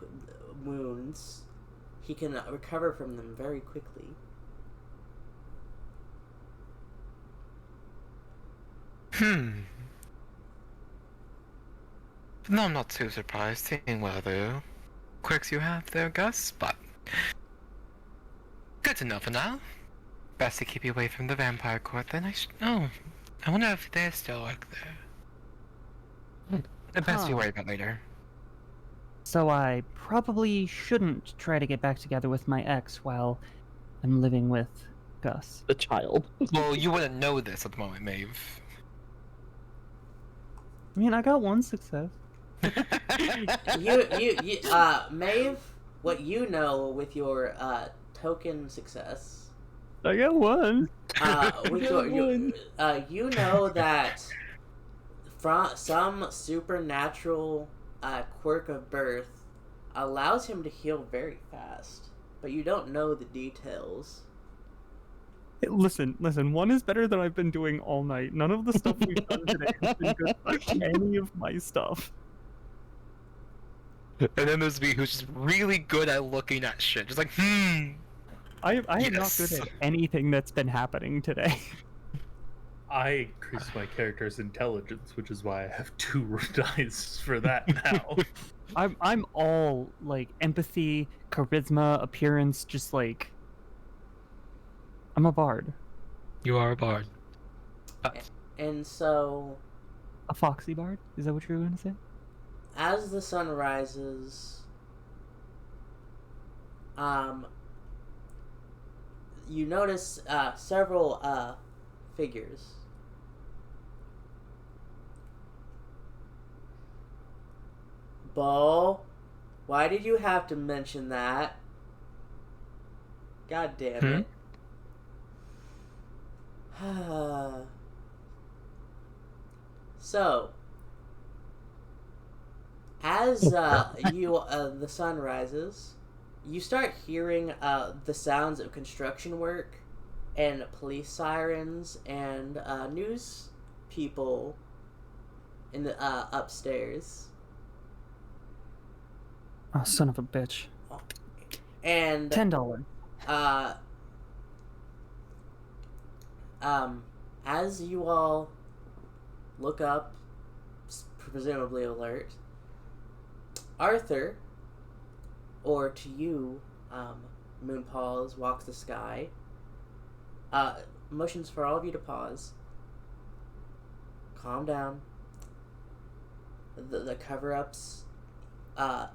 A: wounds, he can recover from them very quickly.
E: No, I'm not too surprised, seeing what other quirks you have there, Gus, but good to know for now. Best to keep you away from the vampire court, then I wonder if they still work there. The best you worry about later.
C: So I probably shouldn't try to get back together with my ex while I'm living with Gus.
B: The child.
E: Well, you wouldn't know this at the moment, Maeve.
C: I mean, I got one success.
A: Maeve, what you know with your token success,
C: I got one.
A: You know that from some supernatural quirk of birth allows him to heal very fast, but you don't know the details.
C: Hey, listen, one is better than I've been doing all night. None of the stuff we've done today has been good like any of my stuff.
E: And then there's me, who's just really good at looking at shit. Just like, I
C: am not good at anything that's been happening today.
D: I increased my character's intelligence, which is why I have 2 dice for that now.
C: I'm all like empathy, charisma, appearance, just like I'm a bard.
E: You are a bard.
A: And so,
C: A foxy bard? Is that what you were going to say?
A: as the sun rises, you notice several figures. Bo, why did you have to mention that? God damn it. So, as the sun rises, you start hearing the sounds of construction work and police sirens and news people in the upstairs.
C: Oh, son of a bitch.
A: And
C: $10.
A: as you all look up, presumably alert, Arthur, or to you, Moon Paws, walks the sky, motions for all of you to pause, calm down, the cover-ups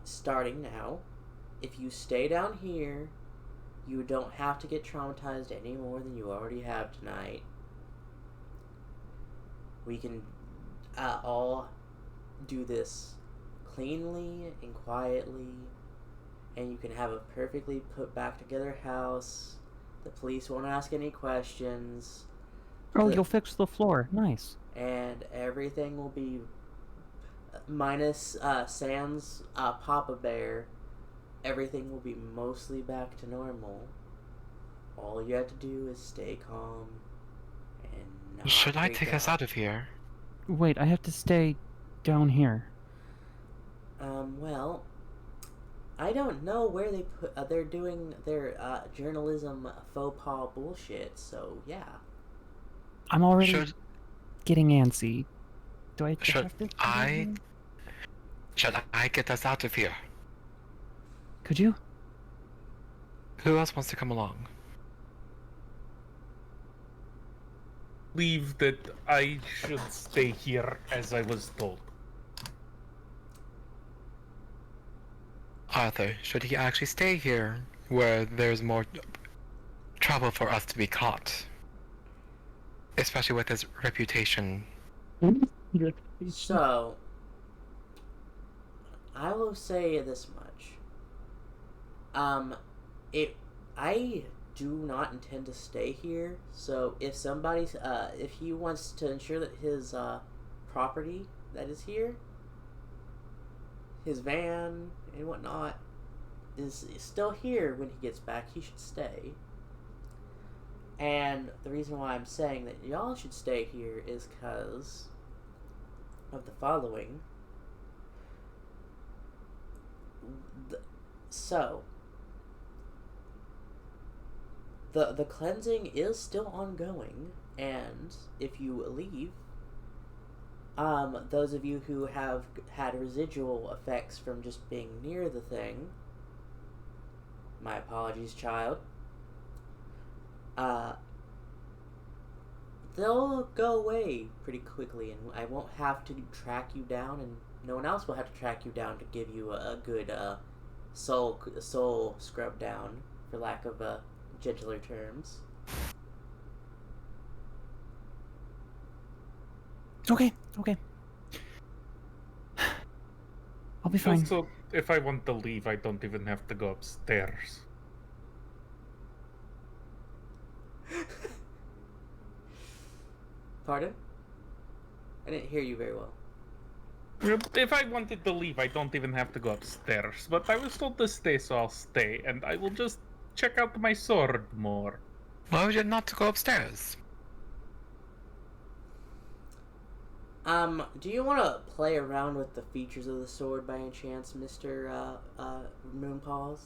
A: starting now. If you stay down here, you don't have to get traumatized any more than you already have tonight. We can all do this cleanly and quietly, and you can have a perfectly put back together house. The police won't ask any questions.
C: Oh, you'll fix the floor. Nice.
A: And everything will be minus Sans Papa Bear. Everything will be mostly back to normal. All you have to do is stay calm and not
E: Should I
A: freak
E: take us out of here?
C: Wait, I have to stay down here.
A: Well, I don't know where they put. They're doing their journalism faux pas bullshit. So yeah.
C: I'm already
E: Should
C: getting antsy. Do I
E: Should
C: have to?
E: I- should I get us out of here?
C: Could you?
E: Who else wants to come along?
D: Leave that I should stay here as I was told.
E: Arthur, should he actually stay here where there's more trouble for us to be caught? Especially with his reputation.
A: So, I will say this much. I do not intend to stay here. So if somebody's, if he wants to ensure that his property that is here, his van and whatnot, is still here when he gets back, he should stay. And the reason why I'm saying that y'all should stay here is because of the following. So, the cleansing is still ongoing, and if you leave, those of you who have had residual effects from just being near the thing, my apologies, child. They'll go away pretty quickly, and I won't have to track you down, and no one else will have to track you down to give you a good soul scrub down, for lack of gentler terms.
C: Okay. I'll be fine.
D: Also, if I want to leave, I don't even have to go upstairs.
A: Pardon? I didn't hear you very well.
D: If I wanted to leave, I don't even have to go upstairs. But I was told to stay, so I'll stay, and I will just check out my sword more.
E: Why would you not go upstairs?
A: Do you want to play around with the features of the sword by any chance, Mr. Moonpaws?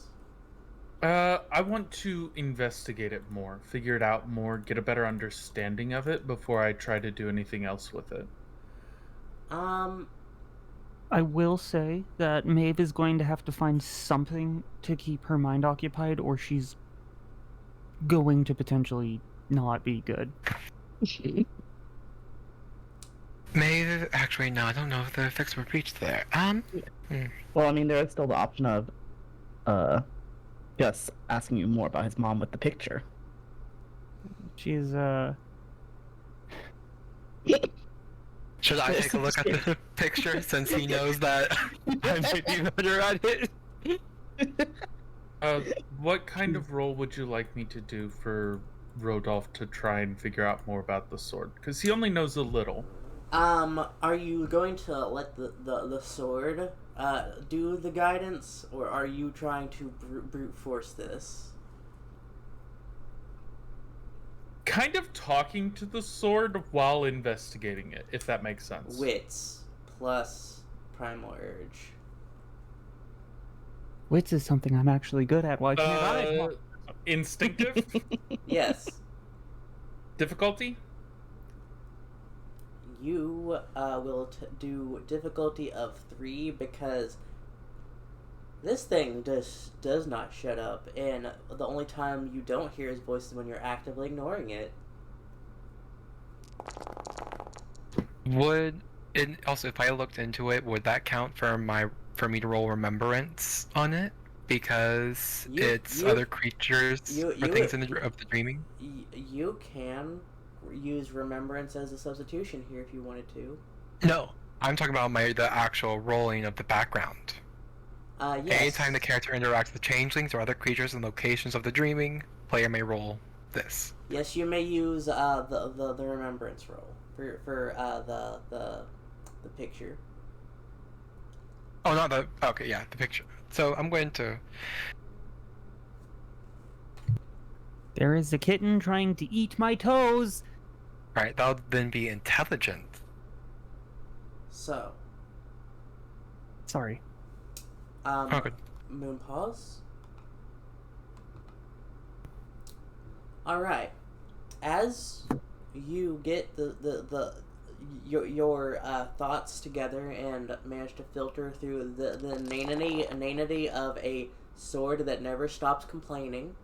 D: I want to investigate it more, figure it out more, get a better understanding of it before I try to do anything else with it.
C: I will say that Maeve is going to have to find something to keep her mind occupied, or she's going to potentially not be good.
E: Maybe, actually, no, I don't know if the effects were reached there.
B: Well, I mean, there is still the option of, Gus asking you more about his mom with the picture.
C: She's,
E: Should I take a look at the picture since he knows that I might be better at it?
D: What kind of role would you like me to do for Rodolph to try and figure out more about the sword? Because he only knows a little.
A: Are you going to let the sword do the guidance, or are you trying to brute force this?
D: Kind of talking to the sword while investigating it, if that makes sense.
A: Wits plus primal urge.
C: Wits is something I'm actually good at. Why can't I?
D: Instinctive?
A: Yes.
D: Difficulty?
A: You will do difficulty of 3 because this thing does not shut up, and the only time you don't hear his voice is when you're actively ignoring it.
E: Would And also, if I looked into it, would that count for me to roll remembrance on it? Because
A: You
E: it's
A: you
E: other creatures
A: you
E: or
A: you
E: things of the dreaming?
A: you can use remembrance as a substitution here if you wanted to.
E: No, I'm talking about the actual rolling of the background. Anytime the
A: Yes.
E: character interacts with changelings or other creatures in locations of the dreaming, player may roll this.
A: Yes, you may use the remembrance roll for the picture.
E: Oh, not the. Okay, yeah, the picture. So I'm going to.
C: There is a kitten trying to eat my toes.
E: Alright, that'll then be intelligent.
A: So,
C: Sorry.
E: Oh, good.
A: moon pause. All right. As you get your thoughts together and manage to filter through the inanity of a sword that never stops complaining,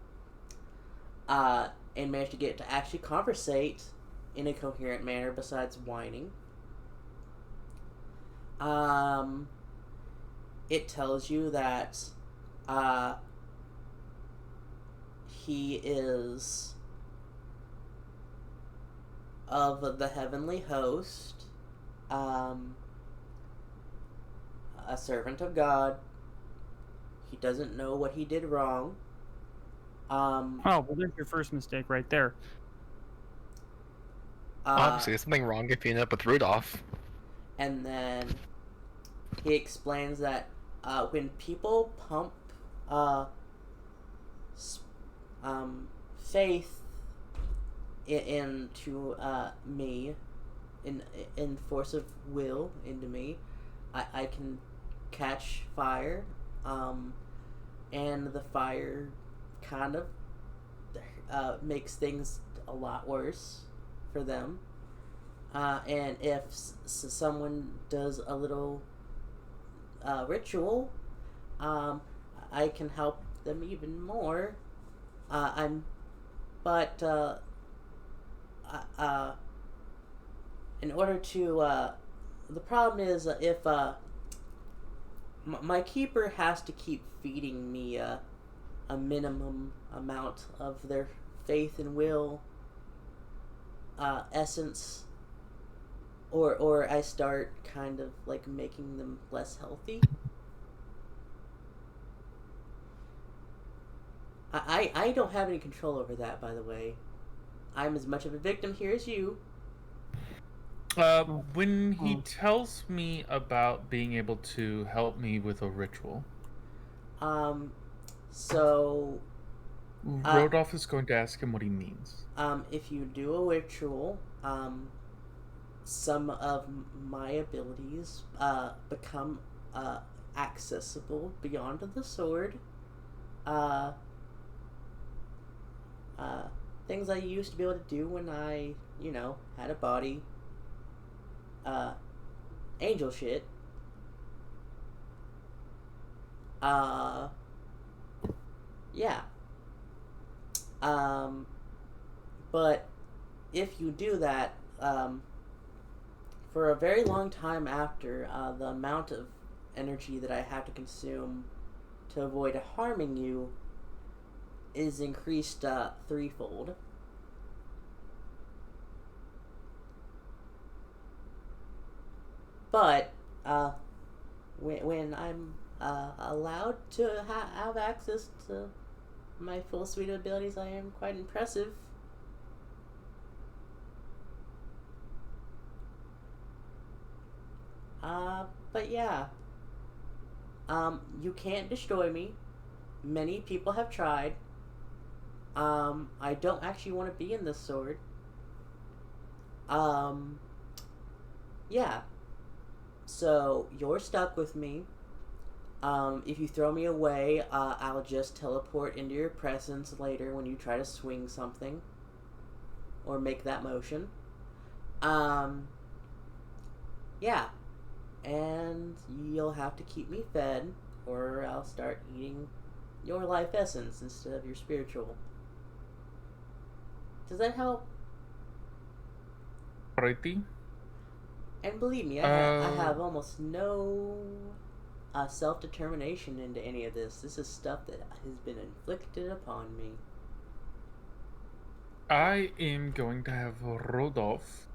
A: and manage to get to actually conversate in a coherent manner besides whining. It tells you that he is of the heavenly host, a servant of God. He doesn't know what he did wrong.
C: Oh, well, there's your first mistake right there.
E: Obviously, there's something wrong if you end up with Rudolph.
A: And then he explains that when people pump faith into me, in force of will into me, I can catch fire, and the fire kind of makes things a lot worse for them. And if someone does a little ritual, I can help them even more. But in order to, the problem is if my keeper has to keep feeding me a minimum amount of their faith and will essence, or I start kind of like making them less healthy. I don't have any control over that, by the way. I'm as much of a victim here as you.
D: When he tells me about being able to help me with a ritual,
A: So
D: Rodolph is going to ask him what he means.
A: if you do a ritual, some of my abilities become accessible beyond the sword. Uh, Things I used to be able to do when I, had a body. Angel shit. Yeah. But if you do that, for a very long time after, the amount of energy that I have to consume to avoid harming you is increased threefold. But when I'm allowed to have access to my full suite of abilities, I am quite impressive. But yeah. You can't destroy me. Many people have tried. I don't actually want to be in this sword. Yeah. So, you're stuck with me. If you throw me away, I'll just teleport into your presence later when you try to swing something. Or make that motion. Yeah. And you'll have to keep me fed, or I'll start eating your life essence instead of your spiritual. Does that help?
D: Alrighty.
A: And believe me, I have almost no self-determination into any of this. This is stuff that has been inflicted upon me.
D: I am going to have Rodolph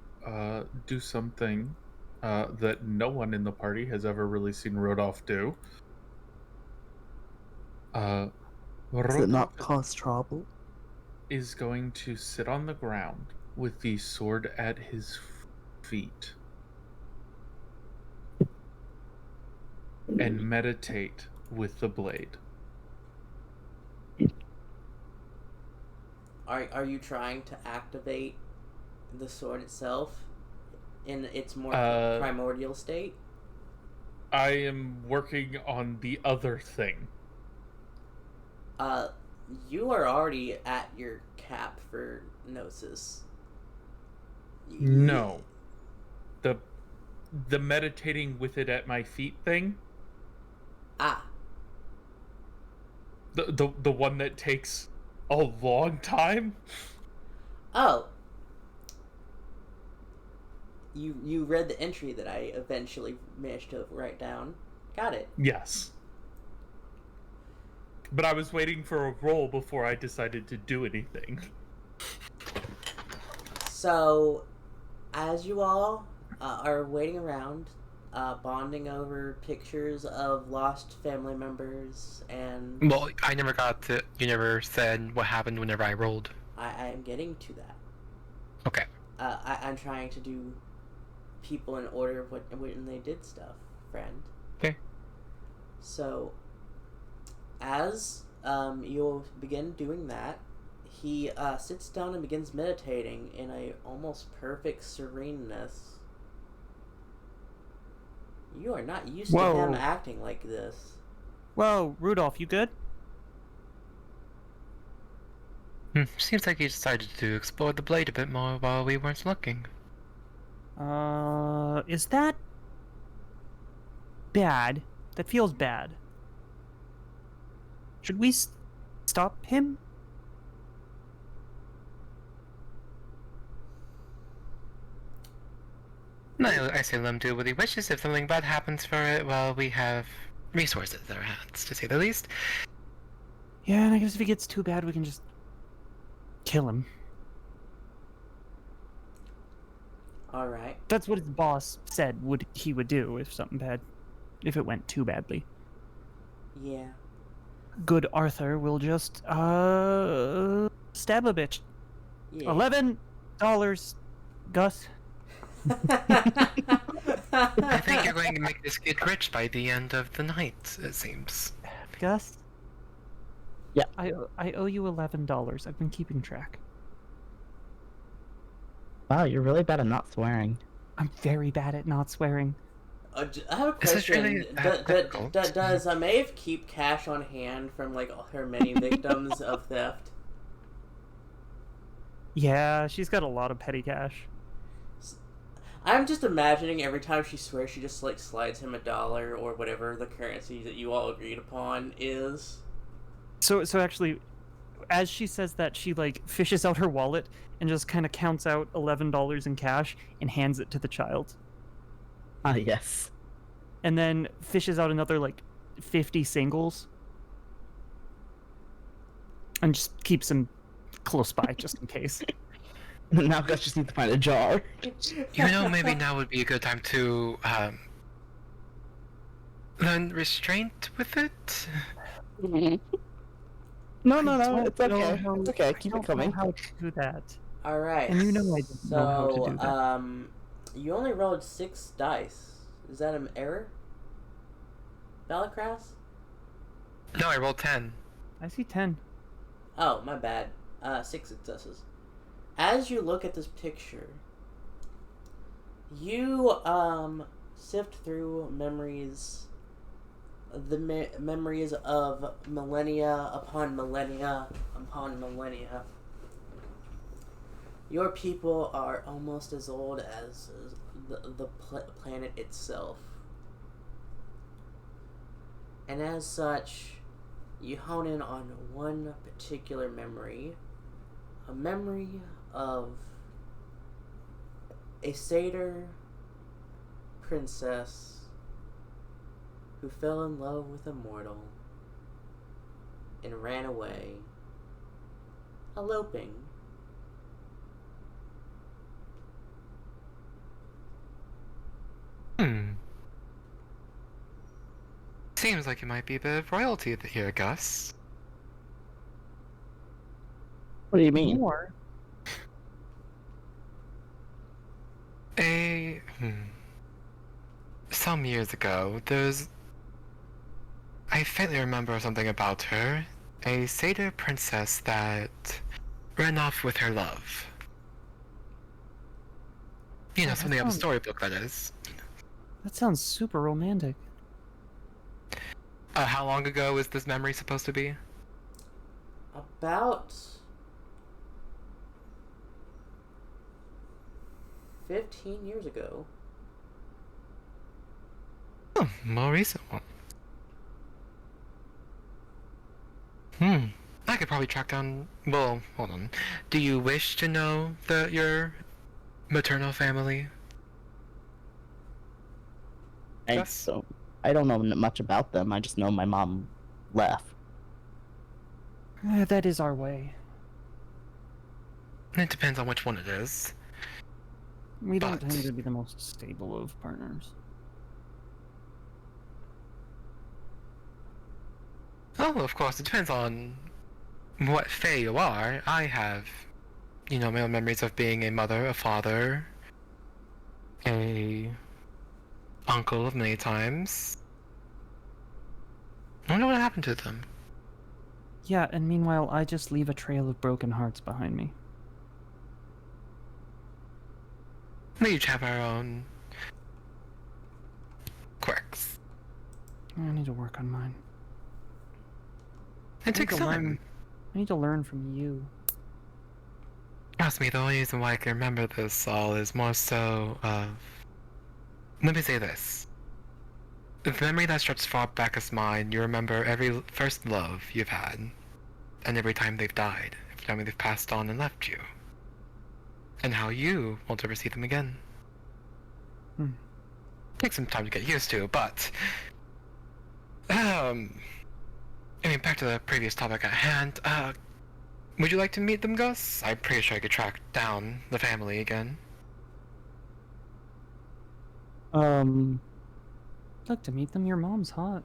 D: do something that no one in the party has ever really seen Rodolph do.
B: Does it
D: Rodolph
B: not cause trouble?
D: is going to sit on the ground with the sword at his feet and meditate with the blade.
A: Are you trying to activate the sword itself in its more primordial state?
D: I am working on the other thing.
A: You are already at your cap for Gnosis.
D: No. The meditating with it at my feet thing.
A: Ah.
D: The one that takes a long time.
A: Oh. You read the entry that I eventually managed to write down. Got it.
D: Yes. But I was waiting for a roll before I decided to do anything.
A: So, as you all are waiting around, bonding over pictures of lost family members, and
E: Well, I never got to. You never said what happened whenever I rolled.
A: I am getting to that.
E: Okay.
A: I'm trying to do people in order of when they did stuff, friend.
E: Okay.
A: So, as you'll begin doing that, he sits down and begins meditating in a almost perfect sereneness. You are not used to him acting like this.
C: Whoa, Rudolph, you good?
E: Seems like he decided to explore the blade a bit more while we weren't looking.
C: Is that bad? That feels bad. Should we stop him?
E: No, I say let him do what he wishes. If something bad happens for it, well, we have resources at our hands, to say the least.
C: Yeah, and I guess if he gets too bad, we can just kill him.
A: All right.
C: That's what his boss said he would do if it went too badly.
A: Yeah.
C: Good Arthur will just stab a bitch.
A: Yeah.
C: $11, Gus.
E: I think you're going to make this kid rich by the end of the night, it seems.
C: Gus?
B: Yeah.
C: I owe you $11. I've been keeping track.
B: Wow, you're really bad at not swearing.
C: I'm very bad at not swearing.
A: I have a
E: Is this
A: question.
E: really that difficult?
A: Does Maeve keep cash on hand from like her many victims of theft?
C: Yeah, she's got a lot of petty cash.
A: I'm just imagining every time she swears, she just like slides him $1 or whatever the currency that you all agreed upon is.
C: So actually, as she says that, she like fishes out her wallet and just kind of counts out $11 in cash and hands it to the child.
B: Ah, yes.
C: And then fishes out another like 50 singles and just keeps them close by just in case.
B: Now Gus just needs to find a jar.
E: You know, maybe now would be a good time to learn restraint with it.
B: No, it's
C: I don't
B: okay.
C: know
B: It's okay. Keep it coming.
C: How to do that?
A: All right.
C: And you know I didn't know how to do that.
A: You only rolled 6 dice. Is that an error? Balacras?
E: No, I rolled 10.
C: I see 10.
A: Oh, my bad. 6 successes. As you look at this picture, you sift through memories, the memories of millennia upon millennia upon millennia. Your people are almost as old as the planet itself. And as such, you hone in on one particular memory. A memory of a satyr princess who fell in love with a mortal and ran away, eloping.
E: Seems like you might be a bit of royalty here, Gus.
B: What do you mean?
C: More.
E: Some years ago, I faintly remember something about her. A satyr princess that ran off with her love. You know,
C: Oh,
E: something out of a storybook, that is.
C: That sounds super romantic.
E: How long ago is this memory supposed to be?
A: About 15 years ago.
E: Oh, more recent one. I could probably track down... Well, hold on. Do you wish to know your maternal family? Yes.
B: I don't know much about them. I just know my mom left.
C: That is our way.
E: It depends on which one it is.
C: We don't
E: But-
C: tend to be the most stable of partners.
E: Oh, of course, it depends on what fae you are. I have, my own memories of being a mother, a father, a uncle of many times. I wonder what happened to them.
C: Yeah, and meanwhile, I just leave a trail of broken hearts behind me.
E: We each have our own quirks.
C: I need to work on mine.
E: It takes time.
C: I need to learn from you.
E: Trust me, the only reason why I can remember this all is more so of... Let me say this. The memory that stretches far back as mine, you remember every first love you've had, and every time they've died, every time they've passed on and left you, and how you won't ever see them again. Takes some time to get used to, but... back to the previous topic at hand, would you like to meet them, Gus? I'm pretty sure I could track down the family again.
C: I'd like to meet them. Your mom's hot.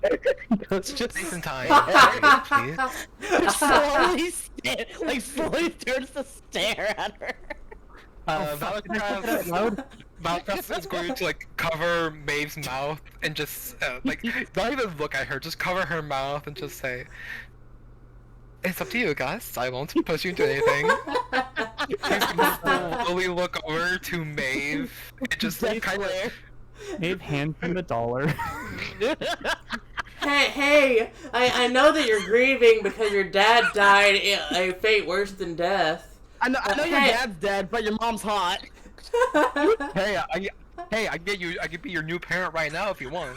B: It's just
E: Take some time, please.
B: slowly turns to stare at her.
E: Valkas is going to cover Maeve's mouth and just not even look at her, just cover her mouth and just say, "It's up to you, Gus. I won't push you into anything." He's gonna slowly look over to Maeve and just kind of.
C: Maeve hands him $1.
A: Hey, I know that you're grieving because your dad died a fate worse than death.
B: I know your
A: Hey.
B: dad's dead, but your mom's hot.
E: Hey, I get you. I could be your new parent right now if you want.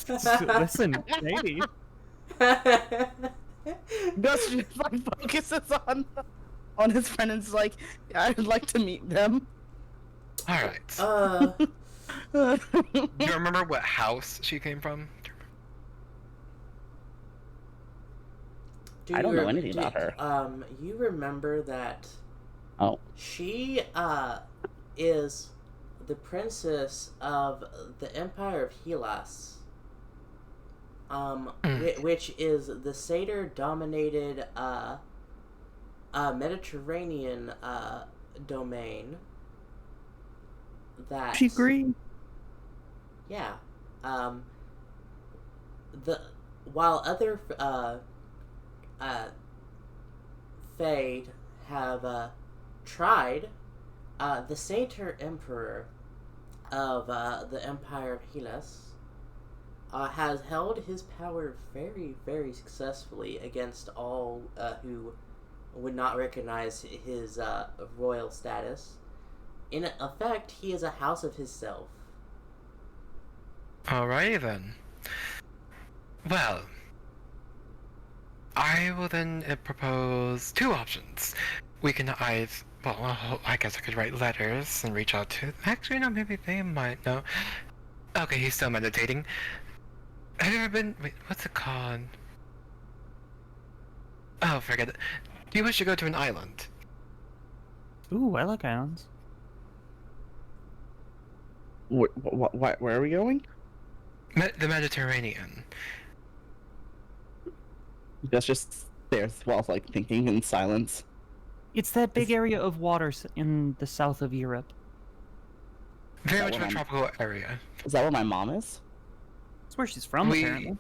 C: Listen, maybe.
B: Gus just focuses on his friend and is like, I'd like to meet them.
E: All right.
A: Do
E: Do you remember what house she came from?
B: I don't know anything about her.
A: You remember that
B: Oh.
A: she is the princess of the Empire of Hellas, which is the satyr-dominated Mediterranean domain. That
C: She green.
A: Yeah. While other Fae have tried, the Satyr Emperor of the Empire of Hellas has held his power very, very successfully against all who would not recognize his royal status. In effect, he is a house of himself.
E: Alrighty then. Well, I will then propose two options. We can well, I guess I could write letters and reach out to. Actually, no, maybe they might know. Okay, he's still meditating. Have you ever been? Wait, what's it called? Oh, forget it. Do you wish to go to an island?
C: Ooh, I like islands.
B: Where are we going?
E: The Mediterranean.
B: That's just there while like thinking in silence.
C: It's that big area of water in the south of Europe.
E: Very
B: that
E: much of a
B: what I'm-
E: tropical area.
B: Is that where my mom is?
C: That's where she's from, apparently.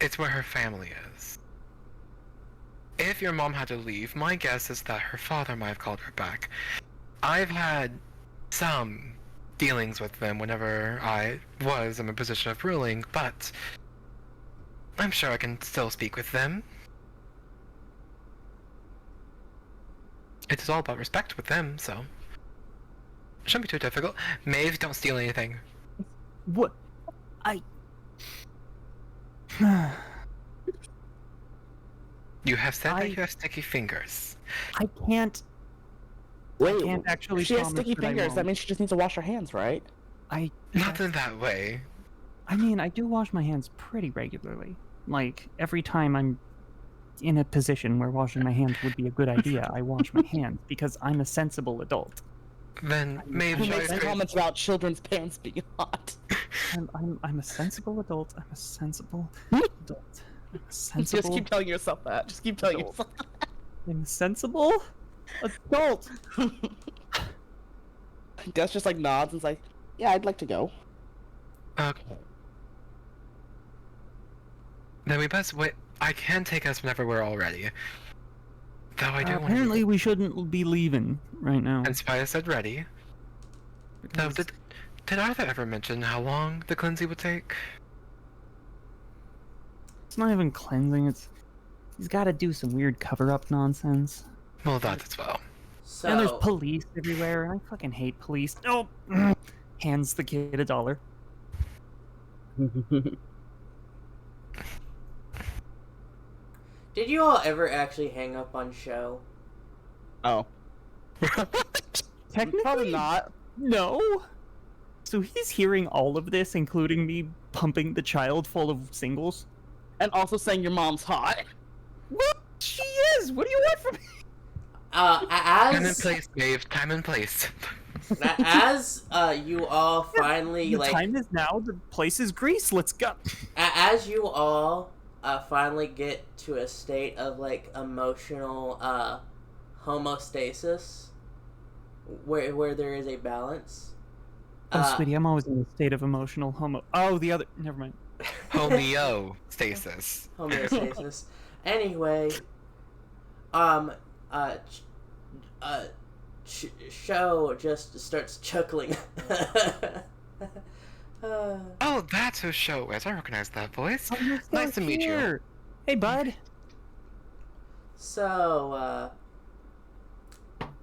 E: It's where her family is. If your mom had to leave, my guess is that her father might have called her back. I've had some dealings with them whenever I was in a position of ruling, but I'm sure I can still speak with them. It is all about respect with them, so it shouldn't be too difficult. Maeve, don't steal anything.
C: What? I...
E: You have said that
C: I-
E: you have sticky fingers.
C: I can't...
B: Wait,
C: can't actually
B: she has
C: promise
B: sticky
C: that I
B: fingers. That
C: won't.
B: means she just needs to wash her hands, right?
E: Not in that way.
C: I mean, I do wash my hands pretty regularly. Like, every time I'm in a position where washing my hands would be a good idea, I wash my hands because I'm a sensible adult.
E: Then Maeve,
B: Who
E: shall I
B: makes
E: create-
B: comments about children's pants being hot?
C: I'm a sensible adult. I'm a sensible adult. I'm a sensible.
B: Just keep telling yourself that. Just keep telling
C: adult.
B: yourself.
C: I'm a sensible adult.
B: Gus just like nods and's like, "Yeah, I'd like to go."
E: Okay. Then we best wait. I can take us whenever we're all ready. Though I do want
C: Apparently, we shouldn't be leaving right now.
E: And Spia said ready. Though,
C: because
E: did Arthur ever mention how long the cleansing would take?
C: it's not even cleansing. He's got to do some weird cover-up nonsense.
E: Well, that as well.
A: So,
C: And there's police everywhere, and I fucking hate police. Oh, hands the kid $1.
A: did you all ever actually hang up on show?
B: Oh,
C: Technically,
B: probably not.
C: No. So he's hearing all of this, including me pumping the child full of singles.
B: And also saying your mom's hot.
C: What? She is. What do you want from me?
E: Time and
A: As
E: place, Maeve. Time and place.
A: as you all finally
C: The
A: like
C: time is now. The place is Greece. Let's go.
A: as you all finally get to a state of like emotional homeostasis where there is a balance.
C: Oh, sweetie, I'm always in a state of emotional homo. Oh, the other. Never mind.
E: Homeostasis.
A: Homeostasis. Anyway, show just starts chuckling.
E: Oh, that's who Show is. I recognize that voice.
C: Oh, you're still
E: Nice to meet you.
C: here. Hey, bud.
A: So,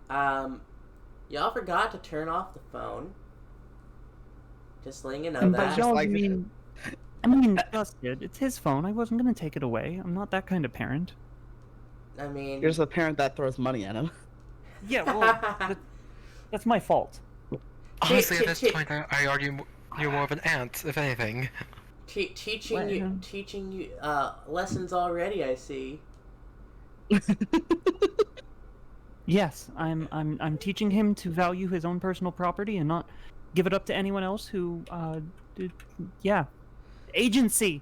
A: y'all forgot to turn off the phone. Just letting you know
C: And by
A: that.
C: y'all,
B: like-
C: I mean, Gus did. It's his phone. I wasn't gonna take it away. I'm not that kind of parent.
A: I mean,
B: You're just a parent that throws money at him.
C: Yeah, well, that's my fault.
E: Honestly, at this
A: Chi-
E: point, I argue you're more of an aunt, if anything.
A: teaching you lessons already. I see.
C: Yes, I'm teaching him to value his own personal property and not give it up to anyone else who, yeah. Agency.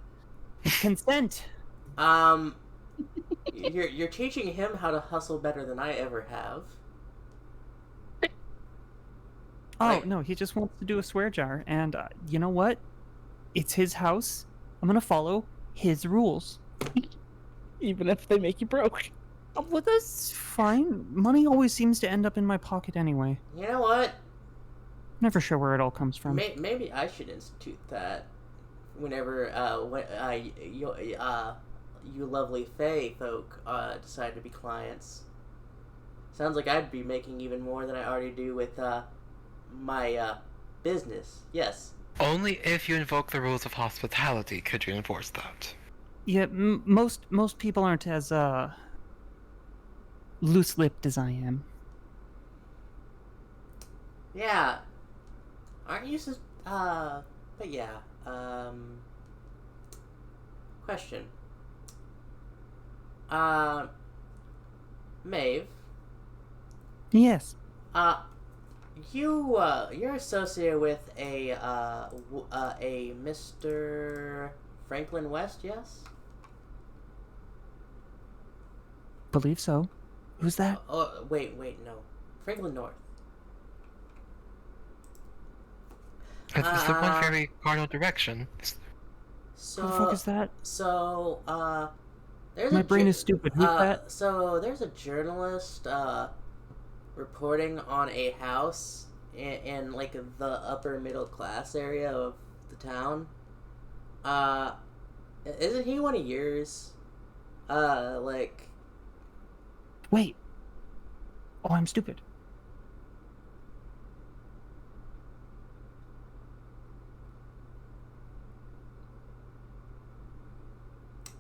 C: Consent.
A: You're teaching him how to hustle better than I ever have.
C: Oh,
A: Like-
C: no, he just wants to do a swear jar, and you know what? It's his house. I'm gonna follow his rules.
B: Even if they make you broke.
C: Well, that's fine. Money always seems to end up in my pocket anyway.
A: You know what?
C: Never sure where it all comes from.
A: Maybe I should institute that. Whenever you lovely Fae folk decide to be clients. Sounds like I'd be making even more than I already do with my business. Yes.
E: Only if you invoke the rules of hospitality could you enforce that.
C: Yeah, most people aren't as loose-lipped as I am.
A: Yeah. Aren't you but yeah. Question. Maeve.
C: Yes.
A: You're associated with a Mr. Franklin West, yes?
C: Believe so. Who's that?
A: Oh, wait, no. Franklin North.
E: It's the one very cardinal direction.
C: Who the fuck is that?
A: There's
C: My brain is stupid. Who's that?
A: So, there's a journalist, reporting on a house in like the upper middle class area of the town. Isn't he one of yours? Like...
C: Wait. Oh, I'm stupid.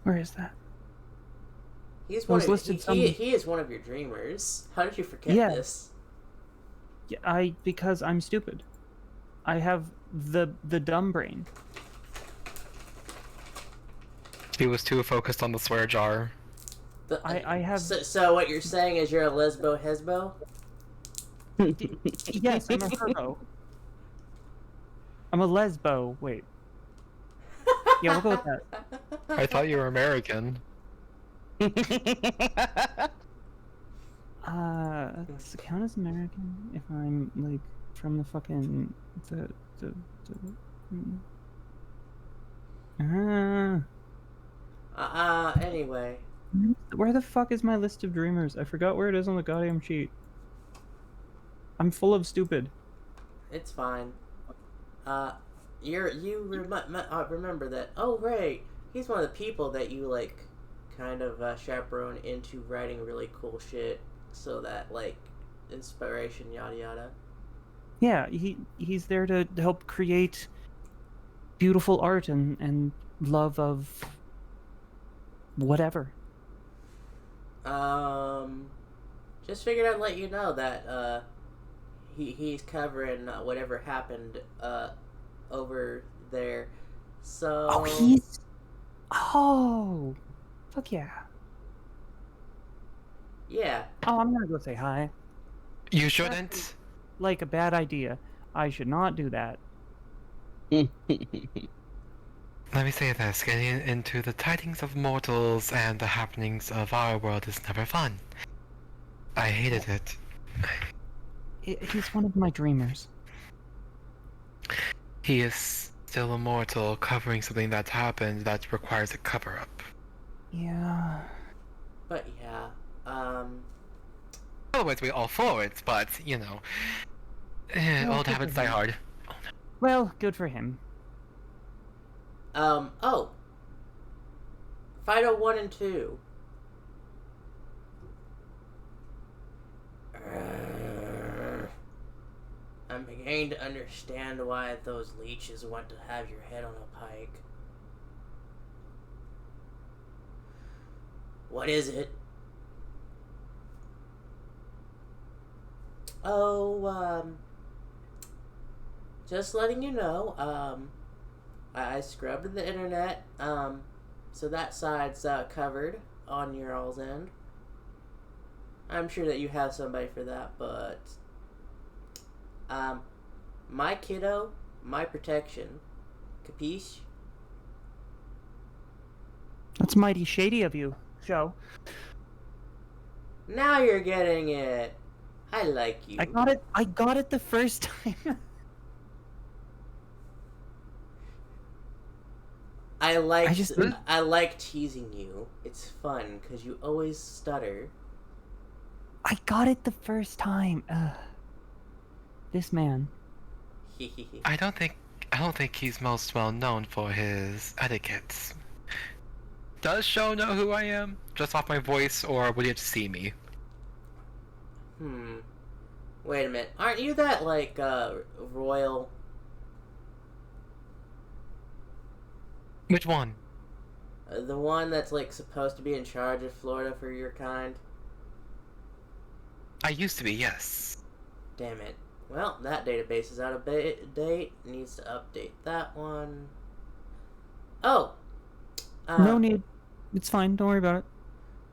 C: Where is that?
A: He's
C: It
A: one
C: was
A: of,
C: listed
A: he is one of your dreamers. How did you forget
C: Yeah.
A: this?
C: Yeah, because I'm stupid. I have the dumb brain.
E: He was too focused on the swear jar.
C: I have.
A: So what you're saying is you're a lesbo hesbo?
C: Yes, I'm a herbo. I'm a lesbo. Wait. Yeah, we'll go with that.
E: I thought you were American.
C: Does it count as American if I'm like from the fucking
A: Anyway.
C: Where the fuck is my list of dreamers? I forgot where it is on the goddamn sheet. I'm full of stupid.
A: It's fine. Remember that. Oh, right. He's one of the people that you, like, kind of chaperone into writing really cool shit so that, like, inspiration, yada yada.
C: Yeah, he's there to help create beautiful art and love of whatever.
A: Just figured I'd let you know that, he's covering whatever happened, over there. So...
C: Oh, he's... Oh! Fuck yeah.
A: Yeah.
C: Oh, I'm gonna go say hi.
E: You shouldn't.
C: Like a bad idea. I should not do that.
E: Let me say this, getting into the tidings of mortals and the happenings of our world is never fun. I hated it.
C: He's one of my dreamers.
E: He is still immortal, covering something that's happened that requires a cover-up.
C: Yeah.
A: But yeah,
E: Otherwise, we all for it, but, you know... old habits die hard.
C: Well, good for him.
A: oh. Fido 1 and 2. I'm beginning to understand why those leeches want to have your head on a pike. What is it? Oh, just letting you know, I scrubbed the internet, so that side's, covered on your all's end. I'm sure that you have somebody for that, but, my kiddo, my protection. Capiche?
C: That's mighty shady of you, Joe.
A: Now you're getting it. I like you.
C: I got it the first time.
A: I like teasing you. It's fun because you always stutter.
C: I got it the first time. This man.
E: I don't think he's most well known for his etiquettes. Does Sho know who I am? Just off my voice, or would he have to see me?
A: Wait a minute. Aren't you that, like, royal?
E: Which one?
A: The one that's, like, supposed to be in charge of Florida for your kind?
E: I used to be, yes.
A: Damn it. Well, that database is out of date. Needs to update that one. Oh!
C: No need. It's fine. Don't worry about it.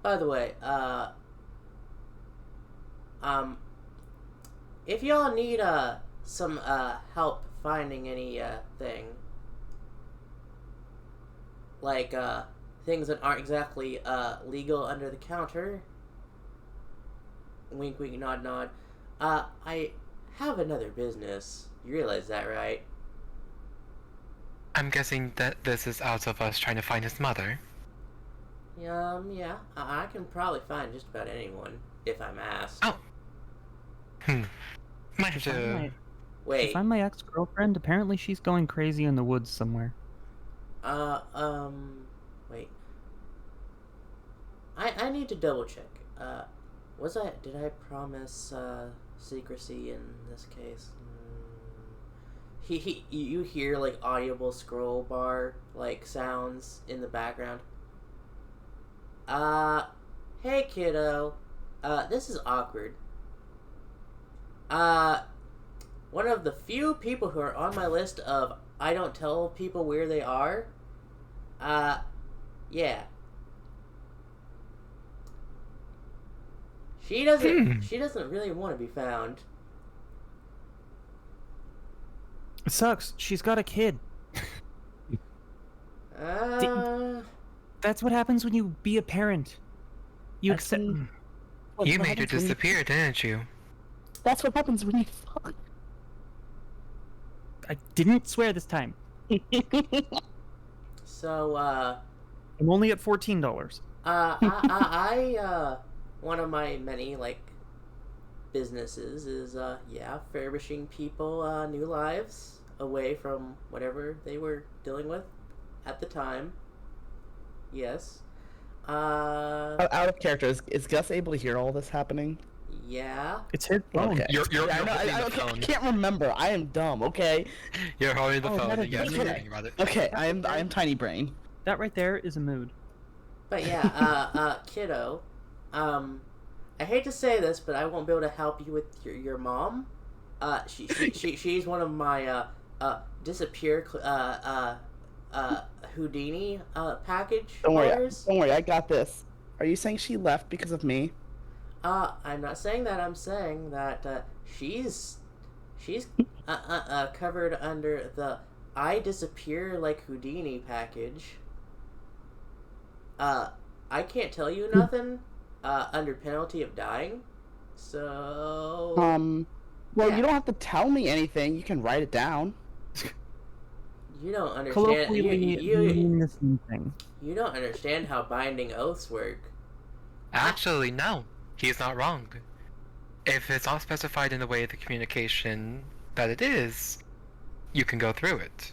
A: By the way, if y'all need, some, help finding any, thing, like, things that aren't exactly, legal under the counter, wink, wink, nod, nod, I have another business. You realize that, right?
E: I'm guessing that this is out of us trying to find his mother.
A: Yeah, I can probably find just about anyone, if I'm asked.
E: Oh. Might have to...
A: Wait.
C: If I'm my ex-girlfriend, apparently she's going crazy in the woods somewhere.
A: Wait. I need to double check. Did I promise, secrecy in this case? You hear, like, audible scroll bar, like, sounds in the background. Hey, kiddo. This is awkward. One of the few people who are on my list of I don't tell people where they are. Yeah. She doesn't really want to be found.
C: It sucks. She's got a kid. That's what happens when you be a parent. You accept.
E: You made her disappear, didn't you?
B: That's what happens when you fuck.
C: I didn't swear this time.
A: So,
C: I'm only at $14.
A: one of my many, like, businesses is, furbishing people, new lives away from whatever they were dealing with at the time. Yes.
B: Out of character, is Gus able to hear all this happening?
A: Yeah.
C: It's his phone.
B: Okay.
E: You're
B: I can't remember. I am dumb. Okay.
E: You're holding the phone.
C: that
E: And
C: is
E: yes,
C: okay.
E: you're thinking about it.
B: Okay. I am tiny brain.
C: That right there is a mood.
A: But yeah, kiddo, I hate to say this, but I won't be able to help you with your mom. She's one of my, disappear, Houdini, package
B: Don't
A: players.
B: worry. I got this. Are you saying she left because of me?
A: I'm not saying that. I'm saying that, she's covered under the I disappear like Houdini package. I can't tell you nothing, under penalty of dying. So...
B: Well,
A: yeah.
B: you don't have to tell me anything. You can write it down.
A: You don't understand.
C: Colloquially, mean the same thing.
A: You don't understand how binding oaths work.
E: Actually, no. He's not wrong. If it's not specified in the way of the communication that it is, you can go through it.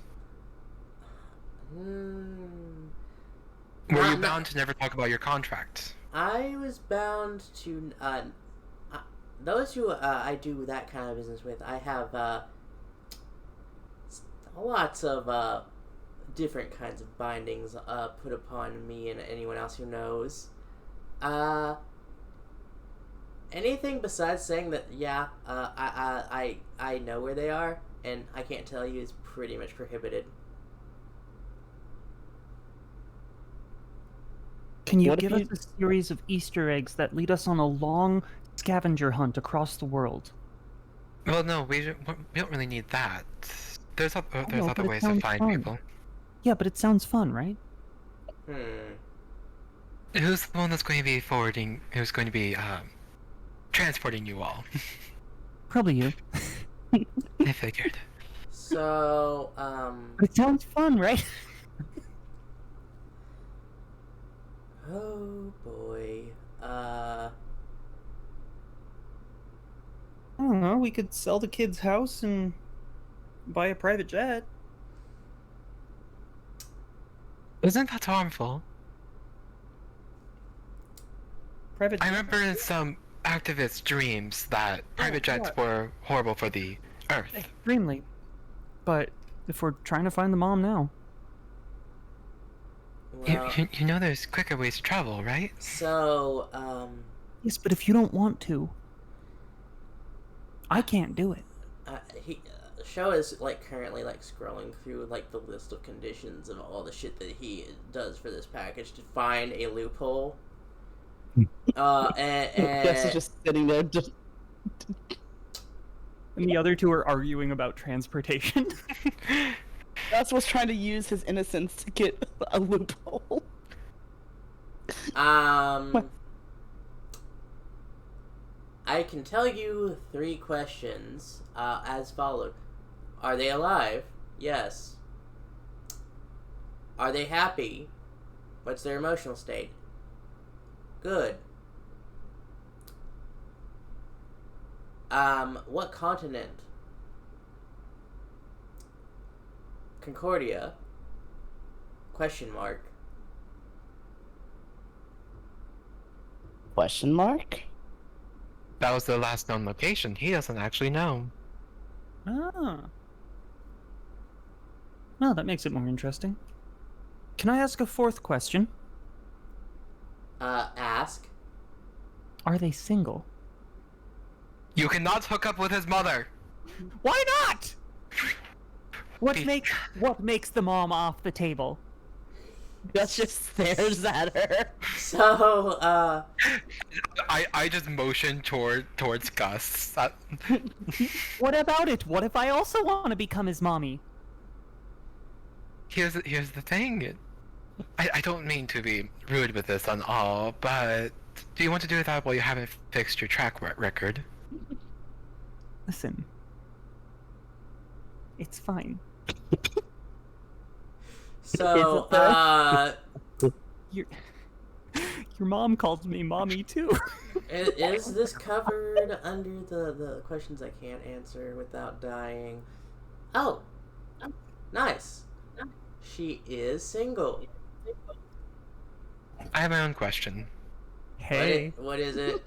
E: Were you bound to never talk about your contract?
A: I was bound to, those who, I do that kind of business with, I have, lots of, different kinds of bindings, put upon me and anyone else who knows. Anything besides saying that, yeah, I know where they are, and I can't tell you is pretty much prohibited.
C: Can you give us a series of Easter eggs that lead us on a long scavenger hunt across the world?
E: Well, no, we don't really need that. There's
C: but
E: other
C: it
E: ways to
C: sounds
E: find
C: fun.
E: people.
C: Yeah, but it sounds fun, right?
E: Who's the one that's going to be forwarding? Who's going to be transporting you all?
C: Probably you.
E: I figured.
A: So,
C: It sounds fun, right?
A: oh boy.
C: I don't know. We could sell the kid's house and buy a private jet.
E: Isn't that harmful?
C: Private.
E: I remember in some activists' dreams that private jets were horrible for the Earth.
C: Extremely. But if we're trying to find the mom now.
A: Well,
E: You know there's quicker ways to travel, right?
A: so,
C: Yes, but if you don't want to, I can't do it.
A: Show is like currently like scrolling through like the list of conditions of all the shit that he does for this package to find a loophole.
B: Gus is just sitting there, just
C: And the other two are arguing about transportation.
B: Gus was trying to use his innocence to get a loophole.
A: I can tell you 3 questions as followed. Are they alive? Yes. Are they happy? What's their emotional state? Good. What continent? Concordia? Question mark.
B: Question mark?
E: That was the last known location. He doesn't actually know.
C: Ah. Well, that makes it more interesting. Can I ask a 4th question?
A: Ask.
C: Are they single?
E: You cannot hook up with his mother.
C: Why not? What makes the mom off the table?
B: Gus just stares at her.
A: So,
E: I just motion towards Gus.
C: What about it? What if I also want to become his mommy?
E: Here's the thing. I don't mean to be rude with this and all, but do you want to do that while you haven't fixed your track record?
C: Listen. It's fine.
A: so,
C: Your mom calls me mommy too.
A: is this covered under the questions I can't answer without dying? Oh, nice. She is single.
E: I have my own question.
C: Hey.
A: What is it?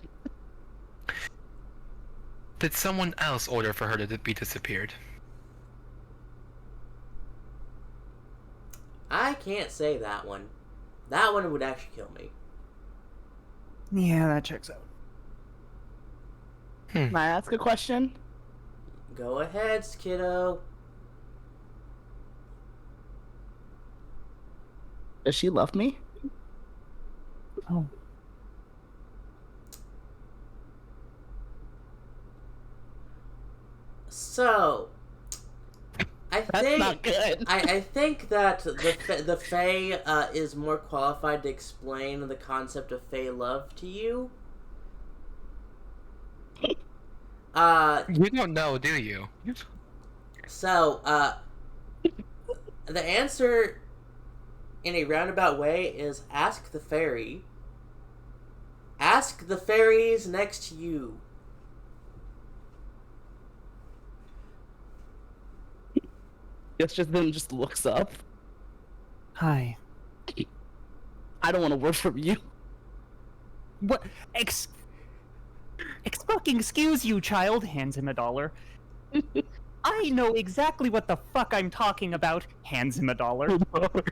E: Did someone else order for her to be disappeared?
A: I can't say that one. That one would actually kill me.
C: Yeah, that checks out.
B: Can I ask a question?
A: Go ahead, kiddo.
B: Does she love me?
C: Oh.
A: So,
B: That's not good.
A: I think that the Fae is more qualified to explain the concept of Fae love to you.
E: You don't know, do you?
A: So, the answer in a roundabout way is ask the fairy. Ask the fairies next to you.
B: Gus just looks up.
C: Hi.
B: I don't want to work for you.
C: What? Fucking excuse you, child. Hands him $1. I know exactly what the fuck I'm talking about. Hands him $1.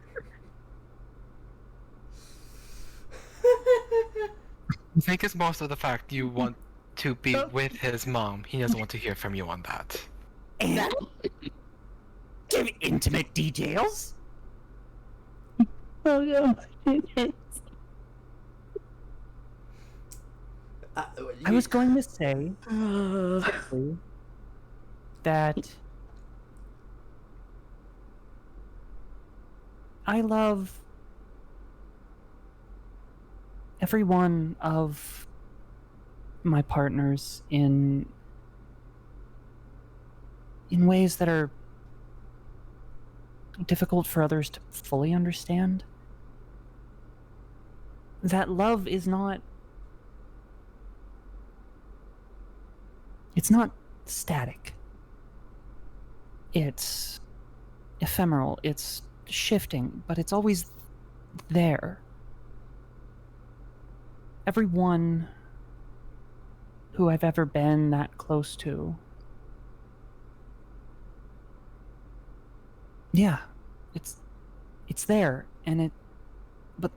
E: I think it's most of the fact you want to be with his mom. He doesn't want to hear from you on that.
C: And give intimate details.
B: Oh no.
C: I was going to say quickly that I love every one of my partners in ways that are difficult for others to fully understand. That love is not... It's not static. It's ephemeral. It's shifting, but it's always there. Everyone who I've ever been that close to, yeah, it's there, and but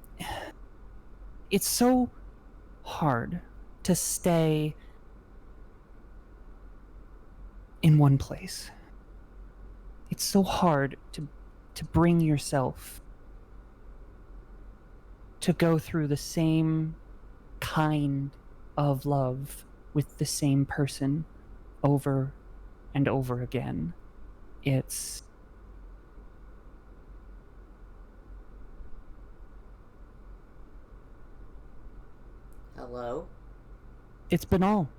C: it's so hard to stay in one place. It's so hard to bring yourself to go through the same kind of love with the same person over and over again. It's
A: Hello?
C: banal.